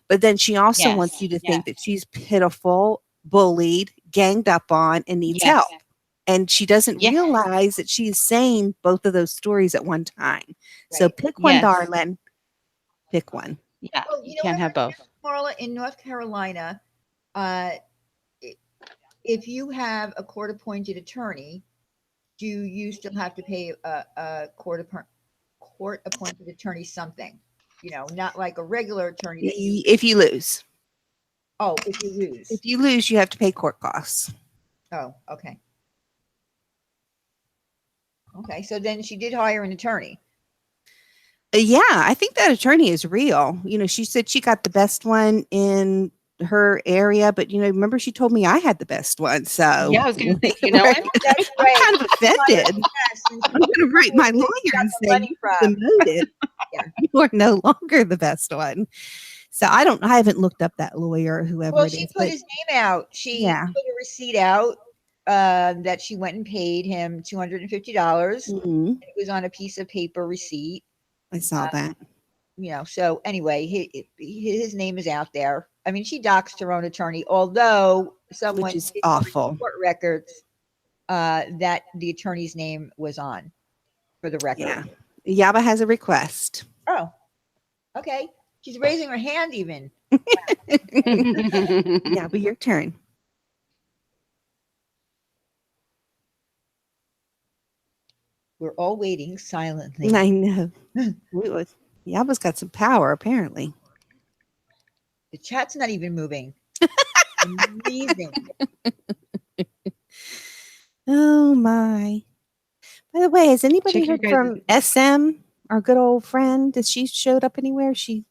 [SPEAKER 3] But then she also wants
[SPEAKER 2] Yes.
[SPEAKER 3] you to think that she's pitiful, bullied, ganged up on, and needs help.
[SPEAKER 2] Yes.
[SPEAKER 3] And she doesn't
[SPEAKER 2] Yes.
[SPEAKER 3] realize that she is saying both of those stories at one time. So
[SPEAKER 1] right.
[SPEAKER 3] pick one,
[SPEAKER 2] Yes.
[SPEAKER 3] darling. Pick one.
[SPEAKER 2] Yeah.
[SPEAKER 1] Well,
[SPEAKER 2] You
[SPEAKER 1] you know
[SPEAKER 2] can't
[SPEAKER 1] what,
[SPEAKER 2] have both.
[SPEAKER 1] Marla, in North Carolina, uh, if you have a court-appointed attorney, do you still have to pay a court-appointed attorney something? Not like a regular attorney that you.
[SPEAKER 3] If you lose.
[SPEAKER 1] Oh, if you lose.
[SPEAKER 3] If you lose, you have to pay court costs.
[SPEAKER 1] Oh, okay. Okay, so then she did hire an attorney.
[SPEAKER 3] Yeah, I think that attorney is real. She said she got the best one in her area, but remember she told me I had the best one. So
[SPEAKER 2] Yeah, I was going to say, you know
[SPEAKER 3] right?
[SPEAKER 2] what?
[SPEAKER 1] That's
[SPEAKER 3] I'm
[SPEAKER 1] right.
[SPEAKER 3] kind of offended.
[SPEAKER 1] Yes, and
[SPEAKER 3] I'm going to write my
[SPEAKER 1] where
[SPEAKER 3] lawyer
[SPEAKER 1] you got
[SPEAKER 3] and
[SPEAKER 1] the
[SPEAKER 3] say
[SPEAKER 1] money
[SPEAKER 3] you
[SPEAKER 1] from.
[SPEAKER 3] demoted.
[SPEAKER 1] Yeah.
[SPEAKER 3] You are no longer the best one. So I haven't looked up that lawyer, whoever
[SPEAKER 1] Well,
[SPEAKER 3] it
[SPEAKER 1] she
[SPEAKER 3] is,
[SPEAKER 1] put
[SPEAKER 3] but
[SPEAKER 1] his name out. She
[SPEAKER 3] yeah.
[SPEAKER 1] put a receipt out that she went and paid him $250.
[SPEAKER 3] Mhm.
[SPEAKER 1] It was on a piece of paper receipt.
[SPEAKER 3] I saw that.
[SPEAKER 1] So anyway, his name is out there. I mean, she doxed her own attorney, although someone
[SPEAKER 3] Which is
[SPEAKER 1] did find
[SPEAKER 3] awful.
[SPEAKER 1] court records that the attorney's name was on for the record.
[SPEAKER 3] Yeah. Yaba has a request.
[SPEAKER 1] Oh, okay. She's raising her hand even.
[SPEAKER 3] Yaba, your turn.
[SPEAKER 1] We're all waiting silently.
[SPEAKER 3] I know. Yaba's got some power, apparently.
[SPEAKER 1] The chat's not even moving. Amazing.
[SPEAKER 3] Oh my. By the way, has anybody
[SPEAKER 2] Check your
[SPEAKER 3] heard
[SPEAKER 2] guys'.
[SPEAKER 3] from SM, our good old friend? Has she showed up anywhere? She's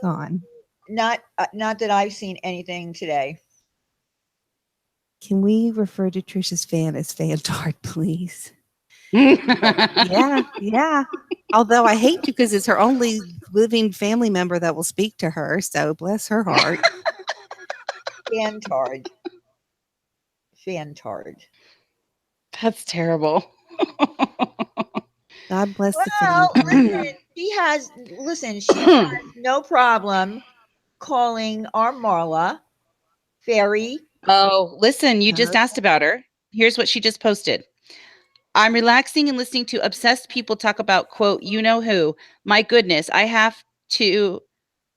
[SPEAKER 3] gone.
[SPEAKER 1] Not that I've seen anything today.
[SPEAKER 3] Can we refer to Trisha's fan as Fantard, please? Yeah. Although I hate to because it's her only living family member that will speak to her. So bless her heart.
[SPEAKER 1] Fantard.
[SPEAKER 2] That's terrible.
[SPEAKER 3] God bless the
[SPEAKER 1] Well,
[SPEAKER 3] Fantard.
[SPEAKER 1] she has no problem calling our Marla fairy.
[SPEAKER 2] Oh, listen, you just asked about her. Here's what she just posted. I'm relaxing and listening to obsessed people talk about, quote, you know who. My goodness, I have to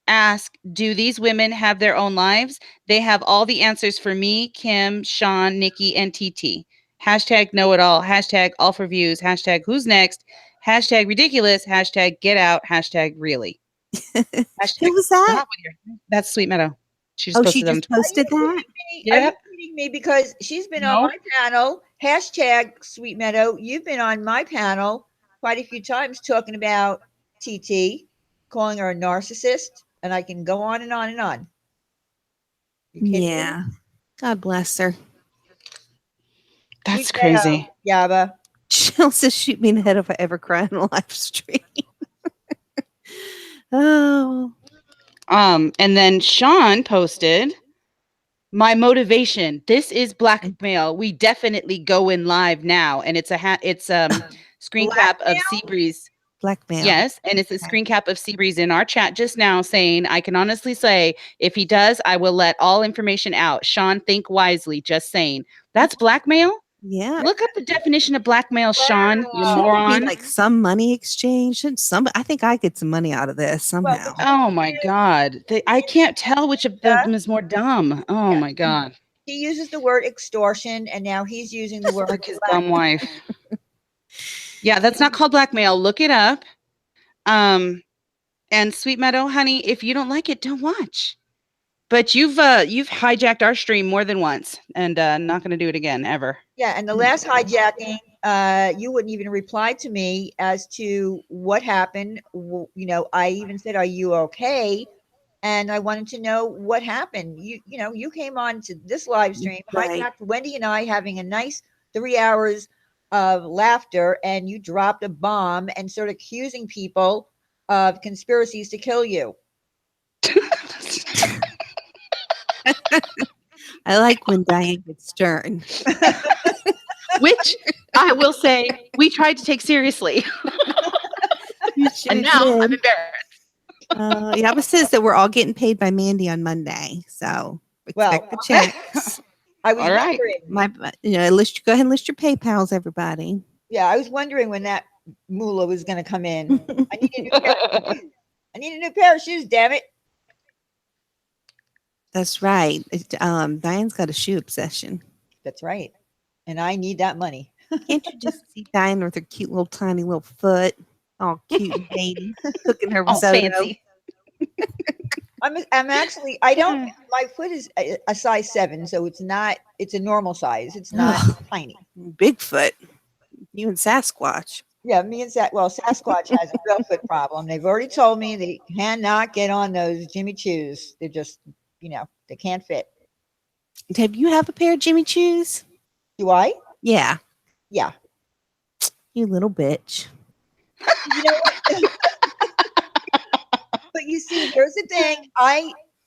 [SPEAKER 2] ask, do these women have their own lives? They have all the answers for me, Kim, Sean, Nikki, and TT. Hashtag know it all. Hashtag all for views. Hashtag who's next. Hashtag ridiculous. Hashtag get out. Hashtag really. Hashtag
[SPEAKER 3] Who was that?
[SPEAKER 2] stop with your. That's Sweet Meadow. She just
[SPEAKER 3] Oh, she
[SPEAKER 2] posted on
[SPEAKER 3] just
[SPEAKER 2] Twitter.
[SPEAKER 3] posted that?
[SPEAKER 1] Are
[SPEAKER 2] Yeah.
[SPEAKER 1] you kidding me? Because she's been on
[SPEAKER 2] No.
[SPEAKER 1] my panel. Hashtag Sweet Meadow. You've been on my panel quite a few times talking about TT, calling her a narcissist, and I can go on and on and on. You kidding me?
[SPEAKER 3] Yeah. God bless her.
[SPEAKER 2] That's
[SPEAKER 1] Sweet Meadow,
[SPEAKER 2] crazy.
[SPEAKER 1] Yaba.
[SPEAKER 3] She'll just shoot me in the head if I ever cry on a live stream. Oh.
[SPEAKER 2] And then Sean posted my motivation. This is blackmail. We definitely go in live now, and it's a screen cap of Seabreeze.
[SPEAKER 3] Blackmail.
[SPEAKER 2] Yes, and it's a screen cap of Seabreeze in our chat just now saying, I can honestly say, if he does, I will let all information out. Sean, think wisely. Just saying. That's blackmail?
[SPEAKER 3] Yeah.
[SPEAKER 2] Look up the definition of blackmail, Sean, you
[SPEAKER 1] Wow.
[SPEAKER 3] Shouldn't it be
[SPEAKER 2] moron.
[SPEAKER 3] like some money exchange? Shouldn't some? I think I get some money out of this somehow.
[SPEAKER 2] Oh my God. I can't tell which of them is more dumb. Oh
[SPEAKER 1] Yeah.
[SPEAKER 2] my God.
[SPEAKER 1] He uses the word extortion, and now he's using the
[SPEAKER 2] Just
[SPEAKER 1] word
[SPEAKER 2] like his dumb wife. Yeah, that's not called blackmail. Look it up. And Sweet Meadow, honey, if you don't like it, don't watch. But you've hijacked our stream more than once, and not going to do it again ever.
[SPEAKER 1] Yeah, and the last hijacking, you wouldn't even reply to me as to what happened. You know, I even said, "Are you okay?" And I wanted to know what happened. You came on to this live stream,
[SPEAKER 3] Right.
[SPEAKER 1] hijacked Wendy and I having a nice 3 hours of laughter, and you dropped a bomb and started accusing people of conspiracies to kill you.
[SPEAKER 3] I like when Diane gets stern.
[SPEAKER 2] Which I will say we tried to take seriously.
[SPEAKER 3] You sure
[SPEAKER 2] And now I'm
[SPEAKER 3] did.
[SPEAKER 2] embarrassed.
[SPEAKER 3] Yaba says that we're all getting paid by Mandy on Monday, so
[SPEAKER 1] Well,
[SPEAKER 3] expect the checks.
[SPEAKER 1] I was
[SPEAKER 2] All right.
[SPEAKER 1] wondering.
[SPEAKER 3] Go ahead and list your PayPal's, everybody.
[SPEAKER 1] Yeah, I was wondering when that moolah was going to come in. I need a new pair. I need a new pair of shoes. Damn it!
[SPEAKER 3] That's right. Diane's got a shoe obsession.
[SPEAKER 1] That's right. And I need that money.
[SPEAKER 3] Can't you just see Diane with her cute little tiny little foot, all cute and baby, cooking her
[SPEAKER 2] Oh,
[SPEAKER 3] risotto?
[SPEAKER 2] fancy.
[SPEAKER 1] I'm actually. I don't. My foot is a size 7, so it's not. It's a normal size. It's not tiny.
[SPEAKER 3] Bigfoot. You and Sasquatch.
[SPEAKER 1] Yeah, me and Sasquatch has a real foot problem. They've already told me they cannot get on those Jimmy Choos. They're just, they can't fit.
[SPEAKER 3] Have you have a pair of Jimmy Choos?
[SPEAKER 1] Do I?
[SPEAKER 3] Yeah.
[SPEAKER 1] Yeah.
[SPEAKER 3] You little bitch.
[SPEAKER 1] You know what? But you see, here's the thing.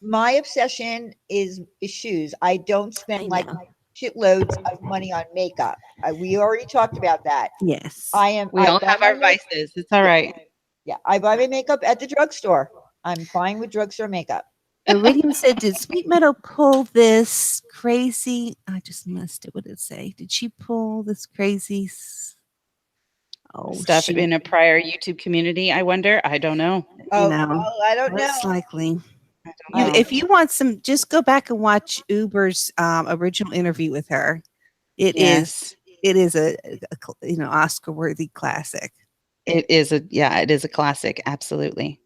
[SPEAKER 1] My obsession is shoes. I don't spend like shitloads of money on makeup. We already talked about that.
[SPEAKER 3] Yes.
[SPEAKER 2] We all have our vices. It's all right.
[SPEAKER 1] Yeah, I buy my makeup at the drugstore. I'm fine with drugstore makeup.
[SPEAKER 3] Iridium said, did Sweet Meadow pull this crazy? I just missed it. What did it say? Did she pull this crazy
[SPEAKER 2] stuff in a prior YouTube community? I wonder. I don't know.
[SPEAKER 1] Oh,
[SPEAKER 3] no,
[SPEAKER 1] I don't know.
[SPEAKER 3] Most likely.
[SPEAKER 2] I don't know.
[SPEAKER 3] If you want some, just go back and watch Uber's original interview with her. It is a Oscar worthy classic.
[SPEAKER 2] It is a classic. Absolutely.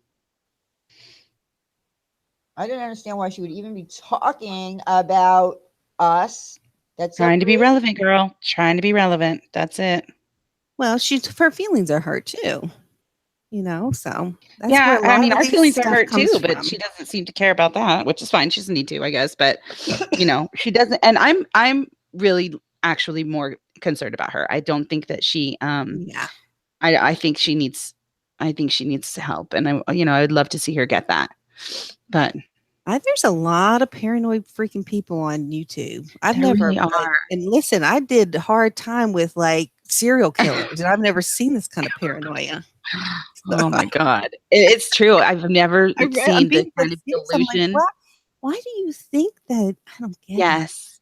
[SPEAKER 1] I don't understand why she would even be talking about us. That's
[SPEAKER 2] Trying to be relevant, girl. Trying to be relevant. That's it.
[SPEAKER 3] Well, her feelings are hurt too. So that's
[SPEAKER 2] yeah.
[SPEAKER 3] where
[SPEAKER 2] I mean, our feelings are hurt too,
[SPEAKER 3] from.
[SPEAKER 2] but she doesn't seem to care about that, which is fine. She doesn't need to, I guess. But she doesn't. And I'm really actually more concerned about her. I don't think that she. I think she needs. I think she needs help, and I'd love to see her get that. But
[SPEAKER 3] there's a lot of paranoid freaking people on YouTube. I've
[SPEAKER 2] there
[SPEAKER 3] never
[SPEAKER 2] really are.
[SPEAKER 3] And listen, I did a hard time with like serial killers, and I've never seen this kind of paranoia.
[SPEAKER 2] Oh my God, it's true. I've never seen this kind of delusion.
[SPEAKER 3] Like, why do you think that? I don't get it.
[SPEAKER 2] Yes.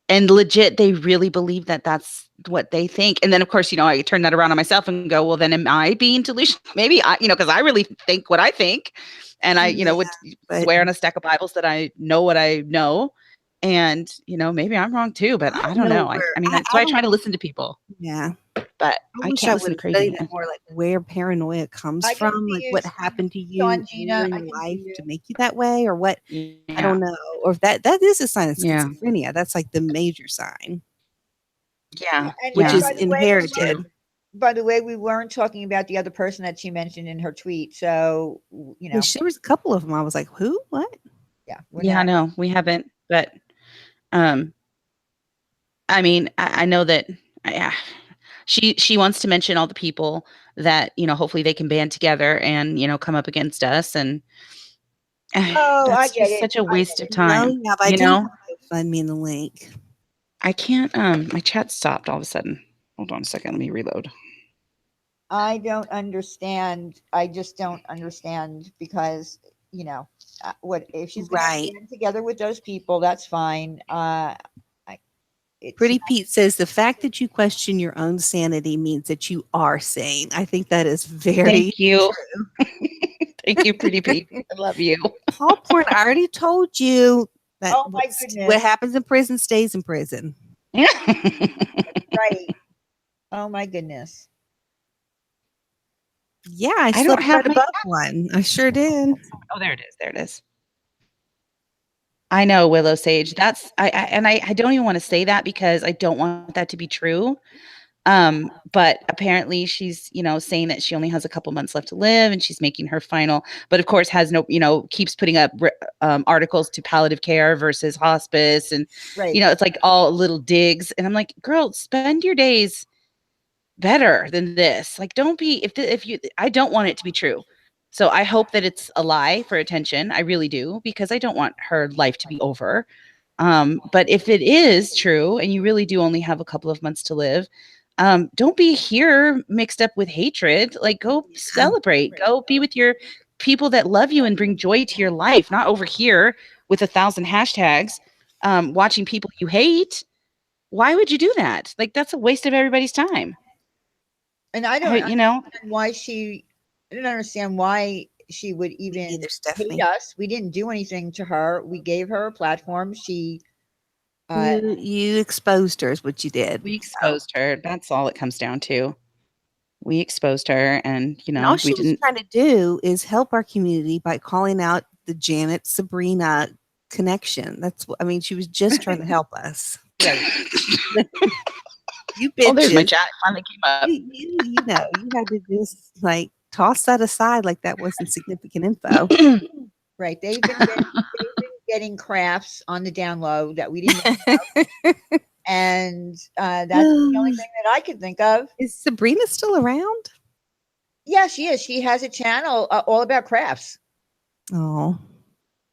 [SPEAKER 2] and legit, they really believe that that's what they think. And then, of course, I turn that around on myself and go, well, then am I being delusional? Maybe because I really think what I think. And I,
[SPEAKER 3] Yeah,
[SPEAKER 2] would
[SPEAKER 3] but
[SPEAKER 2] swear on a stack of Bibles that I know what I know. And, maybe I'm wrong too, but
[SPEAKER 3] I
[SPEAKER 2] I
[SPEAKER 3] don't
[SPEAKER 2] don't
[SPEAKER 3] know
[SPEAKER 2] know.
[SPEAKER 3] where
[SPEAKER 2] That's
[SPEAKER 3] I
[SPEAKER 2] why I
[SPEAKER 3] don't.
[SPEAKER 2] try to listen to people,
[SPEAKER 3] Yeah,
[SPEAKER 2] but
[SPEAKER 3] I
[SPEAKER 2] I
[SPEAKER 3] wish
[SPEAKER 2] can't
[SPEAKER 3] I
[SPEAKER 2] listen
[SPEAKER 3] would
[SPEAKER 2] to
[SPEAKER 3] have
[SPEAKER 2] crazy
[SPEAKER 3] studied it
[SPEAKER 2] man.
[SPEAKER 3] more, like where paranoia comes
[SPEAKER 1] I can
[SPEAKER 3] from,
[SPEAKER 1] see
[SPEAKER 3] like
[SPEAKER 1] you
[SPEAKER 3] what happened to
[SPEAKER 1] on
[SPEAKER 3] you earlier
[SPEAKER 1] Gina.
[SPEAKER 3] in
[SPEAKER 1] I
[SPEAKER 3] your
[SPEAKER 1] can see
[SPEAKER 3] life
[SPEAKER 1] you.
[SPEAKER 3] to make you that way, or what. I
[SPEAKER 2] Yeah.
[SPEAKER 3] don't know, or if that is a sign of
[SPEAKER 2] Yeah.
[SPEAKER 3] schizophrenia. That's like the major sign,
[SPEAKER 2] Yeah.
[SPEAKER 1] And,
[SPEAKER 3] which
[SPEAKER 1] and
[SPEAKER 2] Yeah.
[SPEAKER 3] is
[SPEAKER 1] by the way,
[SPEAKER 3] inherited.
[SPEAKER 1] we weren't talking about the other person that she mentioned in her tweet. So,
[SPEAKER 3] Yeah, there was a couple of them. I was like, who? What?
[SPEAKER 1] yeah, we're
[SPEAKER 2] Yeah.
[SPEAKER 1] not.
[SPEAKER 2] No, we haven't. But, um, I know that yeah, she wants to mention all the people that, hopefully they can band together and, come up against us. And
[SPEAKER 1] Oh, I
[SPEAKER 2] that's
[SPEAKER 1] get
[SPEAKER 2] just
[SPEAKER 1] it.
[SPEAKER 2] such a
[SPEAKER 1] I
[SPEAKER 2] waste
[SPEAKER 1] get
[SPEAKER 2] of
[SPEAKER 1] it.
[SPEAKER 3] No,
[SPEAKER 2] time.
[SPEAKER 3] yeah, but I do have to find me in the link.
[SPEAKER 2] I can't, my chat stopped all of a sudden. Hold on a second. Let me reload.
[SPEAKER 1] I don't understand. I just don't understand because, what if she's going to
[SPEAKER 3] Right.
[SPEAKER 1] band together with those people? That's fine. I, it's
[SPEAKER 3] Pretty Pete says the fact that you question your own sanity means that you are sane. I think that is very
[SPEAKER 2] Thank you. Thank you, Pretty Pete. I love you.
[SPEAKER 3] Paul Porn. I already told you that
[SPEAKER 1] oh my goodness,
[SPEAKER 3] what happens in prison stays in prison.
[SPEAKER 2] Yeah.
[SPEAKER 1] right? Oh my goodness.
[SPEAKER 3] Yeah, I
[SPEAKER 2] I don't
[SPEAKER 3] slept
[SPEAKER 2] have
[SPEAKER 3] right
[SPEAKER 2] my
[SPEAKER 3] above one. I sure did.
[SPEAKER 2] Oh, there it is. There it is. I know, Willow Sage. That's I don't even want to say that because I don't want that to be true. But apparently she's, saying that she only has a couple months left to live and she's making her final, but of course has no, keeps putting up articles to palliative care versus hospice. And,
[SPEAKER 1] Right.
[SPEAKER 2] it's like all little digs. And I'm like, girl, spend your days better than this. Like, don't be, if you, I don't want it to be true. So I hope that it's a lie for attention. I really do, because I don't want her life to be over. But if it is true and you really do only have a couple of months to live, don't be here mixed up with hatred. Like, go celebrate, go be with your people that love you and bring joy to your life, not over here with 1,000 hashtags, watching people you hate. Why would you do that? Like, that's a waste of everybody's time.
[SPEAKER 1] And I
[SPEAKER 2] I,
[SPEAKER 1] don't
[SPEAKER 2] you know,
[SPEAKER 1] understand why I don't understand why she would even
[SPEAKER 3] Either
[SPEAKER 1] hate
[SPEAKER 3] Stephanie.
[SPEAKER 1] us. We didn't do anything to her. We gave her a platform. She,
[SPEAKER 3] You exposed her is what you did.
[SPEAKER 2] we exposed her. That's all it comes down to. We exposed her, and
[SPEAKER 3] And all
[SPEAKER 2] we
[SPEAKER 3] she was
[SPEAKER 2] didn't.
[SPEAKER 3] trying to do is help our community by calling out the Janet Sabrina connection. That's what I mean. She was just trying to help us.
[SPEAKER 1] right.
[SPEAKER 3] You
[SPEAKER 2] Oh, there's my
[SPEAKER 3] bitches.
[SPEAKER 2] chat. It finally came up.
[SPEAKER 3] You know, you had to just like toss that aside like that wasn't significant info.
[SPEAKER 1] Right. They've been getting crafts on the down low that we didn't know. And that's the only thing that I could think of.
[SPEAKER 3] Is Sabrina still around?
[SPEAKER 1] Yeah, she is. She has a channel all about crafts.
[SPEAKER 3] Oh,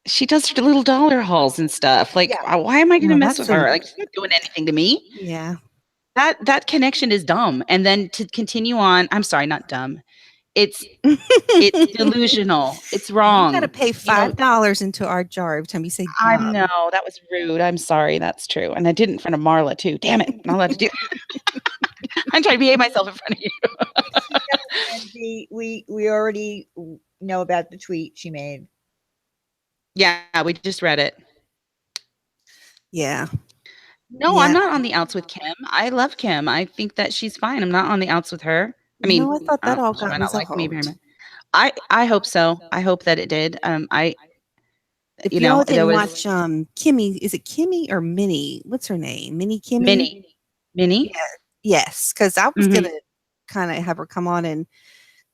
[SPEAKER 2] She does her little dollar hauls and stuff. Like,
[SPEAKER 1] Yeah.
[SPEAKER 2] why am I going to
[SPEAKER 3] No,
[SPEAKER 2] mess
[SPEAKER 3] that's
[SPEAKER 2] with her? Like, she's not doing anything to me.
[SPEAKER 3] yeah.
[SPEAKER 2] That connection is dumb. And then to continue on, I'm sorry, not dumb. It's delusional. It's
[SPEAKER 3] You got to
[SPEAKER 2] wrong.
[SPEAKER 3] pay $5 into our jar every time you say
[SPEAKER 2] I
[SPEAKER 3] dumb.
[SPEAKER 2] know that was rude. I'm sorry. That's true. And I did in front of Marla too. Damn it. I'm not allowed to do I'm trying to behave myself in front of you.
[SPEAKER 1] And we already know about the tweet she made.
[SPEAKER 2] Yeah, we just read it.
[SPEAKER 3] Yeah.
[SPEAKER 2] No, I'm
[SPEAKER 3] Yeah.
[SPEAKER 2] not on the outs with Kim. I love Kim. I think that she's fine. I'm not on the outs with her. I mean,
[SPEAKER 3] No, I thought that all
[SPEAKER 2] she
[SPEAKER 3] got
[SPEAKER 2] might not like me very
[SPEAKER 3] resolved.
[SPEAKER 2] much. I hope so. I hope that it did.
[SPEAKER 3] If y'all
[SPEAKER 2] There
[SPEAKER 3] didn't
[SPEAKER 2] was
[SPEAKER 3] watch Kimmy, is it Kimmy or Minnie? What's her name? Minnie Kimmy?
[SPEAKER 2] Minnie.
[SPEAKER 3] Yes, because I was
[SPEAKER 2] Mhm.
[SPEAKER 3] gonna kind of have her come on and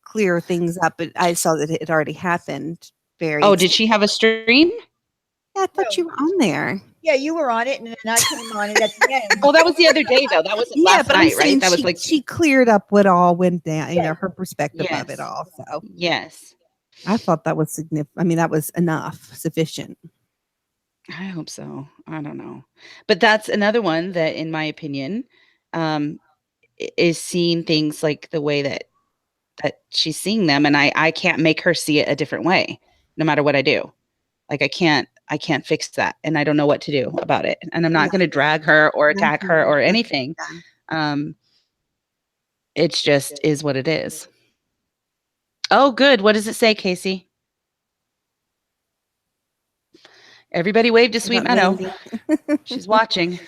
[SPEAKER 3] clear things up, but I saw that it had already happened.
[SPEAKER 2] Oh, did she have a stream?
[SPEAKER 3] Yeah, I thought you were on there.
[SPEAKER 1] Yeah, you were on it, and then I came on it at the end.
[SPEAKER 2] Oh, that was the other day though. That wasn't
[SPEAKER 3] Yeah,
[SPEAKER 2] last
[SPEAKER 3] but I'm
[SPEAKER 2] night, right?
[SPEAKER 3] saying
[SPEAKER 2] That was like
[SPEAKER 3] she cleared up what all went down, you know,
[SPEAKER 1] Yes.
[SPEAKER 3] her perspective of it
[SPEAKER 2] yes.
[SPEAKER 3] all. So
[SPEAKER 2] Yes.
[SPEAKER 3] I thought that was significant. I mean, that was enough, sufficient.
[SPEAKER 2] I hope so. I don't know. But that's another one that, in my opinion, um, is seeing things like the way that she's seeing them, and I can't make her see it a different way, no matter what I do. Like, I can't I can't fix that, and I don't know what to do about it. And I'm
[SPEAKER 3] Yeah.
[SPEAKER 2] not going to drag her or attack her or
[SPEAKER 3] Mhm.
[SPEAKER 2] anything.
[SPEAKER 3] Yeah.
[SPEAKER 2] It's just is what it is. Oh, good. What does it say, Casey? Everybody waved to Sweet
[SPEAKER 3] About
[SPEAKER 2] Meadow.
[SPEAKER 3] Mandy.
[SPEAKER 2] She's watching.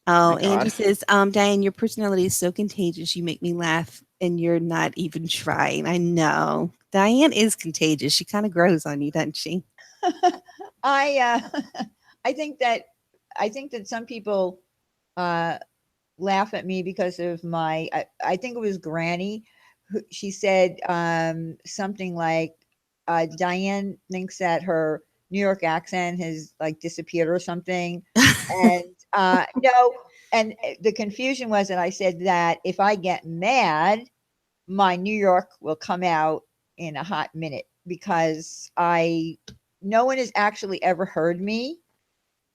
[SPEAKER 3] Oh,
[SPEAKER 2] My
[SPEAKER 3] Angie
[SPEAKER 2] God.
[SPEAKER 3] says, Diane, your personality is so contagious. You make me laugh and you're not even trying. I know. Diane is contagious. She kind of grows on you, doesn't she?
[SPEAKER 1] I I think that some people uh laugh at me because of my I think it was Granny who she said something like Diane thinks that her New York accent has like disappeared or something. And no, and the confusion was that I said that if I get mad, my New York will come out in a hot minute because I no one has actually ever heard me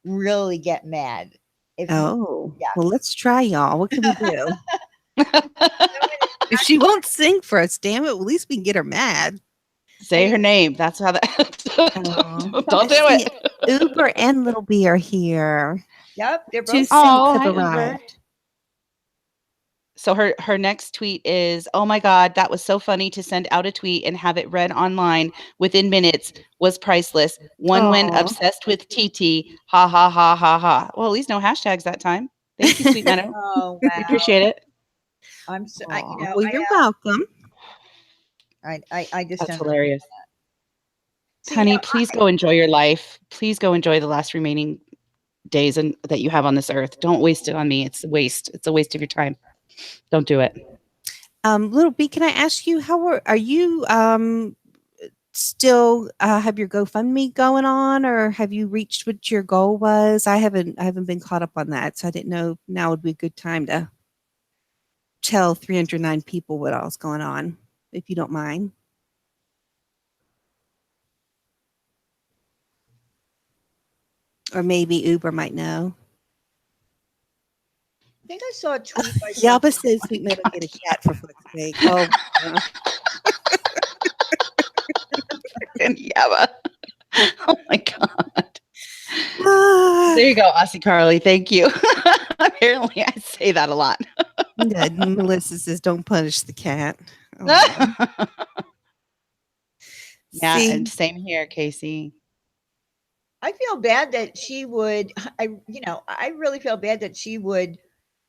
[SPEAKER 1] really get mad. If you
[SPEAKER 3] Oh,
[SPEAKER 1] yeah.
[SPEAKER 3] well, let's try, y'all. What can we do?
[SPEAKER 1] No one has
[SPEAKER 3] If she won't sing for us, damn it, well, at least we can get her mad.
[SPEAKER 2] Say her name. That's how that.
[SPEAKER 3] Oh,
[SPEAKER 2] Don't
[SPEAKER 3] let's
[SPEAKER 2] do
[SPEAKER 3] see.
[SPEAKER 2] it.
[SPEAKER 3] Uber and Little B are here.
[SPEAKER 1] Yep, they're
[SPEAKER 3] Two
[SPEAKER 1] both
[SPEAKER 3] syncs
[SPEAKER 2] Oh,
[SPEAKER 3] have
[SPEAKER 2] hi, Uber.
[SPEAKER 3] arrived.
[SPEAKER 2] So her next tweet is, "Oh my God, that was so funny to send out a tweet and have it read online within minutes was priceless. One went
[SPEAKER 3] Oh.
[SPEAKER 2] obsessed with TT. Ha ha ha ha ha." Well, at least no hashtags that time. Thank you, Sweet Meadow.
[SPEAKER 1] oh
[SPEAKER 2] We
[SPEAKER 1] wow.
[SPEAKER 2] appreciate it.
[SPEAKER 1] I'm so
[SPEAKER 3] Aw, well, you're welcome.
[SPEAKER 1] I just
[SPEAKER 2] That's
[SPEAKER 1] don't
[SPEAKER 2] hilarious.
[SPEAKER 1] see
[SPEAKER 2] Honey,
[SPEAKER 1] now
[SPEAKER 2] please go enjoy your life. Please go enjoy the last remaining days and that you have on this earth. Don't waste it on me. It's a waste. It's a waste of your time. Don't do it.
[SPEAKER 3] Little B, can I ask you are you still have your GoFundMe going on, or have you reached what your goal was? I haven't been caught up on that, so I didn't know now would be a good time to tell 309 people what all's going on, if you don't mind. Or maybe Uber might know.
[SPEAKER 1] I think I saw a tweet by
[SPEAKER 3] Yaba
[SPEAKER 1] someone.
[SPEAKER 3] says Sweet Meadow get a cat for fuck's sake. Oh,
[SPEAKER 2] And yeah. Oh my God.
[SPEAKER 3] ah,
[SPEAKER 2] There you go, Aussie Carly. Thank you. Apparently, I say that a lot.
[SPEAKER 3] good. Melissa says don't punish the cat. Oh,
[SPEAKER 2] Yeah, and
[SPEAKER 3] see,
[SPEAKER 2] same here, Casey.
[SPEAKER 1] I feel bad that she would I really feel bad that she would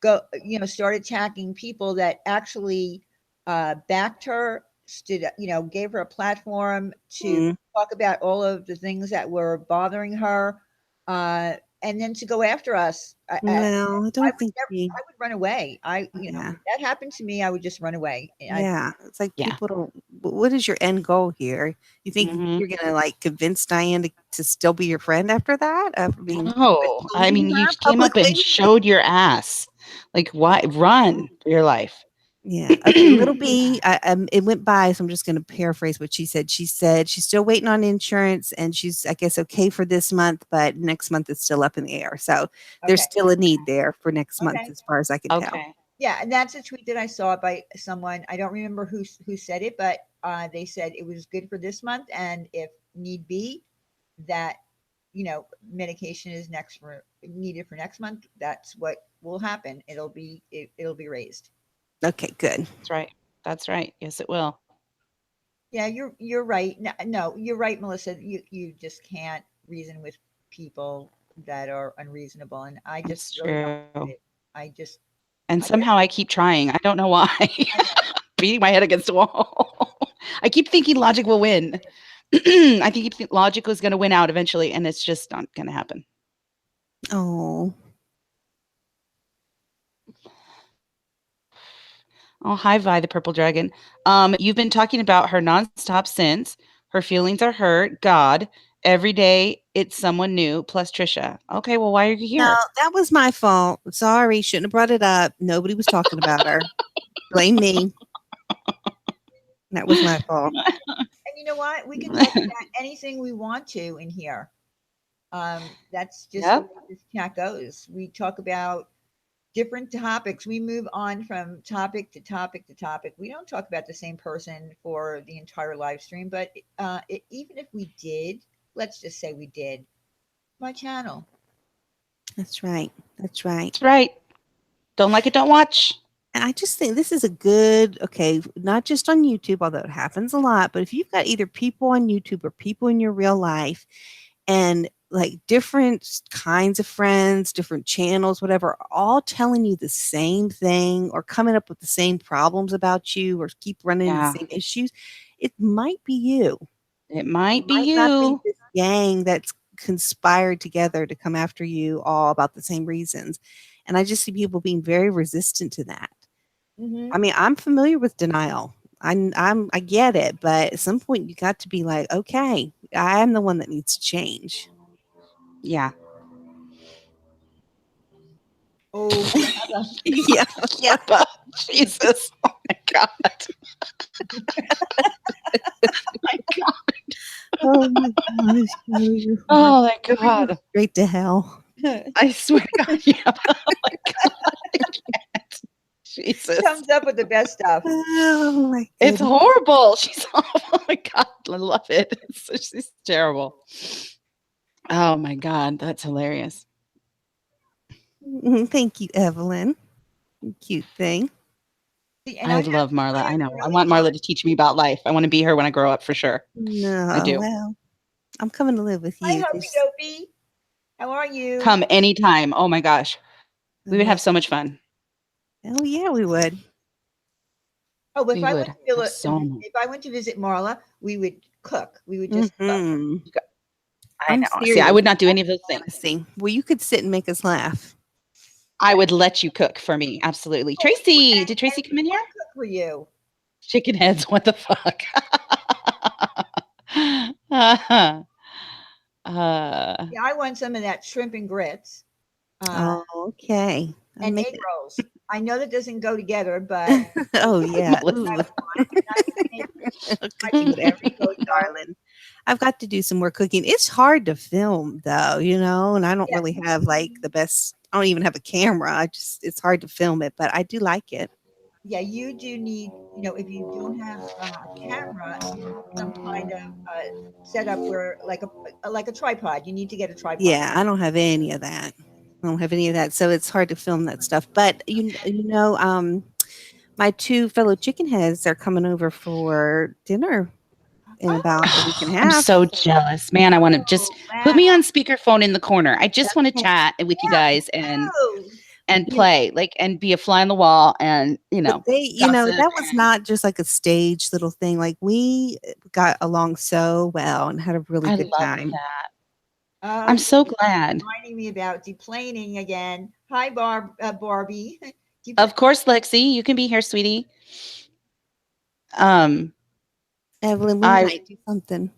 [SPEAKER 1] go start attacking people that actually backed her, stood gave her a platform to
[SPEAKER 3] mm,
[SPEAKER 1] talk about all of the things that were bothering her, uh, and then to go after us.
[SPEAKER 3] well, I
[SPEAKER 1] I
[SPEAKER 3] don't
[SPEAKER 1] would
[SPEAKER 3] think
[SPEAKER 1] never
[SPEAKER 3] she.
[SPEAKER 1] I would run away.
[SPEAKER 3] Yeah.
[SPEAKER 1] That happened to me, I would just run away. I
[SPEAKER 3] Yeah, it's like
[SPEAKER 2] Yeah.
[SPEAKER 3] people don't. What is your end goal here? You think
[SPEAKER 2] Mhm.
[SPEAKER 3] you're gonna like convince Diane to still be your friend after that? I mean,
[SPEAKER 2] No, I
[SPEAKER 3] exposing
[SPEAKER 2] mean, you
[SPEAKER 3] her
[SPEAKER 2] came up and
[SPEAKER 3] publicly.
[SPEAKER 2] showed your ass. Like, why run for your life?
[SPEAKER 3] Yeah. Okay. Little B. It went by, so I'm just gonna paraphrase what she said. She said she's still waiting on insurance, and she's, I guess, okay for this month, but next month is still up in the air. So there's
[SPEAKER 1] okay.
[SPEAKER 3] still a need there for next month,
[SPEAKER 1] Okay.
[SPEAKER 3] as far as I can tell.
[SPEAKER 2] Okay.
[SPEAKER 1] Yeah, and that's a tweet that I saw by someone. I don't remember who said it, but they said it was good for this month, and if need be, that medication is needed for next month. That's what will happen. It'll be raised.
[SPEAKER 3] Okay. Good.
[SPEAKER 2] That's right. That's right. Yes, it will.
[SPEAKER 1] Yeah, you're right. No, no, you're right, Melissa. You just can't reason with people that are unreasonable, and I just
[SPEAKER 2] That's
[SPEAKER 1] really don't
[SPEAKER 2] true.
[SPEAKER 1] get it. I just
[SPEAKER 2] And
[SPEAKER 1] I guess
[SPEAKER 2] somehow I keep trying. I don't know why.
[SPEAKER 1] I know.
[SPEAKER 2] Beating my head against a wall. I keep thinking logic will win. I think logic is going to win out eventually, and it's just not going to happen.
[SPEAKER 3] Oh.
[SPEAKER 2] Oh, hi, Vi, the purple dragon. You've been talking about her nonstop since. Her feelings are hurt. God. Every day it's someone new, plus Trisha. Okay, well, why are you
[SPEAKER 3] No,
[SPEAKER 2] here?
[SPEAKER 3] that was my fault. Sorry, shouldn't have brought it up. Nobody was talking about her. Blame me. That was my fault.
[SPEAKER 1] And you know what? We can talk about anything we want to in here. That's just the
[SPEAKER 2] Yep.
[SPEAKER 1] way this chat goes. We talk about different topics. We move on from topic to topic to topic. We don't talk about the same person for the entire live stream, but even if we did, let's just say we did, my channel.
[SPEAKER 3] That's right. That's right.
[SPEAKER 2] That's right. Don't like it, don't watch.
[SPEAKER 3] And I just think this is a good, okay, not just on YouTube, although it happens a lot, but if you've got either people on YouTube or people in your real life and like different kinds of friends, different channels, whatever, all telling you the same thing or coming up with the same problems about you or keep running into the
[SPEAKER 2] Yeah.
[SPEAKER 3] same issues, it might be you.
[SPEAKER 2] It
[SPEAKER 3] It
[SPEAKER 2] might be
[SPEAKER 3] might not be
[SPEAKER 2] you.
[SPEAKER 3] this gang that's conspired together to come after you all about the same reasons. And I just see people being very resistant to that.
[SPEAKER 1] Mm-hmm.
[SPEAKER 3] I mean, I'm familiar with denial. I get it, but at some point you got to be like, okay, I am the one that needs to change.
[SPEAKER 2] Yeah.
[SPEAKER 1] Oh,
[SPEAKER 3] Yeah,
[SPEAKER 2] Yeah, but Jesus. Oh my God. My God.
[SPEAKER 3] oh my gosh, Kelly,
[SPEAKER 2] Oh my
[SPEAKER 3] you're bringing me
[SPEAKER 2] God.
[SPEAKER 3] straight to hell.
[SPEAKER 2] I swear to God. Yeah. Oh my God. I can't. Jesus.
[SPEAKER 1] comes up with the best stuff.
[SPEAKER 3] Oh my
[SPEAKER 2] It's
[SPEAKER 3] goodness.
[SPEAKER 2] horrible. She's awful. Oh my God. I love it. She's terrible. Oh my God. That's hilarious.
[SPEAKER 3] Thank you, Evelyn. You cute thing.
[SPEAKER 1] See, and
[SPEAKER 2] I
[SPEAKER 1] I
[SPEAKER 2] love Marla. I
[SPEAKER 1] have
[SPEAKER 2] know. I
[SPEAKER 1] really
[SPEAKER 2] want Marla to teach me about life. I want to be her when I grow up for sure. I
[SPEAKER 3] No,
[SPEAKER 2] do.
[SPEAKER 3] well, I'm coming to live with
[SPEAKER 1] Hi,
[SPEAKER 3] you.
[SPEAKER 1] Hopi Dopey. How are you?
[SPEAKER 2] Come anytime. Oh my gosh. We would have so much fun.
[SPEAKER 3] Oh yeah, we would.
[SPEAKER 1] Oh,
[SPEAKER 2] We would have so much.
[SPEAKER 1] If I went to visit Marla, we would cook. We would just cook.
[SPEAKER 3] Hmm.
[SPEAKER 2] I
[SPEAKER 3] I'm
[SPEAKER 2] know. See, I
[SPEAKER 3] serious.
[SPEAKER 2] would not do any of those things.
[SPEAKER 3] Fantasy. Well, you could sit and make us laugh.
[SPEAKER 2] I would let you cook for me. Absolutely. Tracy, did Tracy come in here?
[SPEAKER 1] Cook for you.
[SPEAKER 2] Chicken heads. What the fuck? uh,
[SPEAKER 1] Yeah, I want some of that shrimp and grits.
[SPEAKER 3] Oh, okay. I'm
[SPEAKER 1] And egg
[SPEAKER 3] making.
[SPEAKER 1] rolls. I know that doesn't go together, but
[SPEAKER 3] Oh yeah,
[SPEAKER 2] Melissa.
[SPEAKER 3] cooking whatever you go, darling. I've got to do some more cooking. It's hard to film though, and I don't
[SPEAKER 1] yeah,
[SPEAKER 3] really have like the best. I don't even have a camera. It's hard to film it, but I do like it.
[SPEAKER 1] yeah, you do need, if you don't have a camera, you need some kind of setup where, like a tripod. You need to get a tripod.
[SPEAKER 3] Yeah, I don't have any of that. I don't have any of that, so it's hard to film that stuff. But my two fellow chicken heads are coming over for dinner in about a week and a
[SPEAKER 2] I'm
[SPEAKER 3] half.
[SPEAKER 2] so jealous. Man, I want to just put me on speakerphone in the corner. I just want to
[SPEAKER 3] Okay.
[SPEAKER 2] chat with you guys and
[SPEAKER 1] Oh,
[SPEAKER 2] play, and be a fly on the wall and,
[SPEAKER 3] But they,
[SPEAKER 2] gossip
[SPEAKER 3] that was
[SPEAKER 2] and
[SPEAKER 3] not just like a stage little thing. Like we got along so well and had a really
[SPEAKER 2] I
[SPEAKER 3] good
[SPEAKER 2] love
[SPEAKER 3] time.
[SPEAKER 2] that.
[SPEAKER 1] oh,
[SPEAKER 2] I'm so glad.
[SPEAKER 1] reminding me about deplaning again. Hi, Barbie.
[SPEAKER 2] Of course, Lexi, you can be here, sweetie.
[SPEAKER 3] Evelyn, we
[SPEAKER 2] I
[SPEAKER 3] might do something.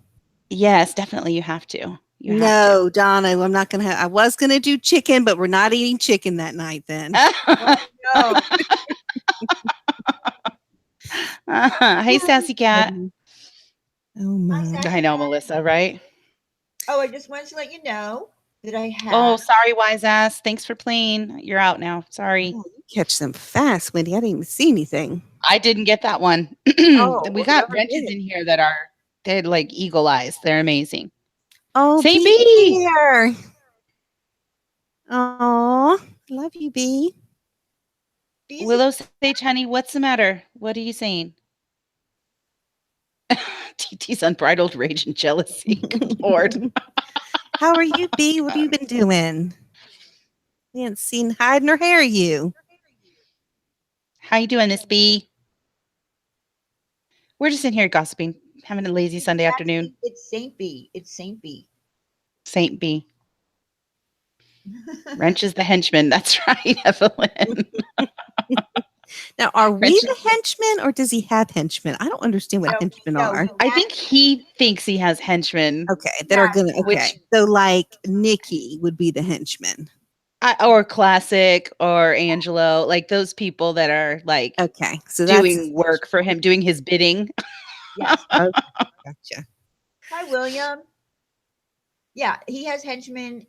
[SPEAKER 2] Yes, definitely you have to. You have to.
[SPEAKER 3] No, Donna, I'm not gonna have. I was gonna do chicken, but we're not eating chicken that night. Then.
[SPEAKER 1] No.
[SPEAKER 2] Hey, sassy cat.
[SPEAKER 3] Oh my.
[SPEAKER 2] I know, Melissa, right?
[SPEAKER 1] Oh, I just wanted to let you know that I
[SPEAKER 2] Oh,
[SPEAKER 1] have.
[SPEAKER 2] sorry, wise ass. Thanks for playing. You're out now. Sorry.
[SPEAKER 3] Oh, you catch them fast, Wendy. I didn't even see anything.
[SPEAKER 2] I didn't get that one.
[SPEAKER 3] Oh,
[SPEAKER 2] We got
[SPEAKER 3] whoever
[SPEAKER 2] wrenches
[SPEAKER 3] did it.
[SPEAKER 2] in here that are they had like eagle eyes. They're amazing.
[SPEAKER 3] Oh,
[SPEAKER 2] Saint
[SPEAKER 3] Bee's
[SPEAKER 2] B.
[SPEAKER 3] here. Oh, love you, Bee.
[SPEAKER 1] These
[SPEAKER 2] Willow Sage, honey, what's the matter? What are you saying? TT's unbridled rage and jealousy. Good Lord.
[SPEAKER 3] How are you, Bee? What have you been doing? We haven't seen hide nor hair you.
[SPEAKER 2] How you doing, Miss B? We're just in here gossiping, having a lazy Sunday afternoon.
[SPEAKER 1] It's Saint B. It's Saint B.
[SPEAKER 2] Saint B. Wrench is the henchman. That's right, Evelyn.
[SPEAKER 3] Now, are we
[SPEAKER 2] Wrench
[SPEAKER 3] the henchmen or does he have henchmen? I don't understand what henchmen are.
[SPEAKER 2] I think he thinks he has henchmen.
[SPEAKER 3] Okay, that are gonna. Okay,
[SPEAKER 2] Which-
[SPEAKER 3] so like Nikki would be the henchman.
[SPEAKER 2] Or Classic or Angelo, like those people that are like
[SPEAKER 3] Okay, so
[SPEAKER 2] doing work for him, doing his bidding.
[SPEAKER 1] Yes.
[SPEAKER 3] Okay, gotcha.
[SPEAKER 1] Hi, William. Yeah, he has henchmen,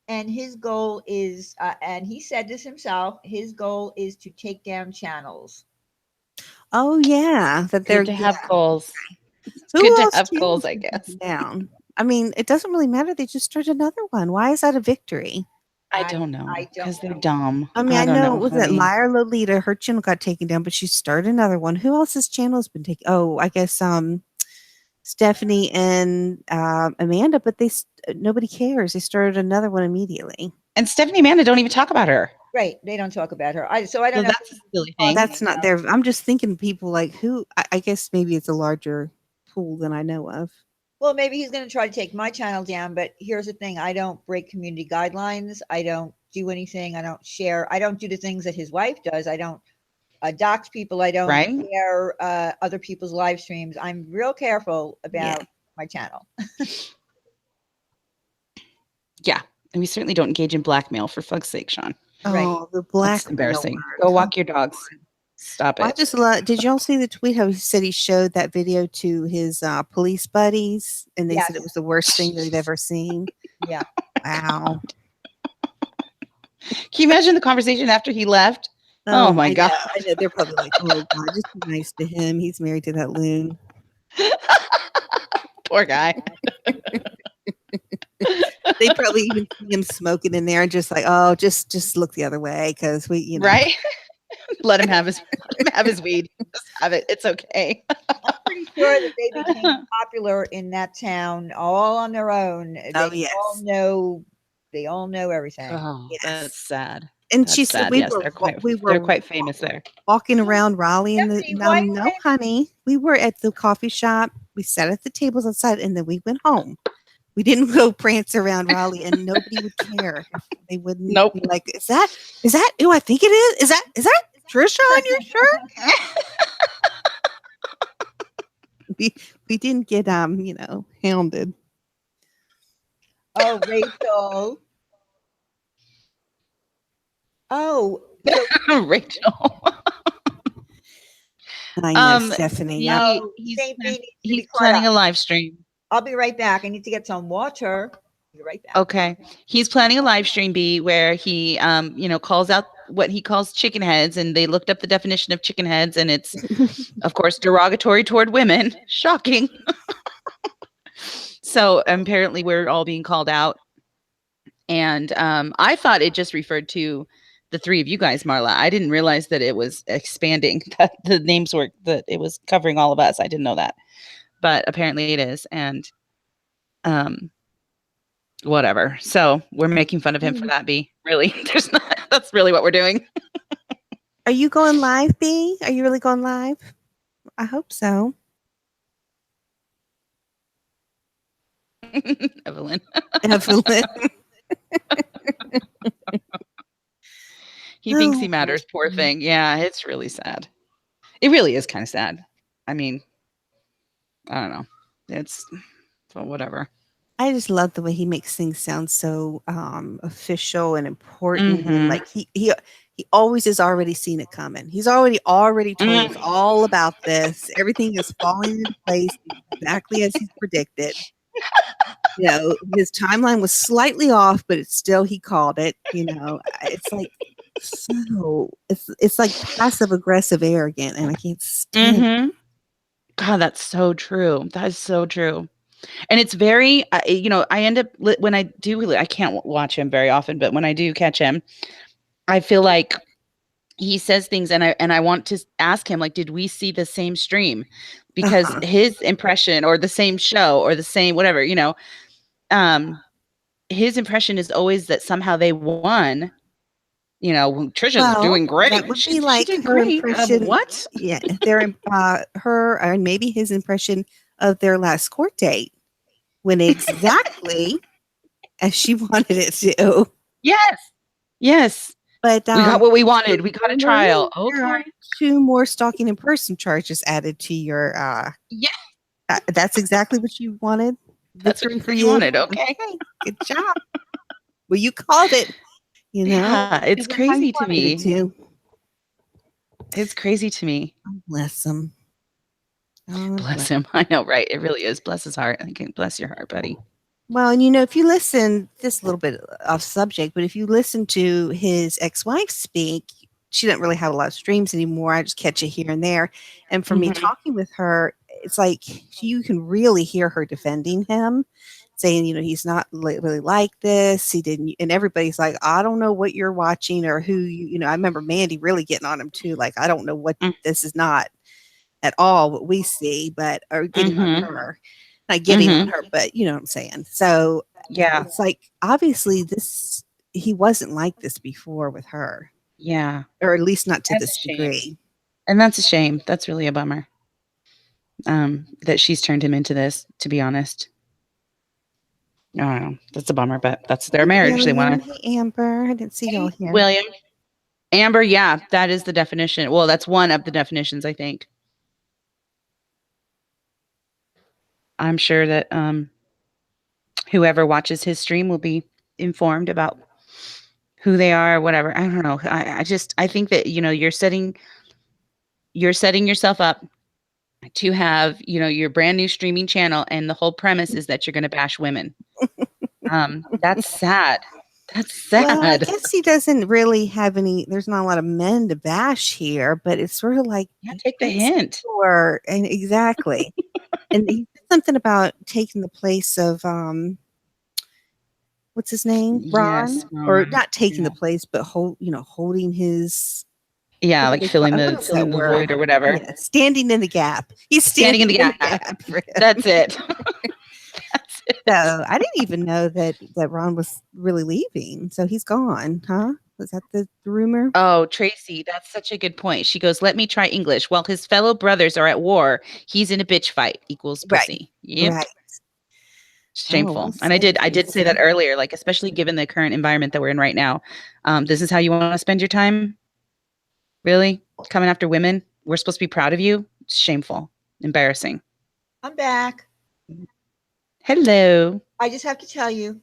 [SPEAKER 1] and his goal is, and he said this himself, his goal is to take down channels.
[SPEAKER 3] Oh yeah, that they're
[SPEAKER 2] Good to have goals. It's
[SPEAKER 3] Who
[SPEAKER 2] good to
[SPEAKER 3] else
[SPEAKER 2] have
[SPEAKER 3] do you
[SPEAKER 2] goals,
[SPEAKER 3] want
[SPEAKER 2] I
[SPEAKER 3] to take
[SPEAKER 2] guess.
[SPEAKER 3] down. I mean, it doesn't really matter. They just started another one. Why is that a victory?
[SPEAKER 2] I don't know
[SPEAKER 1] I don't
[SPEAKER 2] because they're
[SPEAKER 1] know.
[SPEAKER 2] dumb.
[SPEAKER 3] I mean,
[SPEAKER 2] I
[SPEAKER 3] I
[SPEAKER 2] don't
[SPEAKER 3] know
[SPEAKER 2] know,
[SPEAKER 3] it was that
[SPEAKER 2] honey.
[SPEAKER 3] Liar Lolita. Her channel got taken down, but she started another one. Who else's channel has been taken? Oh, I guess Stephanie and Amanda, but nobody cares. They started another one immediately.
[SPEAKER 2] And Stephanie and Amanda don't even talk about her.
[SPEAKER 1] Right. They don't talk about her. So I
[SPEAKER 2] So
[SPEAKER 1] don't know.
[SPEAKER 2] that's a silly thing.
[SPEAKER 3] That's not there. I'm just thinking people like who. I guess maybe it's a larger pool than I know of.
[SPEAKER 1] Well, maybe he's going to try to take my channel down, but here's the thing. I don't break community guidelines. I don't do anything. I don't share. I don't do the things that his wife does. I don't dox people. I don't
[SPEAKER 2] Right?
[SPEAKER 1] share other people's live streams. I'm real careful
[SPEAKER 3] Yeah.
[SPEAKER 1] about my channel.
[SPEAKER 2] Yeah. And we certainly don't engage in blackmail, for fuck's sake, Sean.
[SPEAKER 1] Right.
[SPEAKER 3] Oh, the black.
[SPEAKER 2] That's embarrassing.
[SPEAKER 3] word.
[SPEAKER 2] Go walk your dogs. Stop
[SPEAKER 3] Well, I
[SPEAKER 2] it.
[SPEAKER 3] just love. Did y'all see the tweet? How he said he showed that video to his police buddies, and they said it
[SPEAKER 1] Yes.
[SPEAKER 3] was the worst thing they've ever seen.
[SPEAKER 1] Yeah.
[SPEAKER 3] Wow.
[SPEAKER 2] Can you imagine the conversation after he left? Oh my
[SPEAKER 3] I
[SPEAKER 2] God.
[SPEAKER 3] know, I know. They're probably like, "Oh God, just be nice to him. He's married to that loon."
[SPEAKER 2] Poor guy.
[SPEAKER 3] They probably even see him smoking in there and just like, "Oh, just look the other way because we, you know."
[SPEAKER 2] Right? Let him have his weed. Just have it. It's okay.
[SPEAKER 1] I'm pretty sure that they became popular in that town all on their own.
[SPEAKER 3] Oh,
[SPEAKER 1] They
[SPEAKER 3] yes.
[SPEAKER 1] all know. They all know everything.
[SPEAKER 2] Oh,
[SPEAKER 3] Yes.
[SPEAKER 2] that's sad.
[SPEAKER 3] And
[SPEAKER 2] That's
[SPEAKER 3] she said
[SPEAKER 2] sad.
[SPEAKER 3] we
[SPEAKER 2] Yes,
[SPEAKER 3] were
[SPEAKER 2] they're
[SPEAKER 3] we were
[SPEAKER 2] quite famous there.
[SPEAKER 3] walking around Raleigh and
[SPEAKER 1] Stephanie, why you
[SPEAKER 3] no,
[SPEAKER 1] guys-
[SPEAKER 3] honey, we were at the coffee shop. We sat at the tables outside, and then we went home. We didn't go prance around Raleigh, and nobody would care. They wouldn't
[SPEAKER 2] Nope.
[SPEAKER 3] be like, "Is that who I think it is? Is that Trisha on your shirt?" We didn't get hounded.
[SPEAKER 1] Oh, Rachel. Oh, so
[SPEAKER 2] Rachel.
[SPEAKER 3] I know, Stephanie.
[SPEAKER 2] he-
[SPEAKER 3] Yeah.
[SPEAKER 2] he's
[SPEAKER 1] same thing needs to be
[SPEAKER 2] he's
[SPEAKER 1] caught
[SPEAKER 2] planning
[SPEAKER 1] up.
[SPEAKER 2] a live stream.
[SPEAKER 1] I'll be right back. I need to get some water. Be right back.
[SPEAKER 2] Okay. He's planning a live stream B where he calls out what he calls chicken heads, and they looked up the definition of chicken heads, and it's of course derogatory toward women. Shocking. So apparently we're all being called out. And I thought it just referred to the three of you guys, Marla. I didn't realize that it was expanding, that the names were, that it was covering all of us. I didn't know that. But apparently it is. And whatever. So we're making fun of him for that, B. Really? That's really what we're doing.
[SPEAKER 3] Are you going live, B? Are you really going live? I hope so.
[SPEAKER 2] Evelyn.
[SPEAKER 3] Evelyn.
[SPEAKER 2] He thinks he
[SPEAKER 3] Oh,
[SPEAKER 2] matters, poor thing. Yeah, it's really sad. It really is kind of sad. I mean, I don't know. It's well, whatever.
[SPEAKER 3] I just love the way he makes things sound so official and important. And
[SPEAKER 2] Mhm.
[SPEAKER 3] like he always has already seen it coming. He's already told us all about this. Everything is falling into place exactly as he's predicted. His timeline was slightly off, but it's still he called it. It's like it's like passive aggressive arrogant, and I can't stand.
[SPEAKER 2] Mhm. God, that's so true. That is so true. And it's very, I end up when I do, I can't watch him very often, but when I do catch him, I feel like he says things, and I want to ask him, like, did we see the same stream? Because his impression, or the same show, or the same whatever, his impression is always that somehow they won. Trisha's doing great.
[SPEAKER 3] That would
[SPEAKER 2] She
[SPEAKER 3] be like
[SPEAKER 2] did
[SPEAKER 3] her
[SPEAKER 2] great.
[SPEAKER 3] impression.
[SPEAKER 2] What?
[SPEAKER 3] Yeah, her, and maybe his impression of their last court date went exactly as she wanted it to.
[SPEAKER 2] Yes.
[SPEAKER 3] But
[SPEAKER 2] We got what we wanted. We got a trial.
[SPEAKER 3] There are
[SPEAKER 2] Okay.
[SPEAKER 3] 2 more stalking in person charges added to your.
[SPEAKER 2] Yeah.
[SPEAKER 3] That's exactly what you wanted.
[SPEAKER 2] That's
[SPEAKER 3] Victory
[SPEAKER 2] what
[SPEAKER 3] for
[SPEAKER 2] you
[SPEAKER 3] you.
[SPEAKER 2] wanted. Okay.
[SPEAKER 3] Good job. Well, you called it.
[SPEAKER 2] Yeah, it's
[SPEAKER 3] It went how you
[SPEAKER 2] crazy to
[SPEAKER 3] wanted it
[SPEAKER 2] me.
[SPEAKER 3] to.
[SPEAKER 2] It's crazy to me.
[SPEAKER 3] Oh, bless him. Oh,
[SPEAKER 2] Bless him. I know, right? It really is. Bless his heart. I can bless your heart, buddy.
[SPEAKER 3] Well, and if you listen, this a little bit off subject, but if you listen to his ex-wife speak, she doesn't really have a lot of streams anymore. I just catch it here and there. And for me
[SPEAKER 2] Mhm.
[SPEAKER 3] talking with her, it's like you can really hear her defending him. saying, he's not really like this. He didn't, and everybody's like, I don't know what you're watching or who I remember Mandy really getting on him too. Like, I don't know what
[SPEAKER 2] Mm,
[SPEAKER 3] this is not at all what we see, but or getting on
[SPEAKER 2] mhm,
[SPEAKER 3] her, not getting on
[SPEAKER 2] mhm.
[SPEAKER 3] her, but you know what I'm saying. So
[SPEAKER 2] Yeah,
[SPEAKER 3] it's like obviously he wasn't like this before with her,
[SPEAKER 2] yeah.
[SPEAKER 3] or at least not to
[SPEAKER 2] That's a
[SPEAKER 3] this
[SPEAKER 2] shame,
[SPEAKER 3] degree.
[SPEAKER 2] and that's a shame. That's really a bummer, that she's turned him into this, to be honest. I don't know. That's a bummer, but that's their
[SPEAKER 3] Hey,
[SPEAKER 2] marriage. They
[SPEAKER 3] William.
[SPEAKER 2] wanna
[SPEAKER 3] Hey, Amber. I didn't see y'all
[SPEAKER 2] Hey,
[SPEAKER 3] here.
[SPEAKER 2] William. Amber, yeah, that is the definition. Well, that's one of the definitions, I think. I'm sure that, whoever watches his stream will be informed about who they are or whatever. I don't know. I think that, you're setting yourself up to have, your brand new streaming channel, and the whole premise is that you're gonna bash women. That's sad. That's
[SPEAKER 3] Well, I
[SPEAKER 2] sad.
[SPEAKER 3] guess he doesn't really have any. There's not a lot of men to bash here, but it's sort of like
[SPEAKER 2] Yeah, take the
[SPEAKER 3] these
[SPEAKER 2] hint.
[SPEAKER 3] people are, and exactly. And he said something about taking the place of what's his name,
[SPEAKER 2] Yes,
[SPEAKER 3] Ron, or
[SPEAKER 2] Ron.
[SPEAKER 3] not taking
[SPEAKER 2] Yeah.
[SPEAKER 3] the place, but holding his.
[SPEAKER 2] Yeah,
[SPEAKER 3] What do
[SPEAKER 2] like
[SPEAKER 3] they call?
[SPEAKER 2] filling the
[SPEAKER 3] What's that
[SPEAKER 2] filling the
[SPEAKER 3] word?
[SPEAKER 2] void or whatever.
[SPEAKER 3] Yeah, standing in the gap. He's
[SPEAKER 2] Standing in
[SPEAKER 3] standing
[SPEAKER 2] the
[SPEAKER 3] in the
[SPEAKER 2] gap.
[SPEAKER 3] gap for him.
[SPEAKER 2] That's it. That's
[SPEAKER 3] So
[SPEAKER 2] it.
[SPEAKER 3] I didn't even know that Ron was really leaving. So he's gone, huh? Was that the rumor?
[SPEAKER 2] Oh, Tracy, that's such a good point. She goes, "Let me try English. While his fellow brothers are at war, he's in a bitch fight equals
[SPEAKER 3] Right.
[SPEAKER 2] pussy." Yep.
[SPEAKER 3] Right. Oh, we'll
[SPEAKER 2] Shameful. And I
[SPEAKER 3] see.
[SPEAKER 2] did say that earlier, like, especially given the current environment that we're in right now. This is how you want to spend your time? Really? Coming after women? We're supposed to be proud of you? It's shameful. Embarrassing.
[SPEAKER 1] I'm back.
[SPEAKER 2] Hello.
[SPEAKER 1] I just have to tell you,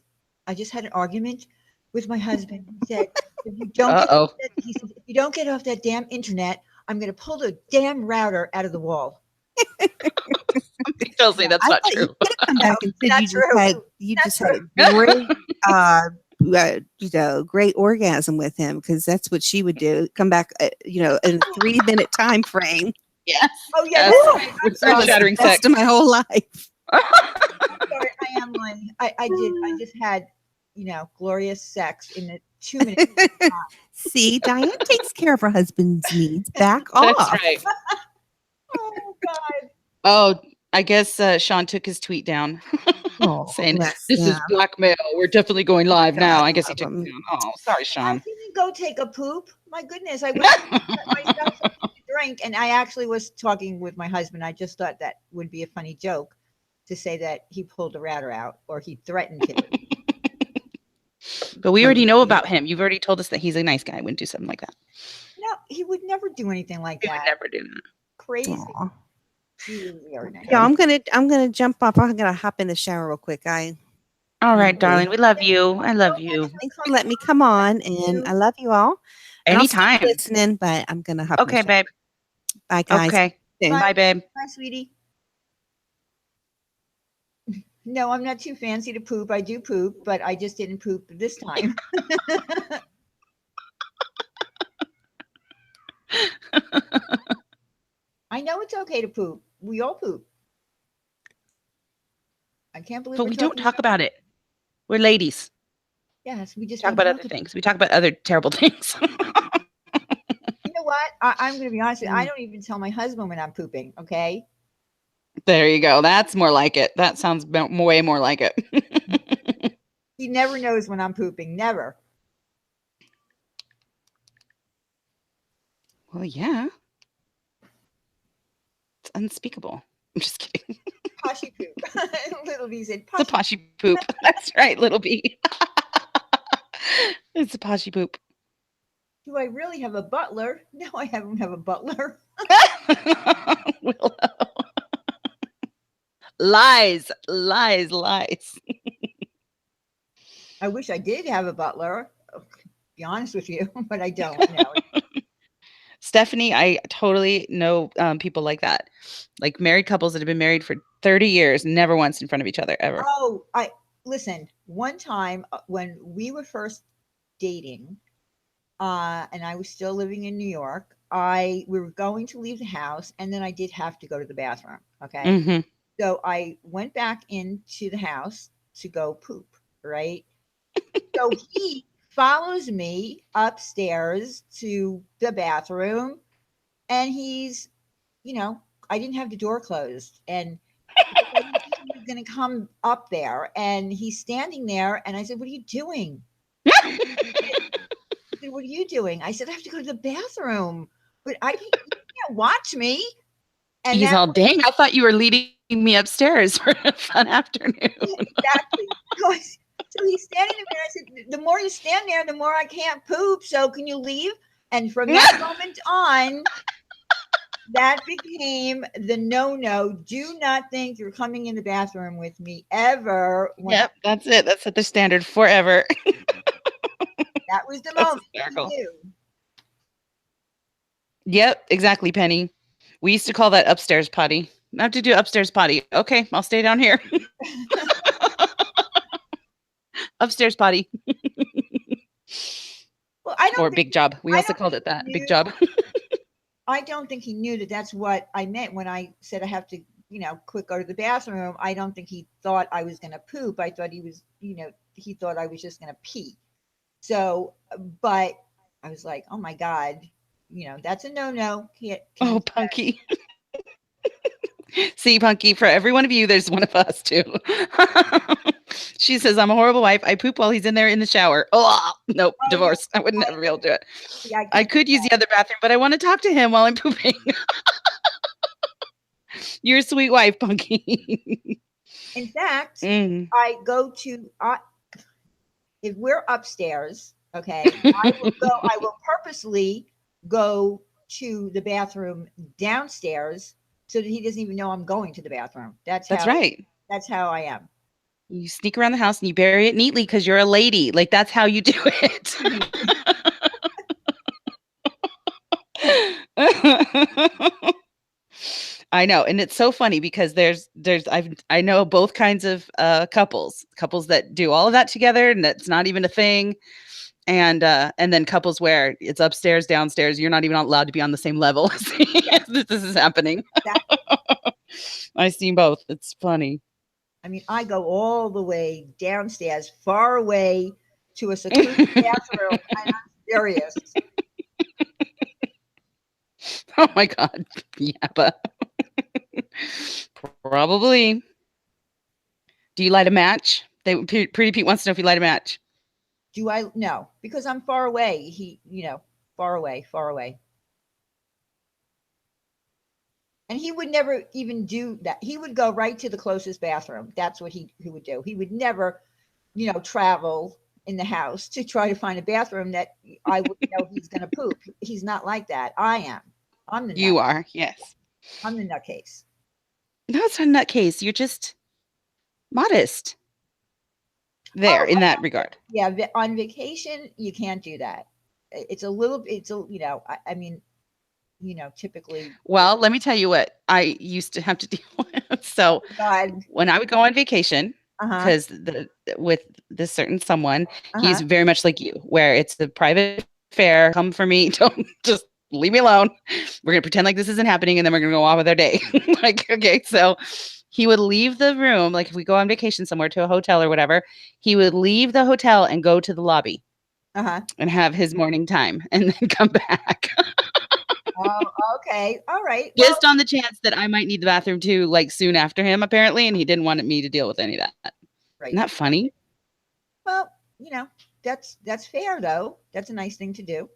[SPEAKER 1] I just had an argument with my husband. He said, if you don't get
[SPEAKER 2] Uh-oh.
[SPEAKER 1] he said, if you don't get off that damn internet, I'm gonna pull the damn router out of the wall.
[SPEAKER 2] Chelsea, that's
[SPEAKER 3] I
[SPEAKER 2] not
[SPEAKER 3] thought you
[SPEAKER 2] true.
[SPEAKER 3] could have come back and said
[SPEAKER 1] Not
[SPEAKER 3] you just
[SPEAKER 1] true.
[SPEAKER 3] had a great uh great orgasm with him, because that's what she would do. Come back, in a 3-minute time frame.
[SPEAKER 2] Yes.
[SPEAKER 1] Oh yeah,
[SPEAKER 2] Yes.
[SPEAKER 1] that's right.
[SPEAKER 2] With
[SPEAKER 3] That was the
[SPEAKER 2] earth-shattering
[SPEAKER 3] best
[SPEAKER 2] sex.
[SPEAKER 3] of my whole life.
[SPEAKER 1] Sorry, I am lying. I just had, glorious sex in a 2 minute.
[SPEAKER 3] See, Diane takes care of her husband's needs. Back
[SPEAKER 2] That's
[SPEAKER 3] off.
[SPEAKER 2] right.
[SPEAKER 1] Oh God.
[SPEAKER 2] Oh, I guess Sean took his tweet down
[SPEAKER 3] Oh,
[SPEAKER 2] saying,
[SPEAKER 3] bless
[SPEAKER 2] "This is
[SPEAKER 3] him.
[SPEAKER 2] blackmail. We're definitely going live now."
[SPEAKER 3] God
[SPEAKER 2] I guess he
[SPEAKER 3] love
[SPEAKER 2] took it
[SPEAKER 3] him.
[SPEAKER 2] down. Oh, sorry,
[SPEAKER 1] I
[SPEAKER 2] Sean.
[SPEAKER 1] didn't go take a poop. My goodness, I went to get myself something to drink, and I actually was talking with my husband. I just thought that would be a funny joke to say that he pulled the router out or he threatened to.
[SPEAKER 2] But we already know about him. You've already told us that he's a nice guy. Wouldn't do something like that.
[SPEAKER 1] No, he would never do anything like
[SPEAKER 2] He would
[SPEAKER 1] that.
[SPEAKER 2] never do that.
[SPEAKER 1] Crazy.
[SPEAKER 3] Aw.
[SPEAKER 1] He was very nice.
[SPEAKER 3] Yeah, I'm gonna jump off. I'm gonna hop in the shower real quick.
[SPEAKER 2] All right, darling. We love you. I love you.
[SPEAKER 3] Thanks for letting me come on, and I love you all. And I'll
[SPEAKER 2] Anytime.
[SPEAKER 3] stay listening, but I'm gonna hop in the
[SPEAKER 2] Okay,
[SPEAKER 3] shower.
[SPEAKER 2] babe.
[SPEAKER 3] Bye, guys.
[SPEAKER 2] Okay.
[SPEAKER 3] Soon.
[SPEAKER 2] Bye, babe.
[SPEAKER 1] Bye, sweetie. No, I'm not too fancy to poop. I do poop, but I just didn't poop this time. I know it's okay to poop. We all poop. I can't believe
[SPEAKER 2] But
[SPEAKER 1] we're
[SPEAKER 2] we don't
[SPEAKER 1] talking
[SPEAKER 2] talk about it. We're ladies.
[SPEAKER 1] Yes, we just
[SPEAKER 2] Talk
[SPEAKER 1] don't
[SPEAKER 2] about
[SPEAKER 1] talk
[SPEAKER 2] other things. We talk about other terrible things.
[SPEAKER 1] You know what? I'm going to be honest with you. I don't even tell my husband when I'm pooping. Okay.
[SPEAKER 2] There you go. That's more like it. That sounds way more like it.
[SPEAKER 1] He never knows when I'm pooping. Never.
[SPEAKER 2] Well, yeah. It's unspeakable. I'm just kidding.
[SPEAKER 1] Poshy poop. Little B said
[SPEAKER 2] It's a
[SPEAKER 1] poshy.
[SPEAKER 2] poshy poop. That's right, little B. It's a poshy poop.
[SPEAKER 1] Do I really have a butler? No, I don't have a butler.
[SPEAKER 2] Willow. Lies, lies, lies.
[SPEAKER 1] I wish I did have a butler. Be honest with you, but I don't. No.
[SPEAKER 2] Stephanie, I totally know people like that. Like married couples that have been married for 30 years, never once in front of each other, ever.
[SPEAKER 1] Oh, I listen. One time when we were first dating, and I was still living in New York, we were going to leave the house, and then I did have to go to the bathroom. Okay,
[SPEAKER 2] Mm-hmm.
[SPEAKER 1] so I went back into the house, to go poop, right? So he follows me upstairs to the bathroom, and he's, you know, I didn't have the door closed, and I didn't think he was going to come up there, and he's standing there, and I said, "What are you doing?" He said, "What are you doing?" I said, "I have to go to the bathroom, but you can't watch me." And
[SPEAKER 2] He's
[SPEAKER 1] that
[SPEAKER 2] all, dang, I thought you were leading me upstairs for a fun afternoon.
[SPEAKER 1] exactly. So, so he's standing there, and I said, "The more you stand there, the more I can't poop. So can you leave?" And from that moment on, that became the no-no. Do not think you're coming in the bathroom with me ever.
[SPEAKER 2] Yep, that's it. That's set the standard forever.
[SPEAKER 1] That was the
[SPEAKER 2] That's
[SPEAKER 1] moment he
[SPEAKER 2] hysterical.
[SPEAKER 1] knew.
[SPEAKER 2] Yep, exactly, Penny. We used to call that upstairs potty. I have to do upstairs potty. Okay, I'll stay down here. Upstairs potty.
[SPEAKER 1] Well, I don't
[SPEAKER 2] Or
[SPEAKER 1] think
[SPEAKER 2] big job. We
[SPEAKER 1] I
[SPEAKER 2] also
[SPEAKER 1] don't
[SPEAKER 2] called
[SPEAKER 1] think
[SPEAKER 2] it
[SPEAKER 1] he
[SPEAKER 2] that. Big
[SPEAKER 1] knew.
[SPEAKER 2] job.
[SPEAKER 1] I don't think he knew that that's what I meant when I said I have to, quick go to the bathroom. I don't think he thought I was going to poop. I thought he was, he thought I was just going to pee. So, but I was like, oh my God, that's a no-no. Can't
[SPEAKER 2] Oh,
[SPEAKER 1] do that.
[SPEAKER 2] Punky. See, Punky, for every one of you, there's one of us too. She says, I'm a horrible wife. I poop while he's in there in the shower. Oh, nope,
[SPEAKER 1] Oh no,
[SPEAKER 2] divorce. I would
[SPEAKER 1] I,
[SPEAKER 2] never be able to do it.
[SPEAKER 1] see, I
[SPEAKER 2] I
[SPEAKER 1] can't.
[SPEAKER 2] could use the other bathroom, but I want to talk to him while I'm pooping. You're a sweet wife, Punky.
[SPEAKER 1] In fact,
[SPEAKER 2] Mm.
[SPEAKER 1] I go to if we're upstairs, okay, I will purposely go to the bathroom downstairs so that he doesn't even know I'm going to the bathroom.
[SPEAKER 2] That's right.
[SPEAKER 1] That's how I am.
[SPEAKER 2] You sneak around the house and you bury it neatly because you're a lady. Like that's how you do it. I know, and it's so funny because I know both kinds of couples that do all of that together, and that's not even a thing, and then couples where it's upstairs, downstairs, you're not even allowed to be on the same level.
[SPEAKER 1] Yes,
[SPEAKER 2] This is happening.
[SPEAKER 1] exactly.
[SPEAKER 2] I've seen both. It's funny.
[SPEAKER 1] I mean, I go all the way downstairs, far away to a secluded bathroom, and I'm serious.
[SPEAKER 2] Oh my god, yeah, but probably. Do you light a match? Pretty Pete wants to know if you light a match.
[SPEAKER 1] Do I? No, because I'm far away. Far away, far away. And he would never even do that. He would go right to the closest bathroom. That's what he would do. He would never, travel in the house to try to find a bathroom that I would know he's going to poop. He's not like that. I am. I'm the nut.
[SPEAKER 2] You are, yes.
[SPEAKER 1] I'm the nutcase.
[SPEAKER 2] No, it's not a nutcase. You're just modest there
[SPEAKER 1] Oh,
[SPEAKER 2] in that regard.
[SPEAKER 1] yeah. On vacation, you can't do that. It's a little. I mean, typically.
[SPEAKER 2] Well, let me tell you what I used to have to deal with. So
[SPEAKER 1] God.
[SPEAKER 2] when I would go on vacation,
[SPEAKER 1] Uh huh.
[SPEAKER 2] because with this certain someone,
[SPEAKER 1] Uh
[SPEAKER 2] he's
[SPEAKER 1] huh.
[SPEAKER 2] very much like you, where it's the private affair. Come for me. Don't just leave me alone. We're gonna pretend like this isn't happening, and then we're gonna go on with our day. Like, okay, so he would leave the room. Like if we go on vacation somewhere to a hotel or whatever, he would leave the hotel and go to the lobby
[SPEAKER 1] Uh huh.
[SPEAKER 2] and have his morning time, and then come back.
[SPEAKER 1] Oh, okay. All right. Well,
[SPEAKER 2] Just on the chance that I might need the bathroom too, like soon after him, apparently, and he didn't want me to deal with any of that. Isn't
[SPEAKER 1] right.
[SPEAKER 2] that funny?
[SPEAKER 1] Well, that's fair though. That's a nice thing to do.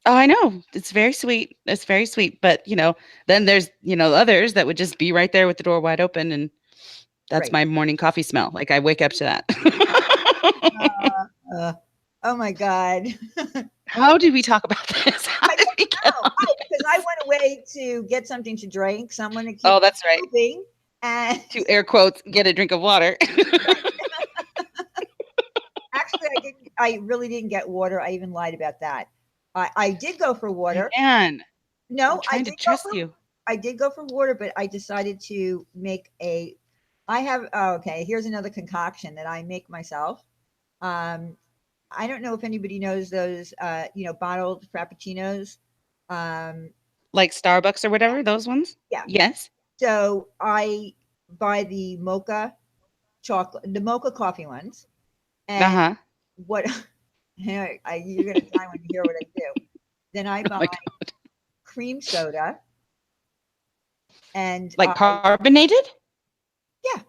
[SPEAKER 2] Oh, I know. It's very sweet. It's very sweet. But, then there's, others that would just be right there with the door wide open. And that's
[SPEAKER 1] Right.
[SPEAKER 2] my morning coffee smell. Like I wake up to that.
[SPEAKER 1] Uh, oh my God.
[SPEAKER 2] How did we talk about this? How
[SPEAKER 1] I
[SPEAKER 2] did we
[SPEAKER 1] don't
[SPEAKER 2] get
[SPEAKER 1] know.
[SPEAKER 2] on?
[SPEAKER 1] Oh, because I went away to get something to drink, someone to keep
[SPEAKER 2] Oh, that's right.
[SPEAKER 1] moving, and
[SPEAKER 2] To air quotes, get a drink of water.
[SPEAKER 1] actually, I didn't. I really didn't get water. I even lied about that. I did go for water.
[SPEAKER 2] Man, I'm
[SPEAKER 1] No,
[SPEAKER 2] trying to trust you.
[SPEAKER 1] I did go for water, but I decided to make a. I have. Oh, okay, here's another concoction that I make myself. Um, I don't know if anybody knows those, bottled frappuccinos. Um,
[SPEAKER 2] Like Starbucks or whatever, those ones?
[SPEAKER 1] yeah.
[SPEAKER 2] Yes.
[SPEAKER 1] So I buy the mocha, chocolate, the mocha coffee ones.
[SPEAKER 2] Uh
[SPEAKER 1] And
[SPEAKER 2] huh.
[SPEAKER 1] what you're gonna die when you hear what I do. Then I
[SPEAKER 2] Oh
[SPEAKER 1] buy
[SPEAKER 2] my God.
[SPEAKER 1] cream soda, and
[SPEAKER 2] Like carbonated?
[SPEAKER 1] yeah,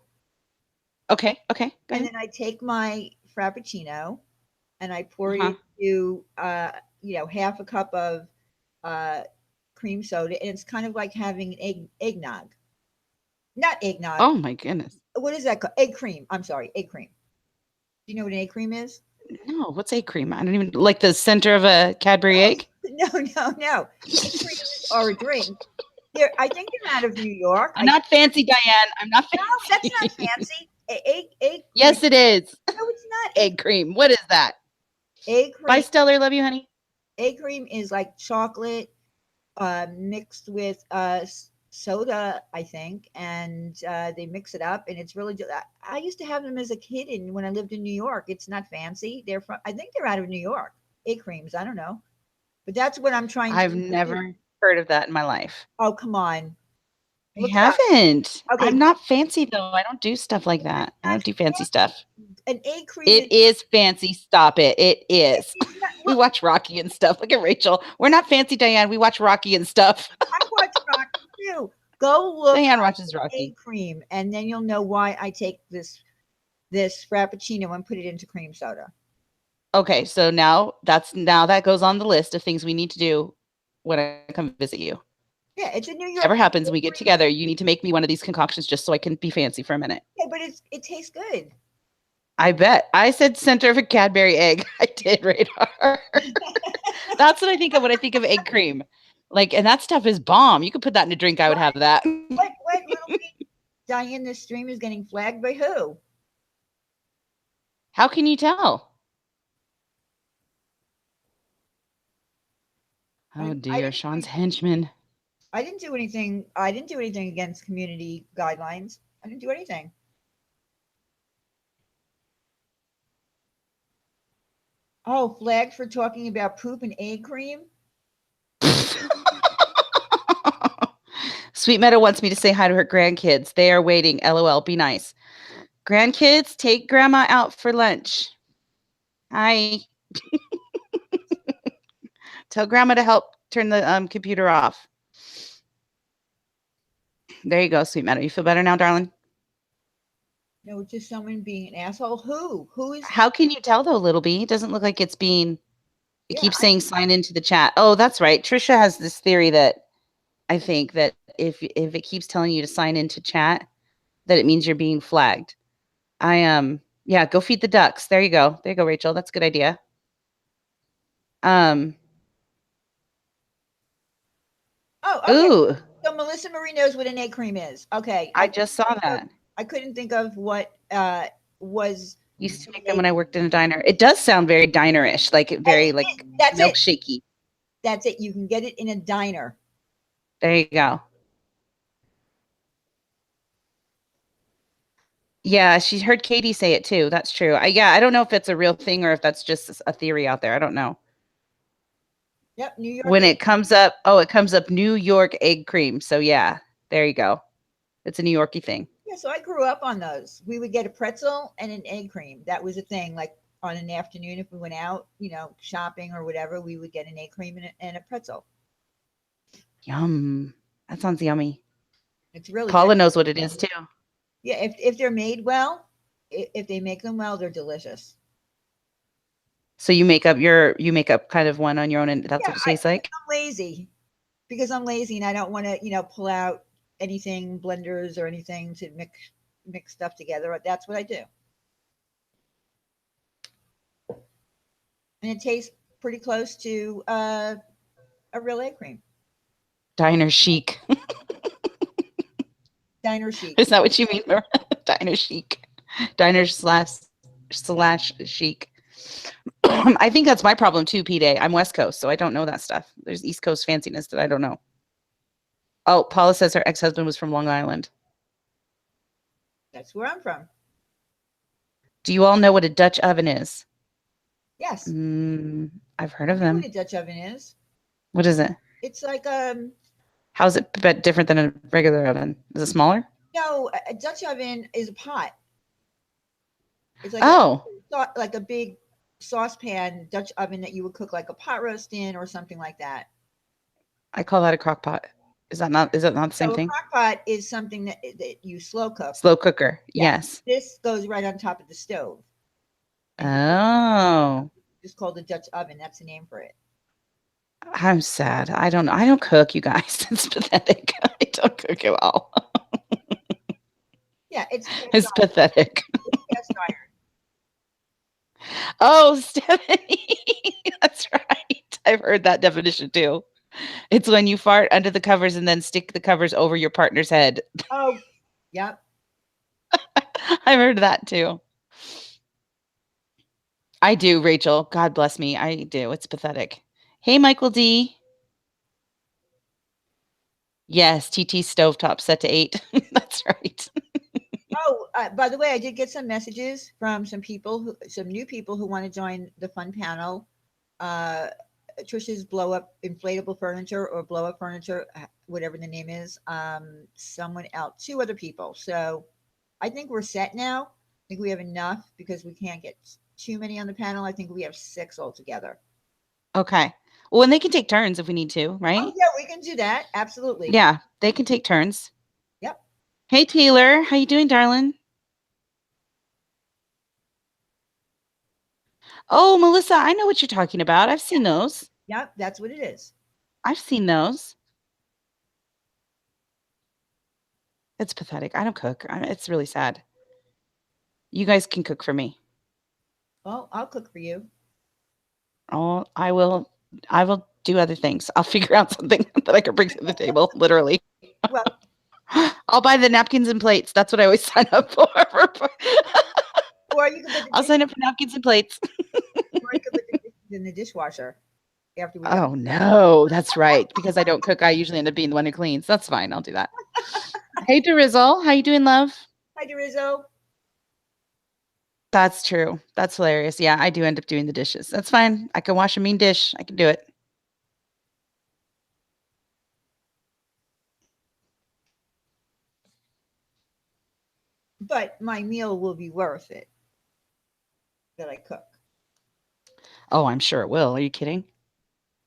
[SPEAKER 2] Okay. Okay. Go
[SPEAKER 1] and
[SPEAKER 2] ahead.
[SPEAKER 1] then I take my frappuccino and I
[SPEAKER 2] Uh
[SPEAKER 1] pour
[SPEAKER 2] huh.
[SPEAKER 1] it into half a cup of uh, cream soda, and it's kind of like having an eggnog, not eggnog.
[SPEAKER 2] Oh my goodness.
[SPEAKER 1] What is that called? Egg cream. I'm sorry, egg cream. Do you know what an egg cream is?
[SPEAKER 2] No, what's egg cream? I don't even like the center of a Cadbury egg.
[SPEAKER 1] No, no, no. Egg creams are a drink. I think they're out of New York.
[SPEAKER 2] I'm not fancy, Diane. I'm not
[SPEAKER 1] No, that's not
[SPEAKER 2] fancy.
[SPEAKER 1] fancy. Egg cream.
[SPEAKER 2] Yes, it is.
[SPEAKER 1] No, it's not.
[SPEAKER 2] Egg cream. What is that?
[SPEAKER 1] Egg
[SPEAKER 2] Bye,
[SPEAKER 1] cream.
[SPEAKER 2] Stellar. Love you, honey.
[SPEAKER 1] Egg cream is like chocolate mixed with soda, I think, and they mix it up, and it's really. I used to have them as a kid, and when I lived in New York, it's not fancy. They're from. I think they're out of New York. Egg creams. I don't know, but that's what I'm trying to
[SPEAKER 2] I've
[SPEAKER 1] do.
[SPEAKER 2] never heard of that in my life.
[SPEAKER 1] Oh, come on,
[SPEAKER 2] I
[SPEAKER 1] look it up.
[SPEAKER 2] haven't.
[SPEAKER 1] Okay,
[SPEAKER 2] I'm not fancy though. I don't do stuff like that. I
[SPEAKER 1] not
[SPEAKER 2] don't do fancy stuff.
[SPEAKER 1] an egg cream is.
[SPEAKER 2] It is fancy. Stop it. It is.
[SPEAKER 1] It's not,
[SPEAKER 2] We
[SPEAKER 1] well,
[SPEAKER 2] watch Rocky and stuff. Look at Rachel. We're not fancy, Diane. We watch Rocky and stuff.
[SPEAKER 1] I watch Rocky too. Go look
[SPEAKER 2] Diane
[SPEAKER 1] up
[SPEAKER 2] watches Rocky.
[SPEAKER 1] egg cream, and then you'll know why I take this frappuccino and put it into cream soda.
[SPEAKER 2] Okay, so now that goes on the list of things we need to do when I come visit you.
[SPEAKER 1] Yeah, it's a New
[SPEAKER 2] Whatever
[SPEAKER 1] York.
[SPEAKER 2] happens, we get together. You need to make me one of these concoctions just so I can be fancy for a minute.
[SPEAKER 1] Yeah, but it tastes good.
[SPEAKER 2] I bet. I said center of a Cadbury egg. I did, radar. That's what I think of when I think of egg cream. Like, and that stuff is bomb. You could put that in a drink. I would have that.
[SPEAKER 1] What little thing? Diane, this stream is getting flagged by who?
[SPEAKER 2] How can you tell? Oh
[SPEAKER 1] I
[SPEAKER 2] dear,
[SPEAKER 1] didn't do
[SPEAKER 2] Sean's
[SPEAKER 1] anything.
[SPEAKER 2] henchman.
[SPEAKER 1] I didn't do anything. I didn't do anything against community guidelines. I didn't do anything. Oh, flagged for talking about poop and egg cream.
[SPEAKER 2] Sweet Meadow wants me to say hi to her grandkids. They are waiting. LOL. Be nice. Grandkids, take grandma out for lunch. Hi. Tell grandma to help turn the computer off. There you go, Sweet Meadow. You feel better now, darling?
[SPEAKER 1] No, it's just someone being an asshole. Who? Who is?
[SPEAKER 2] How can you tell though, Little B? It doesn't look like it's being. It
[SPEAKER 1] Yeah,
[SPEAKER 2] keeps saying sign into the chat. Oh, that's right. Trisha has this theory that I think that if it keeps telling you to sign into chat, that it means you're being flagged. Yeah, go feed the ducks. There you go. There you go, Rachel. That's a good idea.
[SPEAKER 1] Oh, okay.
[SPEAKER 2] Ooh,
[SPEAKER 1] So Melissa Marie knows what an egg cream is. Okay,
[SPEAKER 2] I just saw that.
[SPEAKER 1] I couldn't think of what was.
[SPEAKER 2] Used to make them when I worked in a diner. It does sound very dinerish, like very like
[SPEAKER 1] That's it.
[SPEAKER 2] milkshakey.
[SPEAKER 1] That's it. You can get it in a diner.
[SPEAKER 2] There you go. Yeah, she heard Katie say it too. That's true. I don't know if it's a real thing or if that's just a theory out there. I don't know.
[SPEAKER 1] Yep, New York.
[SPEAKER 2] When it comes up, it comes up New York egg cream. So yeah, there you go. It's a New Yorkie thing.
[SPEAKER 1] Yeah, so I grew up on those. We would get a pretzel and an egg cream. That was a thing. Like on an afternoon, if we went out, shopping or whatever, we would get an egg cream and a pretzel.
[SPEAKER 2] Yum. That sounds yummy.
[SPEAKER 1] It's really
[SPEAKER 2] Paula
[SPEAKER 1] good.
[SPEAKER 2] knows what it is too.
[SPEAKER 1] Yeah, if they're made well, if they make them well, they're delicious.
[SPEAKER 2] So you make up kind of one on your own, and that's what it tastes like.
[SPEAKER 1] I'm lazy because I'm lazy and I don't want to, pull out anything, blenders or anything to mix stuff together. That's what I do. And it tastes pretty close to a real egg cream.
[SPEAKER 2] Diner chic.
[SPEAKER 1] Diner chic.
[SPEAKER 2] Is that what you mean? Diner chic. Diner slash chic. I think that's my problem too, P-Day. I'm West Coast, so I don't know that stuff. There's East Coast fanciness that I don't know. Oh, Paula says her ex-husband was from Long Island.
[SPEAKER 1] That's where I'm from.
[SPEAKER 2] Do you all know what a Dutch oven is?
[SPEAKER 1] Yes.
[SPEAKER 2] I've heard of
[SPEAKER 1] I know
[SPEAKER 2] them.
[SPEAKER 1] what a Dutch oven is.
[SPEAKER 2] What is it?
[SPEAKER 1] It's like
[SPEAKER 2] How's it different than a regular oven? Is it smaller?
[SPEAKER 1] no, a Dutch oven is a pot. It's like
[SPEAKER 2] Oh,
[SPEAKER 1] like a big saucepan Dutch oven that you would cook like a pot roast in or something like that.
[SPEAKER 2] I call that a crock pot. Is that not the same
[SPEAKER 1] So a
[SPEAKER 2] thing?
[SPEAKER 1] crock pot is something that you slow cook.
[SPEAKER 2] Slow cooker.
[SPEAKER 1] Yeah,
[SPEAKER 2] Yes.
[SPEAKER 1] this goes right on top of the stove, and
[SPEAKER 2] Oh,
[SPEAKER 1] it's called a Dutch oven. That's the name for it.
[SPEAKER 2] I'm sad. I don't cook, you guys. It's pathetic. I don't cook at all.
[SPEAKER 1] Yeah, it's cast
[SPEAKER 2] It's
[SPEAKER 1] iron.
[SPEAKER 2] pathetic.
[SPEAKER 1] It's cast iron.
[SPEAKER 2] Oh, Stephanie. That's right. I've heard that definition too. It's when you fart under the covers and then stick the covers over your partner's head.
[SPEAKER 1] Oh, yep.
[SPEAKER 2] I've heard that too. I do, Rachel. God bless me. I do. It's pathetic. Hey, Michael D. Yes, TT stovetop set to 8. That's right.
[SPEAKER 1] Oh, by the way, I did get some messages from some new people who want to join the fun panel. Uh, Trisha's blow up inflatable furniture or blow up furniture, whatever the name is. Someone else, two other people. So I think we're set now. I think we have enough because we can't get too many on the panel. I think we have six altogether.
[SPEAKER 2] Okay. Well, and they can take turns if we need to,
[SPEAKER 1] Oh
[SPEAKER 2] right?
[SPEAKER 1] yeah, we can do that. Absolutely.
[SPEAKER 2] Yeah, they can take turns.
[SPEAKER 1] Yep.
[SPEAKER 2] Hey, Taylor. How you doing, darling? Oh, Melissa, I know what you're talking about. I've seen those.
[SPEAKER 1] Yep. That's what it is.
[SPEAKER 2] I've seen those. It's pathetic. I don't cook. It's really sad. You guys can cook for me.
[SPEAKER 1] Well, I'll cook for you.
[SPEAKER 2] Oh, I will do other things. I'll figure out something that I can bring to the table, literally.
[SPEAKER 1] Well,
[SPEAKER 2] I'll buy the napkins and plates. That's what I always sign up for.
[SPEAKER 1] or you can put the
[SPEAKER 2] I'll sign up for napkins and plates.
[SPEAKER 1] or you can put the dishes in the dishwasher after we have.
[SPEAKER 2] Oh no, that's right. Because I don't cook, I usually end up being the one who cleans. That's fine. I'll do that. Hey, Derizzle, how you doing, love?
[SPEAKER 1] Hi, Dorizo.
[SPEAKER 2] That's true. That's hilarious. Yeah, I do end up doing the dishes. That's fine. I can wash a mean dish. I can do it.
[SPEAKER 1] But my meal will be worth it that I cook.
[SPEAKER 2] Oh, I'm sure it will. Are you kidding?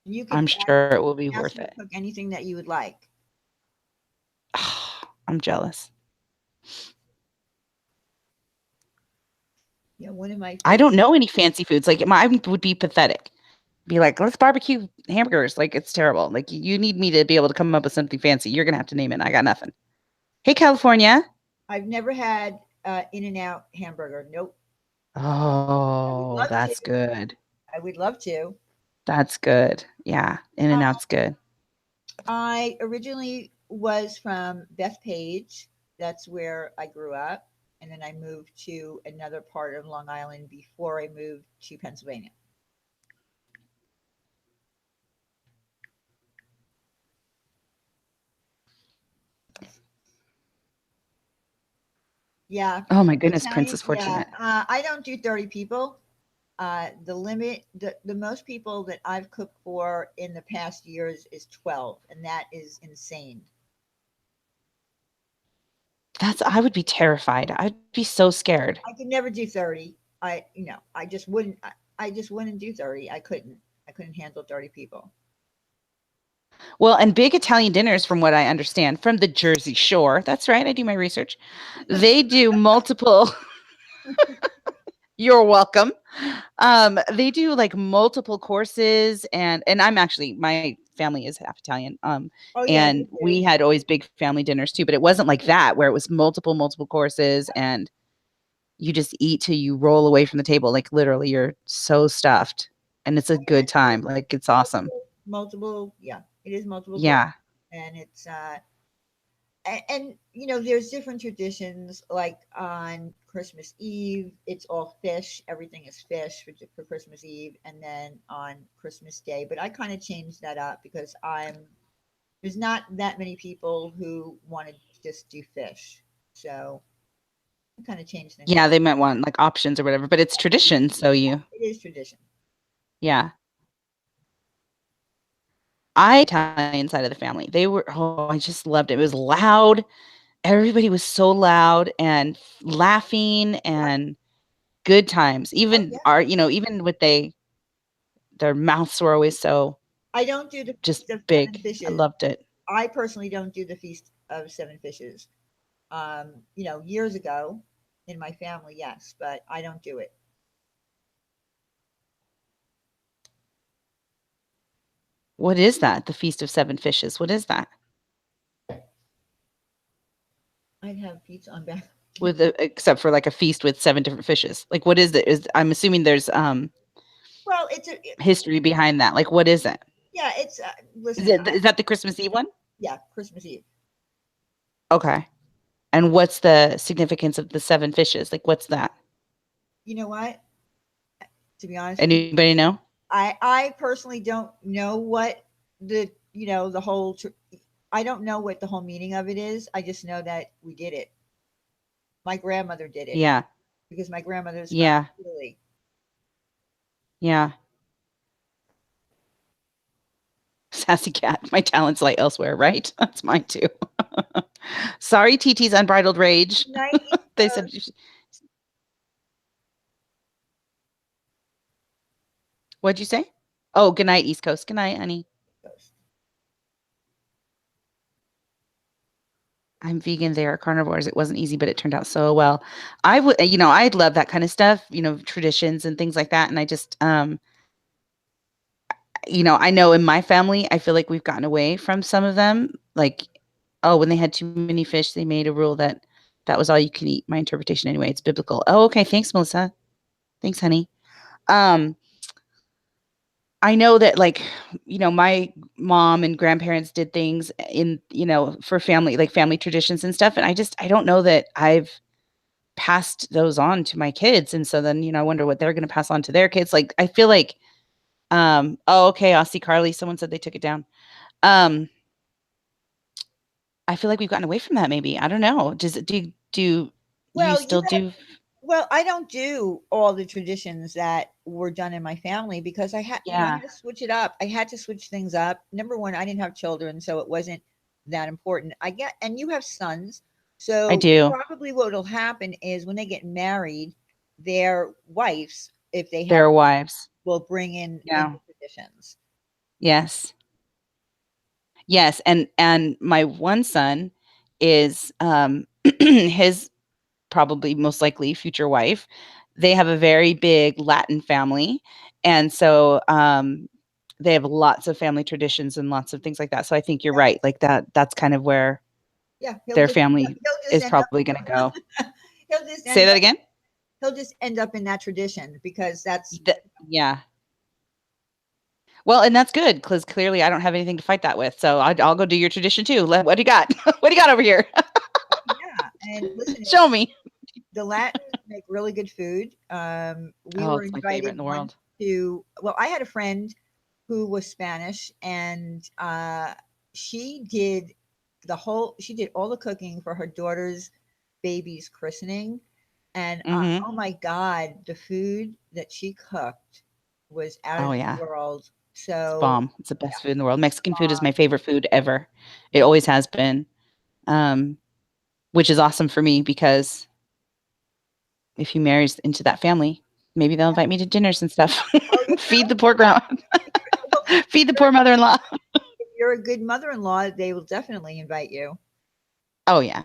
[SPEAKER 1] You can
[SPEAKER 2] I'm sure it will be
[SPEAKER 1] ask
[SPEAKER 2] worth
[SPEAKER 1] me to
[SPEAKER 2] it.
[SPEAKER 1] cook anything that you would like.
[SPEAKER 2] I'm jealous.
[SPEAKER 1] Yeah, one of my
[SPEAKER 2] I
[SPEAKER 1] favorite.
[SPEAKER 2] don't know any fancy foods. Like mine would be pathetic. Be like, let's barbecue hamburgers. Like it's terrible. Like you need me to be able to come up with something fancy. You're gonna have to name it. I got nothing. Hey, California.
[SPEAKER 1] I've never had In-N-Out hamburger. Nope. I would
[SPEAKER 2] Oh,
[SPEAKER 1] love to.
[SPEAKER 2] that's good.
[SPEAKER 1] I would love to.
[SPEAKER 2] That's good. Yeah, In and
[SPEAKER 1] Uh,
[SPEAKER 2] Out's good.
[SPEAKER 1] I originally was from Bethpage. That's where I grew up. And then I moved to another part of Long Island before I moved to Pennsylvania. Yeah.
[SPEAKER 2] Oh my goodness,
[SPEAKER 1] Italian,
[SPEAKER 2] Princess
[SPEAKER 1] yeah.
[SPEAKER 2] Fortunate.
[SPEAKER 1] I don't do 30 people. The most people that I've cooked for in the past years is 12, and that is insane.
[SPEAKER 2] I would be terrified. I'd be so scared.
[SPEAKER 1] I could never do 30. I just wouldn't. I just wouldn't do 30. I couldn't. I couldn't handle 30 people.
[SPEAKER 2] Well, and big Italian dinners, from what I understand, from the Jersey Shore. That's right. I do my research. They do multiple. You're welcome. They do like multiple courses, and I'm actually my family is half Italian.
[SPEAKER 1] Oh yeah, me
[SPEAKER 2] And we
[SPEAKER 1] too.
[SPEAKER 2] had always big family dinners too, but it wasn't like that where it was multiple courses and you just eat till you roll away from the table. Like literally, you're so stuffed, and it's a good time. Like it's awesome.
[SPEAKER 1] Multiple. Yeah, it is multiple courses,
[SPEAKER 2] Yeah.
[SPEAKER 1] and it's and there's different traditions. Like on Christmas Eve, it's all fish. Everything is fish for Christmas Eve, and then on Christmas Day. But I kind of changed that up because there's not that many people who want to just do fish, so I kind of changed things
[SPEAKER 2] Yeah,
[SPEAKER 1] up.
[SPEAKER 2] they might want like options or whatever, but it's tradition. So
[SPEAKER 1] It is tradition.
[SPEAKER 2] yeah. I Italian side of the family. I just loved it. It was loud. Everybody was so loud and laughing
[SPEAKER 1] Yep.
[SPEAKER 2] and Good times.
[SPEAKER 1] Oh
[SPEAKER 2] Even
[SPEAKER 1] yeah.
[SPEAKER 2] our, even with their mouths were always so
[SPEAKER 1] I don't do the
[SPEAKER 2] just
[SPEAKER 1] Feast of Seven
[SPEAKER 2] big. I
[SPEAKER 1] Fishes.
[SPEAKER 2] loved it.
[SPEAKER 1] I personally don't do the Feast of Seven Fishes. Years ago in my family, yes, but I don't do it.
[SPEAKER 2] What is that? The Feast of Seven Fishes. What is that?
[SPEAKER 1] I'd have pizza on back.
[SPEAKER 2] Except for like a feast with seven different fishes. Like what is it? I'm assuming there's
[SPEAKER 1] Well,
[SPEAKER 2] history behind that. Like what is it?
[SPEAKER 1] yeah, it's
[SPEAKER 2] Is
[SPEAKER 1] listen,
[SPEAKER 2] it is that the Christmas Eve one?
[SPEAKER 1] yeah, Christmas Eve.
[SPEAKER 2] Okay. And what's the significance of the seven fishes? Like what's that?
[SPEAKER 1] You know what? To be honest with you,
[SPEAKER 2] Anybody know?
[SPEAKER 1] I personally don't know what the the whole. I don't know what the whole meaning of it is. I just know that we did it. My grandmother did it
[SPEAKER 2] Yeah.
[SPEAKER 1] because my grandmother's from
[SPEAKER 2] Yeah.
[SPEAKER 1] Italy.
[SPEAKER 2] Yeah. Sassy cat. My talents lie elsewhere, right? That's mine too. Sorry, TT's unbridled rage.
[SPEAKER 1] Good night, East
[SPEAKER 2] They said, what'd you say? Oh, good night, East Coast. Good night, honey.
[SPEAKER 1] Coast.
[SPEAKER 2] I'm vegan. They are carnivores. It wasn't easy, but it turned out so well. I would, I'd love that kind of stuff, traditions and things like that. And I just, I know in my family, I feel like we've gotten away from some of them. Like, oh, when they had too many fish, they made a rule that that was all you can eat. My interpretation, anyway, it's biblical. Oh, okay. Thanks, Melissa. Thanks, honey. Um, I know that like, my mom and grandparents did things in, for family, like family traditions and stuff. And I don't know that I've passed those on to my kids. And so then, I wonder what they're going to pass on to their kids. Like, I feel like, oh, okay. I'll see Carly. Someone said they took it down. Um, I feel like we've gotten away from that. Maybe. I don't know. Do you
[SPEAKER 1] Well,
[SPEAKER 2] still do?
[SPEAKER 1] well, I don't do all the traditions that were done in my family because I
[SPEAKER 2] Yeah,
[SPEAKER 1] had to switch it up. I had to switch things up. Number one, I didn't have children, so it wasn't that important. And you have sons,
[SPEAKER 2] I
[SPEAKER 1] so
[SPEAKER 2] do.
[SPEAKER 1] probably what'll happen is when they get married, their wives, if they have,
[SPEAKER 2] Their wives.
[SPEAKER 1] will bring in
[SPEAKER 2] Yeah.
[SPEAKER 1] the traditions.
[SPEAKER 2] Yes. Yes, and my one son is his probably most likely future wife. They have a very big Latin family, and so they have lots of family traditions and lots of things like that. So I think you're
[SPEAKER 1] Yeah,
[SPEAKER 2] right. Like that's kind of where
[SPEAKER 1] yeah.
[SPEAKER 2] their family
[SPEAKER 1] He'll just
[SPEAKER 2] is
[SPEAKER 1] end up
[SPEAKER 2] probably going to go.
[SPEAKER 1] he'll just
[SPEAKER 2] Say
[SPEAKER 1] end
[SPEAKER 2] that
[SPEAKER 1] up
[SPEAKER 2] again.
[SPEAKER 1] he'll just end up in that tradition because that's
[SPEAKER 2] Yeah. Well, and that's good because clearly I don't have anything to fight that with. So I'll go do your tradition too. What do you got? What do you got over here?
[SPEAKER 1] yeah. And listen,
[SPEAKER 2] Show me.
[SPEAKER 1] the Latins make really good food. We
[SPEAKER 2] Oh,
[SPEAKER 1] were
[SPEAKER 2] it's my favorite
[SPEAKER 1] invited
[SPEAKER 2] in the
[SPEAKER 1] once
[SPEAKER 2] world.
[SPEAKER 1] to, well, I had a friend who was Spanish, and she did she did all the cooking for her daughter's baby's christening. And
[SPEAKER 2] Hmm.
[SPEAKER 1] oh my God, the food that she cooked was out of
[SPEAKER 2] Oh
[SPEAKER 1] this
[SPEAKER 2] yeah.
[SPEAKER 1] world.
[SPEAKER 2] It's
[SPEAKER 1] So,
[SPEAKER 2] bomb. It's the best food in the world. Mexican food is
[SPEAKER 1] uh,
[SPEAKER 2] my favorite food ever. It always has been. Um, which is awesome for me because if he marries into that family, maybe they'll invite me to dinners and stuff.
[SPEAKER 1] oh, you
[SPEAKER 2] Feed
[SPEAKER 1] know,
[SPEAKER 2] the poor ground.
[SPEAKER 1] well,
[SPEAKER 2] Feed the poor mother-in-law.
[SPEAKER 1] if you're a good mother-in-law, they will definitely invite you.
[SPEAKER 2] Oh yeah.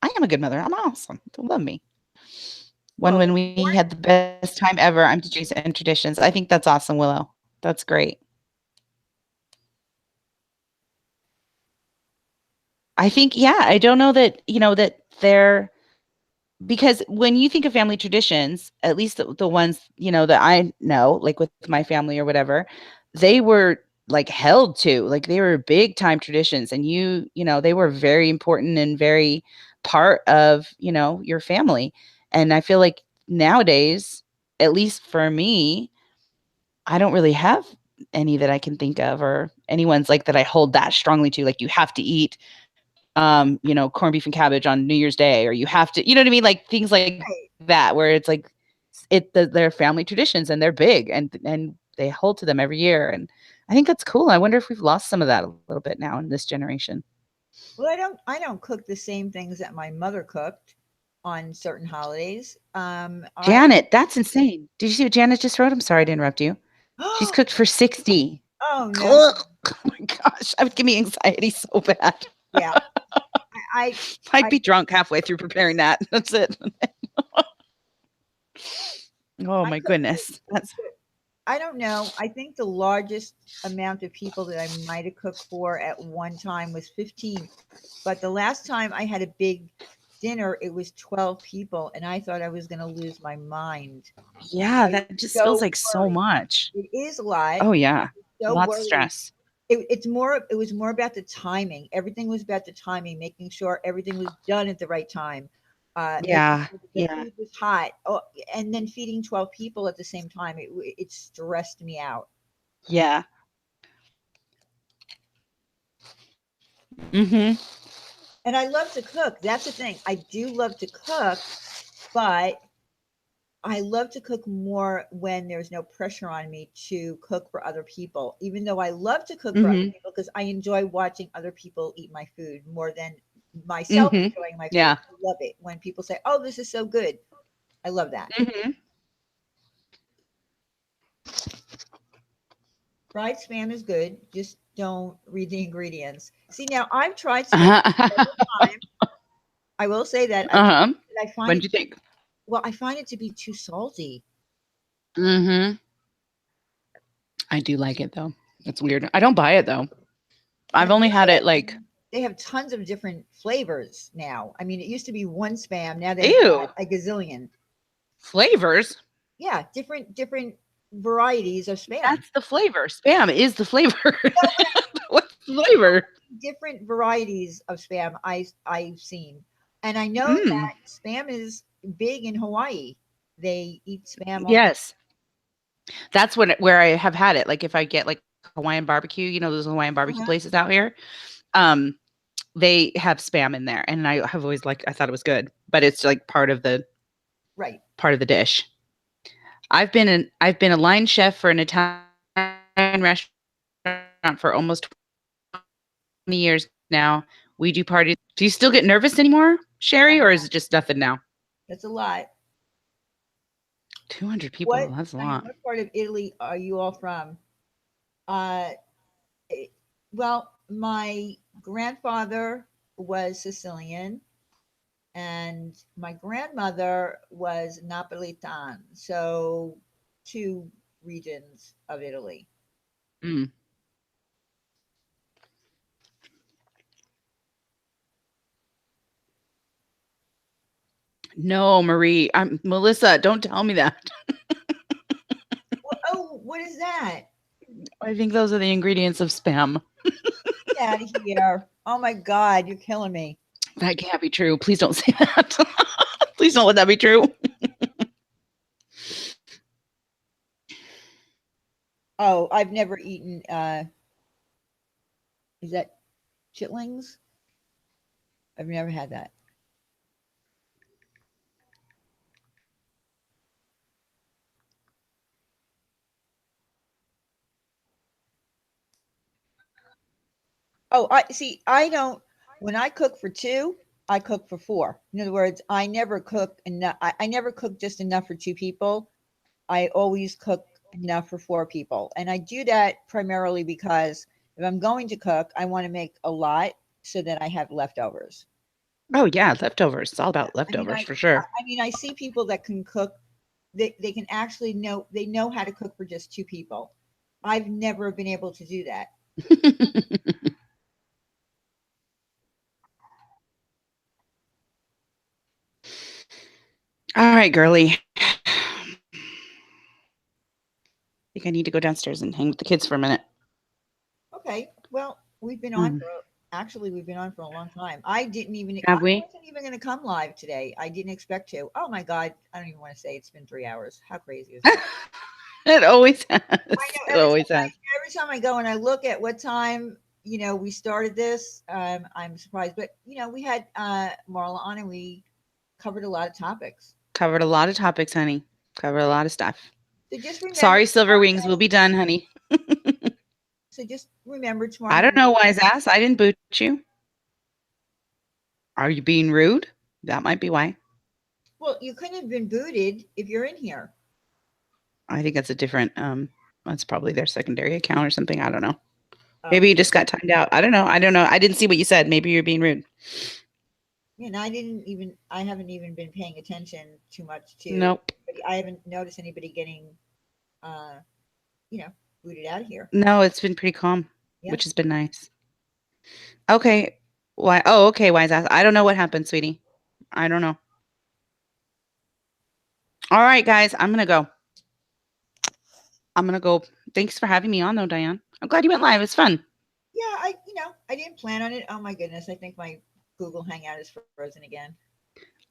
[SPEAKER 2] I am a good mother. I'm awesome. They love me.
[SPEAKER 1] Well,
[SPEAKER 2] When we had the best time ever, I'm DJ's and traditions. I think that's awesome, Willow. That's great. I think, yeah, I don't know that, that they're because when you think of family traditions, at least the ones, that I know, like with my family or whatever, they were like held to, like they were big time traditions and they were very important and very part of, your family. And I feel like nowadays, at least for me, I don't really have any that I can think of or anyone's like that I hold that strongly to. Like you have to eat corned beef and cabbage on New Year's Day, or you have to, you know what I mean? Like things like that, where it's like they're family traditions and they're big and they hold to them every year. And I think that's cool. I wonder if we've lost some of that a little bit now in this generation.
[SPEAKER 1] well, I don't cook the same things that my mother cooked. on certain holidays. I
[SPEAKER 2] Janet, that's insane. Did you see what Janet just wrote? I'm sorry to interrupt you. She's cooked for 60.
[SPEAKER 1] oh no,
[SPEAKER 2] Ugh. Oh my gosh, that would give me anxiety so bad.
[SPEAKER 1] yeah, I
[SPEAKER 2] I'd
[SPEAKER 1] I
[SPEAKER 2] be drunk halfway through preparing that. That's it. Oh
[SPEAKER 1] I
[SPEAKER 2] my
[SPEAKER 1] cook for,
[SPEAKER 2] goodness. That's
[SPEAKER 1] I don't know. I think the largest amount of people that I might have cooked for at one time was 15. But the last time I had a big dinner, it was 12 people, and I thought I was going to lose my mind.
[SPEAKER 2] yeah,
[SPEAKER 1] I was
[SPEAKER 2] that just feels
[SPEAKER 1] so
[SPEAKER 2] like so
[SPEAKER 1] worried.
[SPEAKER 2] much.
[SPEAKER 1] It is a lot.
[SPEAKER 2] Oh yeah.
[SPEAKER 1] So
[SPEAKER 2] Lots of
[SPEAKER 1] worried.
[SPEAKER 2] stress.
[SPEAKER 1] It's more. It was more about the timing. Everything was about the timing, making sure everything was done at the right time, making
[SPEAKER 2] Yeah.
[SPEAKER 1] sure that the
[SPEAKER 2] Yeah.
[SPEAKER 1] food was hot. Oh, and then feeding 12 people at the same time. It stressed me out.
[SPEAKER 2] Yeah. Mhm.
[SPEAKER 1] And I love to cook. That's the thing. I do love to cook, but I love to cook more when there's no pressure on me to cook for other people, even though I love to cook for other
[SPEAKER 2] Mhm.
[SPEAKER 1] people because I enjoy watching other people eat my food more than myself
[SPEAKER 2] Mhm.
[SPEAKER 1] enjoying my food.
[SPEAKER 2] Yeah.
[SPEAKER 1] I love it when people say, "Oh, this is so good." I love that.
[SPEAKER 2] Mhm.
[SPEAKER 1] Fried spam is good. Just don't read the ingredients. See, now I've tried spam several times. I will say that I've tried
[SPEAKER 2] Uh-huh.
[SPEAKER 1] it. I find
[SPEAKER 2] What'd
[SPEAKER 1] it,
[SPEAKER 2] you think?
[SPEAKER 1] well, I find it to be too salty.
[SPEAKER 2] Mhm. I do like it though. It's weird. I don't buy it though.
[SPEAKER 1] And
[SPEAKER 2] I've
[SPEAKER 1] I
[SPEAKER 2] only
[SPEAKER 1] know
[SPEAKER 2] had it like
[SPEAKER 1] they have tons of different flavors now. I mean, it used to be one spam. Now they've got
[SPEAKER 2] ew
[SPEAKER 1] a gazillion.
[SPEAKER 2] flavors.
[SPEAKER 1] Yeah, different varieties of spam.
[SPEAKER 2] That's the flavor. Spam is the flavor.
[SPEAKER 1] No, but I
[SPEAKER 2] What's the flavor?
[SPEAKER 1] mean different varieties of spam I've seen, and I know
[SPEAKER 2] Mm.
[SPEAKER 1] that spam is big in Hawaii. They eat spam all.
[SPEAKER 2] Yes. That's when where I have had it. Like if I get like Hawaiian barbecue, you know, those Hawaiian barbecue
[SPEAKER 1] Uh-huh.
[SPEAKER 2] places out here. Um, they have spam in there. And I have always liked I thought it was good, but it's like
[SPEAKER 1] Right.
[SPEAKER 2] part of the dish. I've been a line chef for an Italian restaurant for almost 20 years now. We do parties. Do you still get nervous anymore, Sherry, or is it just nothing now?
[SPEAKER 1] That's a lot.
[SPEAKER 2] 200
[SPEAKER 1] What,
[SPEAKER 2] people. That's a
[SPEAKER 1] honey,
[SPEAKER 2] lot.
[SPEAKER 1] what part of Italy are you all from? Uh, eh, well, my grandfather was Sicilian, and my grandmother was Napolitan. So, two regions of Italy.
[SPEAKER 2] Mm. No, Marie. I'm Melissa. Don't tell me that.
[SPEAKER 1] Oh, what is that?
[SPEAKER 2] I think those are the ingredients of spam.
[SPEAKER 1] Get out of here. Oh my God, you're killing me.
[SPEAKER 2] That can't be true. Please don't say that. Please don't let that be true.
[SPEAKER 1] Oh, I've never eaten, is that chitlings? I've never had that. Oh, I see. I don't. When I cook for two, I cook for four. In other words, I never cook enough. I never cook just enough for two people. I always cook enough for four people, and I do that primarily because if I'm going to cook, I want to make a lot so that I have leftovers.
[SPEAKER 2] Oh yeah, leftovers. It's all
[SPEAKER 1] Yeah,
[SPEAKER 2] about leftovers for sure.
[SPEAKER 1] I mean, I see people that can cook. They can actually know they know how to cook for just two people. I've never been able to do that.
[SPEAKER 2] All right, girly. I think I need to go downstairs and hang with the kids for a minute.
[SPEAKER 1] Okay. Well, we've been on
[SPEAKER 2] Mm.
[SPEAKER 1] for actually we've been on for a long time. I didn't even I
[SPEAKER 2] Have we?
[SPEAKER 1] wasn't even going to come live today. I didn't expect to. Oh my God, I don't even want to say it's been 3 hours. How crazy is that?
[SPEAKER 2] It always has.
[SPEAKER 1] I know
[SPEAKER 2] It always has.
[SPEAKER 1] every time I go and I look at what time we started this, I'm surprised. But we had Marla on and we covered a lot of topics.
[SPEAKER 2] Covered a lot of topics, honey. Covered a lot of stuff.
[SPEAKER 1] So just remember
[SPEAKER 2] Sorry, Silver
[SPEAKER 1] tomorrow
[SPEAKER 2] Wings. We'll
[SPEAKER 1] night.
[SPEAKER 2] be done, honey.
[SPEAKER 1] So just remember tomorrow
[SPEAKER 2] I don't
[SPEAKER 1] night.
[SPEAKER 2] know, wise ass. I didn't boot you. Are you being rude? That might be why.
[SPEAKER 1] Well, you couldn't have been booted if you're in here.
[SPEAKER 2] I think that's a different. That's probably their secondary account or something. I don't know.
[SPEAKER 1] Oh,
[SPEAKER 2] Maybe you just got timed out. I don't know. I don't know. I didn't see what you said. Maybe you're being rude.
[SPEAKER 1] and I haven't even been paying attention too much to,
[SPEAKER 2] Nope.
[SPEAKER 1] but I haven't noticed anybody getting, uh, you know, booted out of here.
[SPEAKER 2] No, it's been pretty calm,
[SPEAKER 1] Yeah.
[SPEAKER 2] which has been nice. Okay. Why? Oh, okay. Wise ass. I don't know what happened, sweetie. I don't know. All right, guys. I'm gonna go. I'm gonna go. Thanks for having me on, though, Diane. I'm glad you went live. It's fun.
[SPEAKER 1] Yeah, I didn't plan on it. Oh my goodness, I think my Google Hangout is frozen again.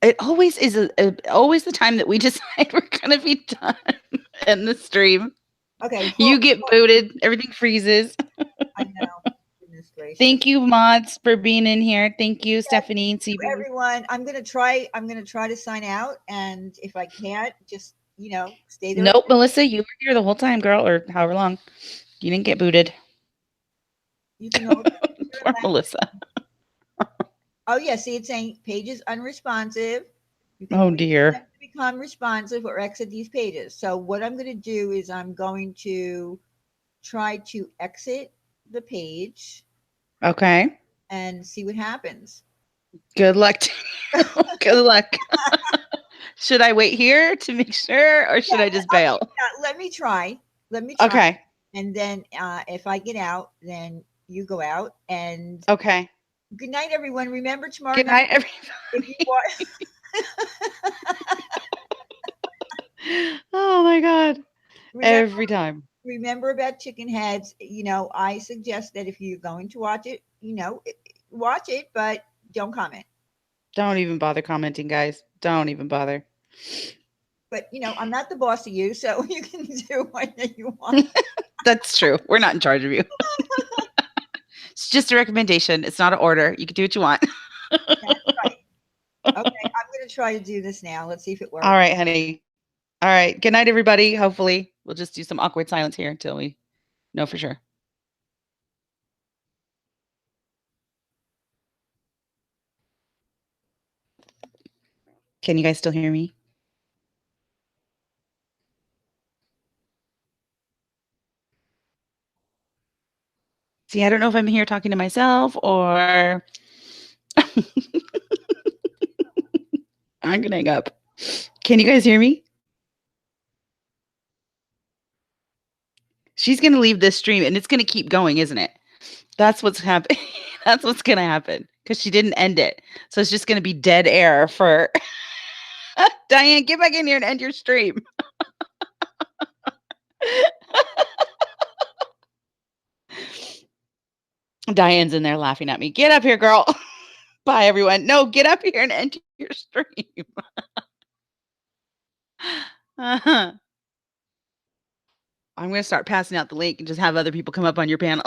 [SPEAKER 2] It always is always the time that we decide we're gonna be done in the stream.
[SPEAKER 1] Okay,
[SPEAKER 2] You get booted. Everything freezes.
[SPEAKER 1] I know. Goodness gracious.
[SPEAKER 2] Thank you, mods, for being in here. Thank you, Stephanie and
[SPEAKER 1] Thank you,
[SPEAKER 2] CB.
[SPEAKER 1] everyone. I'm gonna try. I'm gonna try to sign out, and if I can't, just stay there.
[SPEAKER 2] Nope, Melissa, you were here the whole time, girl, or however long. You didn't get booted.
[SPEAKER 1] You can hold.
[SPEAKER 2] Poor Melissa.
[SPEAKER 1] Oh yeah, see, it's saying pages unresponsive. You can
[SPEAKER 2] Oh dear.
[SPEAKER 1] become responsive or exit these pages. So what I'm going to do is I'm going to try to exit the page
[SPEAKER 2] Okay.
[SPEAKER 1] and see what happens.
[SPEAKER 2] Good luck. Good luck. Should I wait here to make sure, or should I just bail?
[SPEAKER 1] Let me try. Let me try.
[SPEAKER 2] Okay.
[SPEAKER 1] And then if I get out, then you go out. And
[SPEAKER 2] okay.
[SPEAKER 1] Good night, everyone. Remember tomorrow
[SPEAKER 2] Good night, everybody.
[SPEAKER 1] If you watch.
[SPEAKER 2] Oh my God. Every time.
[SPEAKER 1] Remember about chicken heads. I suggest that if you're going to watch it, watch it, but don't comment.
[SPEAKER 2] Don't even bother commenting, guys. Don't even bother.
[SPEAKER 1] But I'm not the boss of you, so you can do whatever you want.
[SPEAKER 2] That's true. We're not in charge of you. It's just a recommendation. It's not an order. You can do what you want.
[SPEAKER 1] That's right. Okay, I'm going to try to do this now. Let's see if it works.
[SPEAKER 2] All right, honey. All right. Good night, everybody. Hopefully, we'll just do some awkward silence here until we know for sure. Can you guys still hear me? See, I don't know if I'm here talking to myself or I'm going to hang up. Can you guys hear me? She's going to leave this stream and it's going to keep going, isn't it? That's what's happening. That's what's going to happen because she didn't end it. So it's just going to be dead air for Diane. Get back in here and end your stream. Diane's in there laughing at me. Get up here, girl. Bye, everyone. No, get up here and end your stream. I'm going to start passing out the link and just have other people come up on your panel.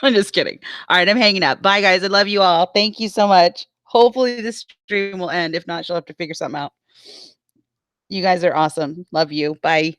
[SPEAKER 2] I'm just kidding. All right, I'm hanging up. Bye, guys. I love you all. Thank you so much. Hopefully this stream will end. If not, she'll have to figure something out. You guys are awesome. Love you. Bye.